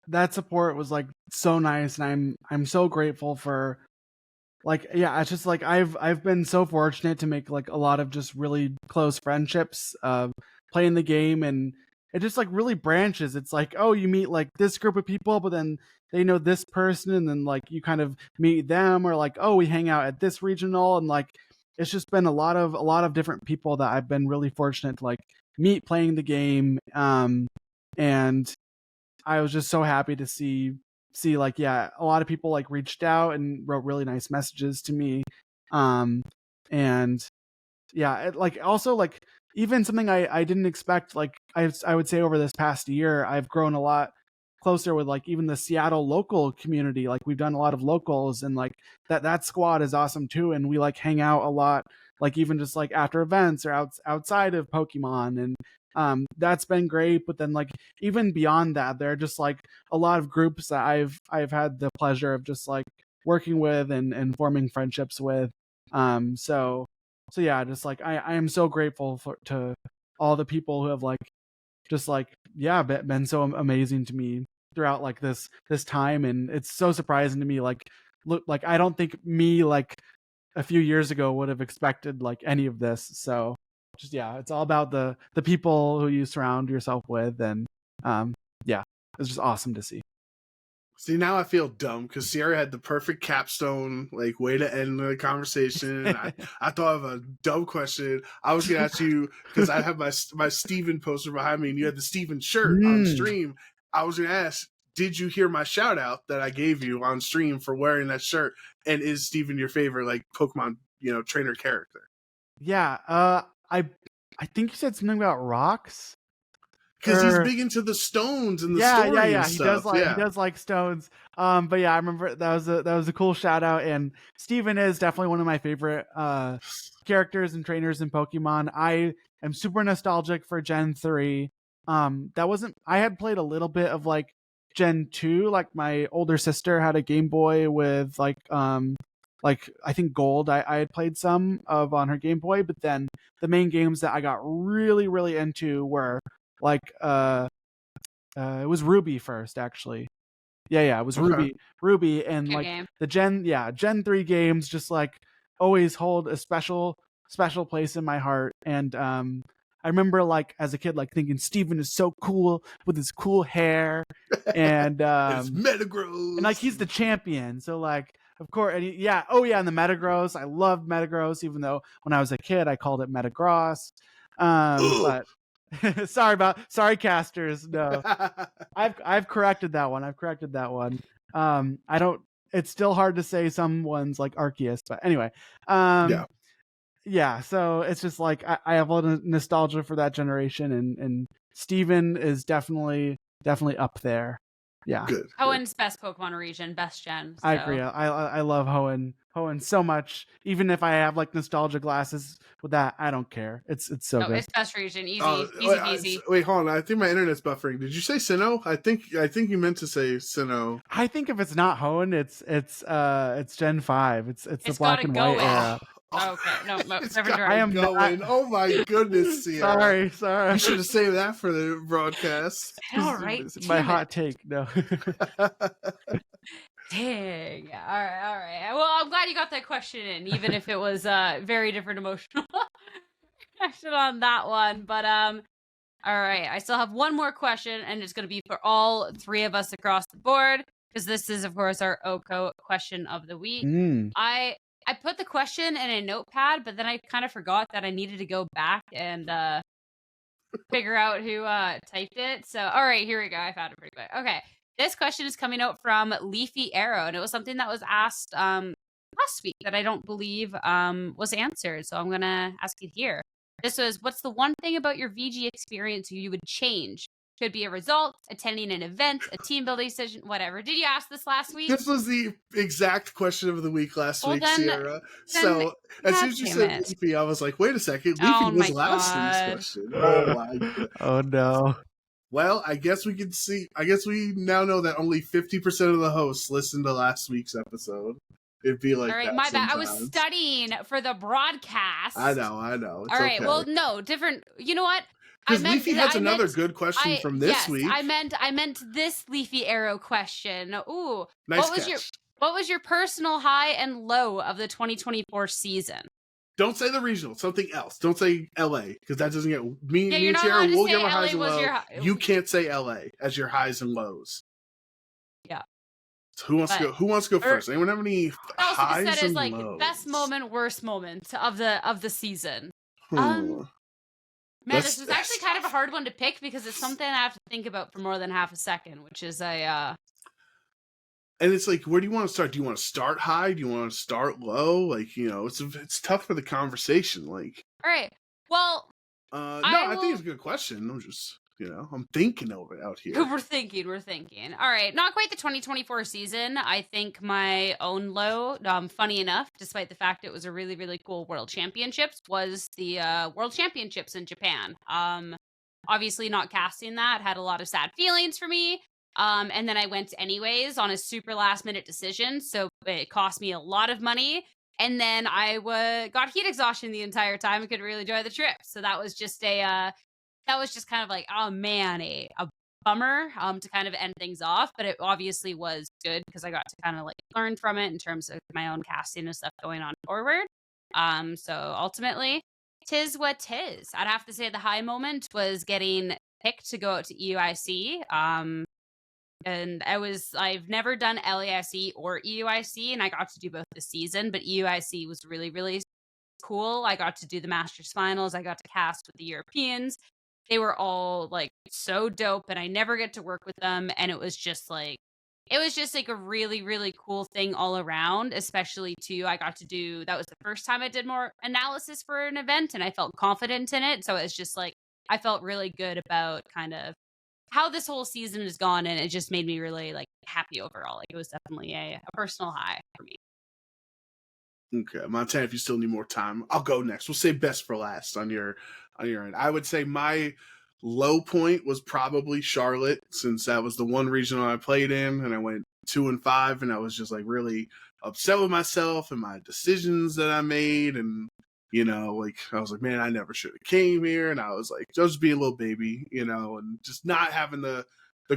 that support was like so nice, and I'm so grateful for, like, yeah, it's just like I've been so fortunate to make like a lot of just really close friendships playing the game, and it just like really branches. It's like, oh, you meet like this group of people, but then they know this person, and then like you kind of meet them, or like, oh, we hang out at this regional, and like it's just been a lot of different people that I've been really fortunate to like meet playing the game. And I was just so happy to see like, yeah, a lot of people like reached out and wrote really nice messages to me. And yeah, it, like also like even something I didn't expect, like I would say over this past year, I've grown a lot closer with like even the Seattle local community. Like we've done a lot of locals, and like that squad is awesome too. And we like hang out a lot, like even just like after events or outside of Pokemon. And that's been great. But then like even beyond that, there are just like a lot of groups that I've had the pleasure of just like working with and forming friendships with. So yeah, just like I am so grateful to all the people who have like just like, yeah, been so amazing to me throughout like this time. And it's so surprising to me, like, look, like I don't think me like a few years ago would have expected like any of this. So just, yeah, it's all about the people who you surround yourself with. And yeah, it's just awesome to see. See, now I feel dumb because Sierra had the perfect capstone, like, way to end the conversation. I thought of a dumb question. I was gonna ask you because I have my Steven poster behind me, and you had the Steven shirt on stream. I was gonna ask, did you hear my shout out that I gave you on stream for wearing that shirt? And is Steven your favorite, like, Pokemon, trainer character? Yeah. I think you said something about rocks. Because he's big into the stones and the story and stuff. He does like stones. But yeah, I remember that was a cool shout out. And Steven is definitely one of my favorite characters and trainers in Pokemon. I am super nostalgic for Gen 3. I had played a little bit of like Gen 2. Like my older sister had a Game Boy with like I think Gold. I had played some of on her Game Boy, but then the main games that I got really, really into were like it was Ruby first, actually. Yeah, it was Okay. Ruby and Good like game. the Gen 3 games just like always hold a special place in my heart. And I remember like as a kid like thinking Steven is so cool with his cool hair and It's Metagross. and like he's the champion. So like of course, and and the Metagross. I loved Metagross, even though when I was a kid I called it Metagross. But sorry casters. No. I've corrected that one. I don't it's still hard to say some ones like Arceus, but anyway. Yeah, so it's just like I have a lot of nostalgia for that generation and Steven is definitely up there. Yeah. Good. Hoenn's best Pokemon region, best gen. So. I agree. I love Hoenn so much. Even if I have like nostalgia glasses with that, I don't care. It's so good. It's best region, easy peasy. Wait, hold on. I think my internet's buffering. Did you say Sinnoh? I think you meant to say Sinnoh. I think if it's not Hoenn, it's Gen 5. It's the black and white era. Okay, no, I am going. Oh my goodness, Sierra. Sorry. I should have saved that for the broadcast. All right, my hot take. No. Dang. All right. Well, I'm glad you got that question in, even if it was very different emotional reaction on that one. But all right, I still have one more question, and it's going to be for all three of us across the board, because this is, of course, our OHKO question of the week. I put the question in a notepad, but then I kind of forgot that I needed to go back and figure out who typed it. So, all right, here we go. I found it pretty quick. Okay. This question is coming out from Leafy Arrow, and it was something that was asked last week that I don't believe was answered. So I'm going to ask it here. This was, what's the one thing about your VG experience you would change? Could be a result, attending an event, a team building decision, whatever. Did you ask this last week? This was the exact question of the week last week, Sierra. So as soon as you said Leafy, I was like, wait a second. Leafy was last week's question. Oh my God. Oh no. Well, I guess we now know that only 50% of the hosts listened to last week's episode. It'd be like, all right, my bad. I was studying for the broadcast. I know. It's all right, okay. Well, no, different. You know what? Because Leafy has another good question from this week. I meant this Leafy Arrow question. Ooh, nice what was your personal high and low of the 2024 season? Don't say the regional. Something else. Don't say LA, because that doesn't get me. Yeah, and Sierra will give our highs and lows. You can't say LA as your highs and lows. Yeah. So who wants to go first? Anyone have any highs said and is like lows? Best moment, worst moment of the season. Man, this was actually kind of a hard one to pick because it's something I have to think about for more than half a second, which is And it's like, where do you want to start? Do you want to start high? Do you want to start low? Like, it's tough for the conversation. Like, all right. Well, I think it's a good question. I'm just, I'm thinking of it out here. We're thinking. All right. Not quite the 2024 season. I think my own low, funny enough, despite the fact it was a really, really cool World Championships, was the World Championships in Japan. Obviously not casting that had a lot of sad feelings for me. And then I went anyways on a super last minute decision. So it cost me a lot of money. And then I got heat exhaustion the entire time and couldn't really enjoy the trip. So that was just kind of like, oh man, a bummer to kind of end things off. But it obviously was good because I got to kind of like learn from it in terms of my own casting and stuff going on forward. So ultimately, tis what tis. I'd have to say the high moment was getting picked to go out to EUIC. And I've never done LAIC or EUIC, and I got to do both this season, but EUIC was really, really cool. I got to do the Masters finals. I got to cast with the Europeans. They were all like so dope, and I never get to work with them. And it was just like a really, really cool thing all around, especially too. I got to do, that was the first time I did more analysis for an event, and I felt confident in it. So it's just like, I felt really good about kind of how this whole season has gone, and it just made me really like happy overall. Like it was definitely a personal high for me. Okay, Montana, if you still need more time, I'll go next. We'll say best for last on your end. I would say my low point was probably Charlotte, since that was the one regional I played in, and I went 2-5, and I was just like really upset with myself and my decisions that I made, and like I was like, man, I never should have came here, and I was like, just being a little baby, and just not having the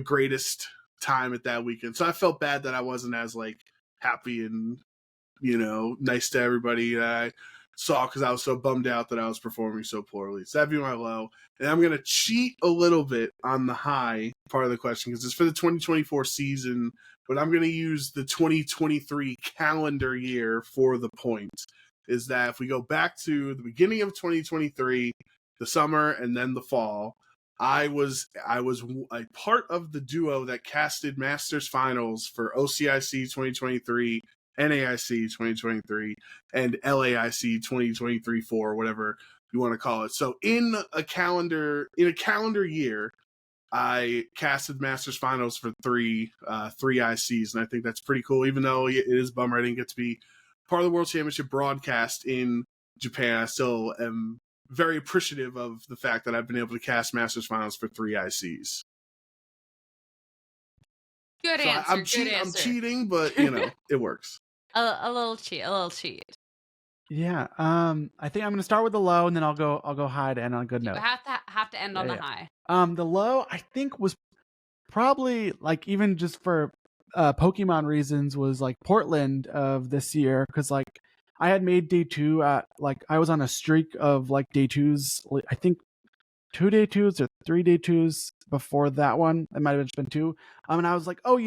greatest time at that weekend. So I felt bad that I wasn't as like happy and nice to everybody that I saw, because I was so bummed out that I was performing so poorly. So that'd be my low. And I'm going to cheat a little bit on the high part of the question, because it's for the 2024 season, but I'm going to use the 2023 calendar year for the point. Is that if we go back to the beginning of 2023, the summer and then the fall, I was a part of the duo that casted Masters finals for OCIC 2023, NAIC 2023, and LAIC 2023-4, whatever you want to call it. So in a calendar year, I casted Masters finals for three ICs, and I think that's pretty cool. Even though it is a bummer I didn't get to be part of the World Championship broadcast in Japan, I still am very appreciative of the fact that I've been able to cast Masters finals for 3 ICs. Good So answer. I'm cheating, but it works. A little cheat. Yeah. I think I'm gonna start with the low, and then I'll go high to end on a good note. You have to end on the high. The low, I think, was probably like, even just for Pokemon reasons, was like Portland of this year, because like I had made day 2 at like, I was on a streak of like day 2s, I think 2 day 2s or 3 day 2s before that one. It might have just been 2. And I was like, oh,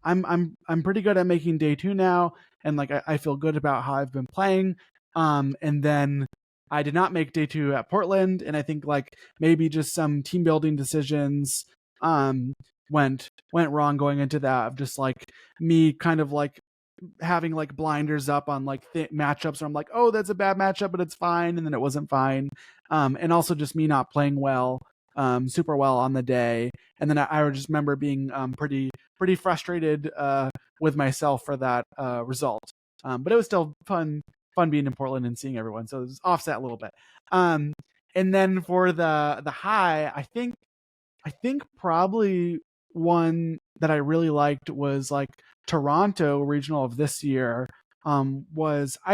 I'm pretty good at making day 2 now, and like I feel good about how I've been playing. And then I did not make day 2 at Portland, and I think like maybe just some team building decisions went wrong going into that, of just like me kind of like having like blinders up on like matchups where I'm like, oh, that's a bad matchup, but it's fine, and then it wasn't fine. And also just me not playing super well on the day. And then I just remember being pretty frustrated with myself for that result. But it was still fun being in Portland and seeing everyone, so it was offset a little bit. And then for the high, I think probably one that I really liked was like Toronto regional of this year. I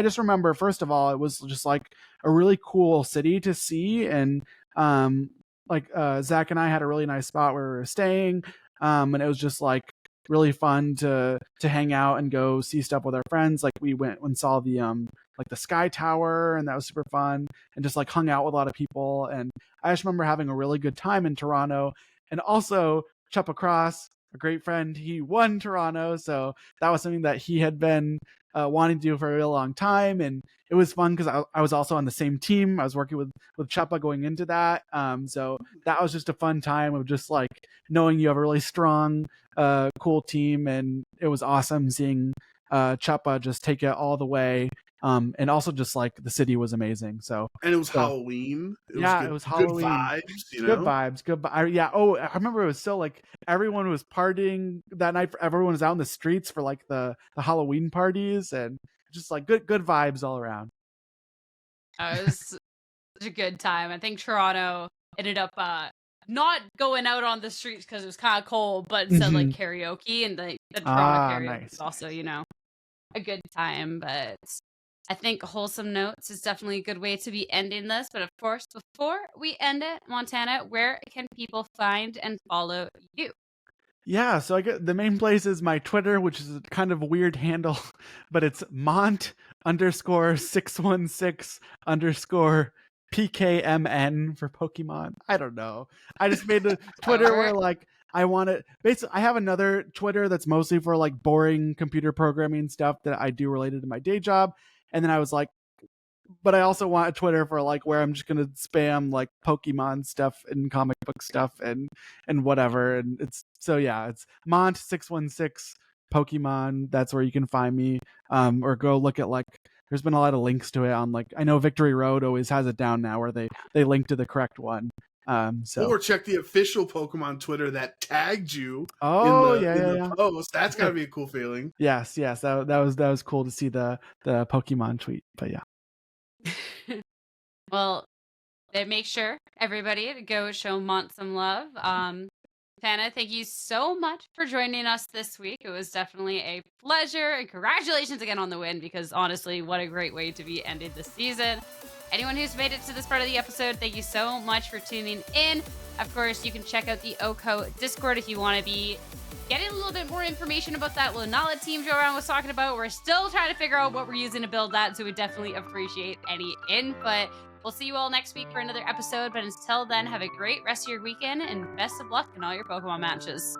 just remember, first of all, it was just like a really cool city to see, and Zach and I had a really nice spot where we were staying, and it was just like really fun to hang out and go see stuff with our friends. Like we went and saw the like the Sky Tower, and that was super fun, and just like hung out with a lot of people. And I just remember having a really good time in Toronto. And also Chupa Cross, a great friend, he won Toronto, so that was something that he had been wanting to do for a real long time. And it was fun because I was also on the same team. I was working with Chupa going into that, so that was just a fun time of just like knowing you have a really strong cool team. And it was awesome seeing Chupa just take it all the way. And also just like the city was amazing. And it was Halloween. It was Halloween. Good vibes. Good vibes. Yeah. Oh, I remember it was so like everyone was partying that night. Everyone was out in the streets for like the Halloween parties, and just like good vibes all around. It was such a good time. I think Toronto ended up not going out on the streets because it was kind of cold, but instead like karaoke, and the Toronto karaoke is also a good time. But I think wholesome notes is definitely a good way to be ending this. But of course, before we end it, Montana, where can people find and follow you? Yeah, so I get the main place is my Twitter, which is kind of a weird handle, but it's Mont_616_PKMN for Pokemon. I don't know. I just made a Twitter where like I want to basically, I have another Twitter that's mostly for like boring computer programming stuff that I do related to my day job. And then I was like, but I also want a Twitter for like where I'm just gonna spam like Pokemon stuff and comic book stuff and whatever. And it's Mont616 Pokemon. That's where you can find me. Or go look at like, there's been a lot of links to it on like, I know Victory Road always has it down now where they link to the correct one. Or check the official Pokemon Twitter that tagged you in the post. That's gotta be a cool feeling. Yes, that was cool to see the Pokemon tweet. But yeah. Well, make sure everybody to go show Mont some love. Tana, thank you so much for joining us this week. It was definitely a pleasure, and congratulations again on the win, because honestly, what a great way to be ended the season. Anyone who's made it to this part of the episode, thank you so much for tuning in. Of course, you can check out the OHKO Discord if you want to be getting a little bit more information about that Lunala team Joran was talking about. We're still trying to figure out what we're using to build that, so we definitely appreciate any input. We'll see you all next week for another episode, but until then, have a great rest of your weekend, and best of luck in all your Pokemon matches.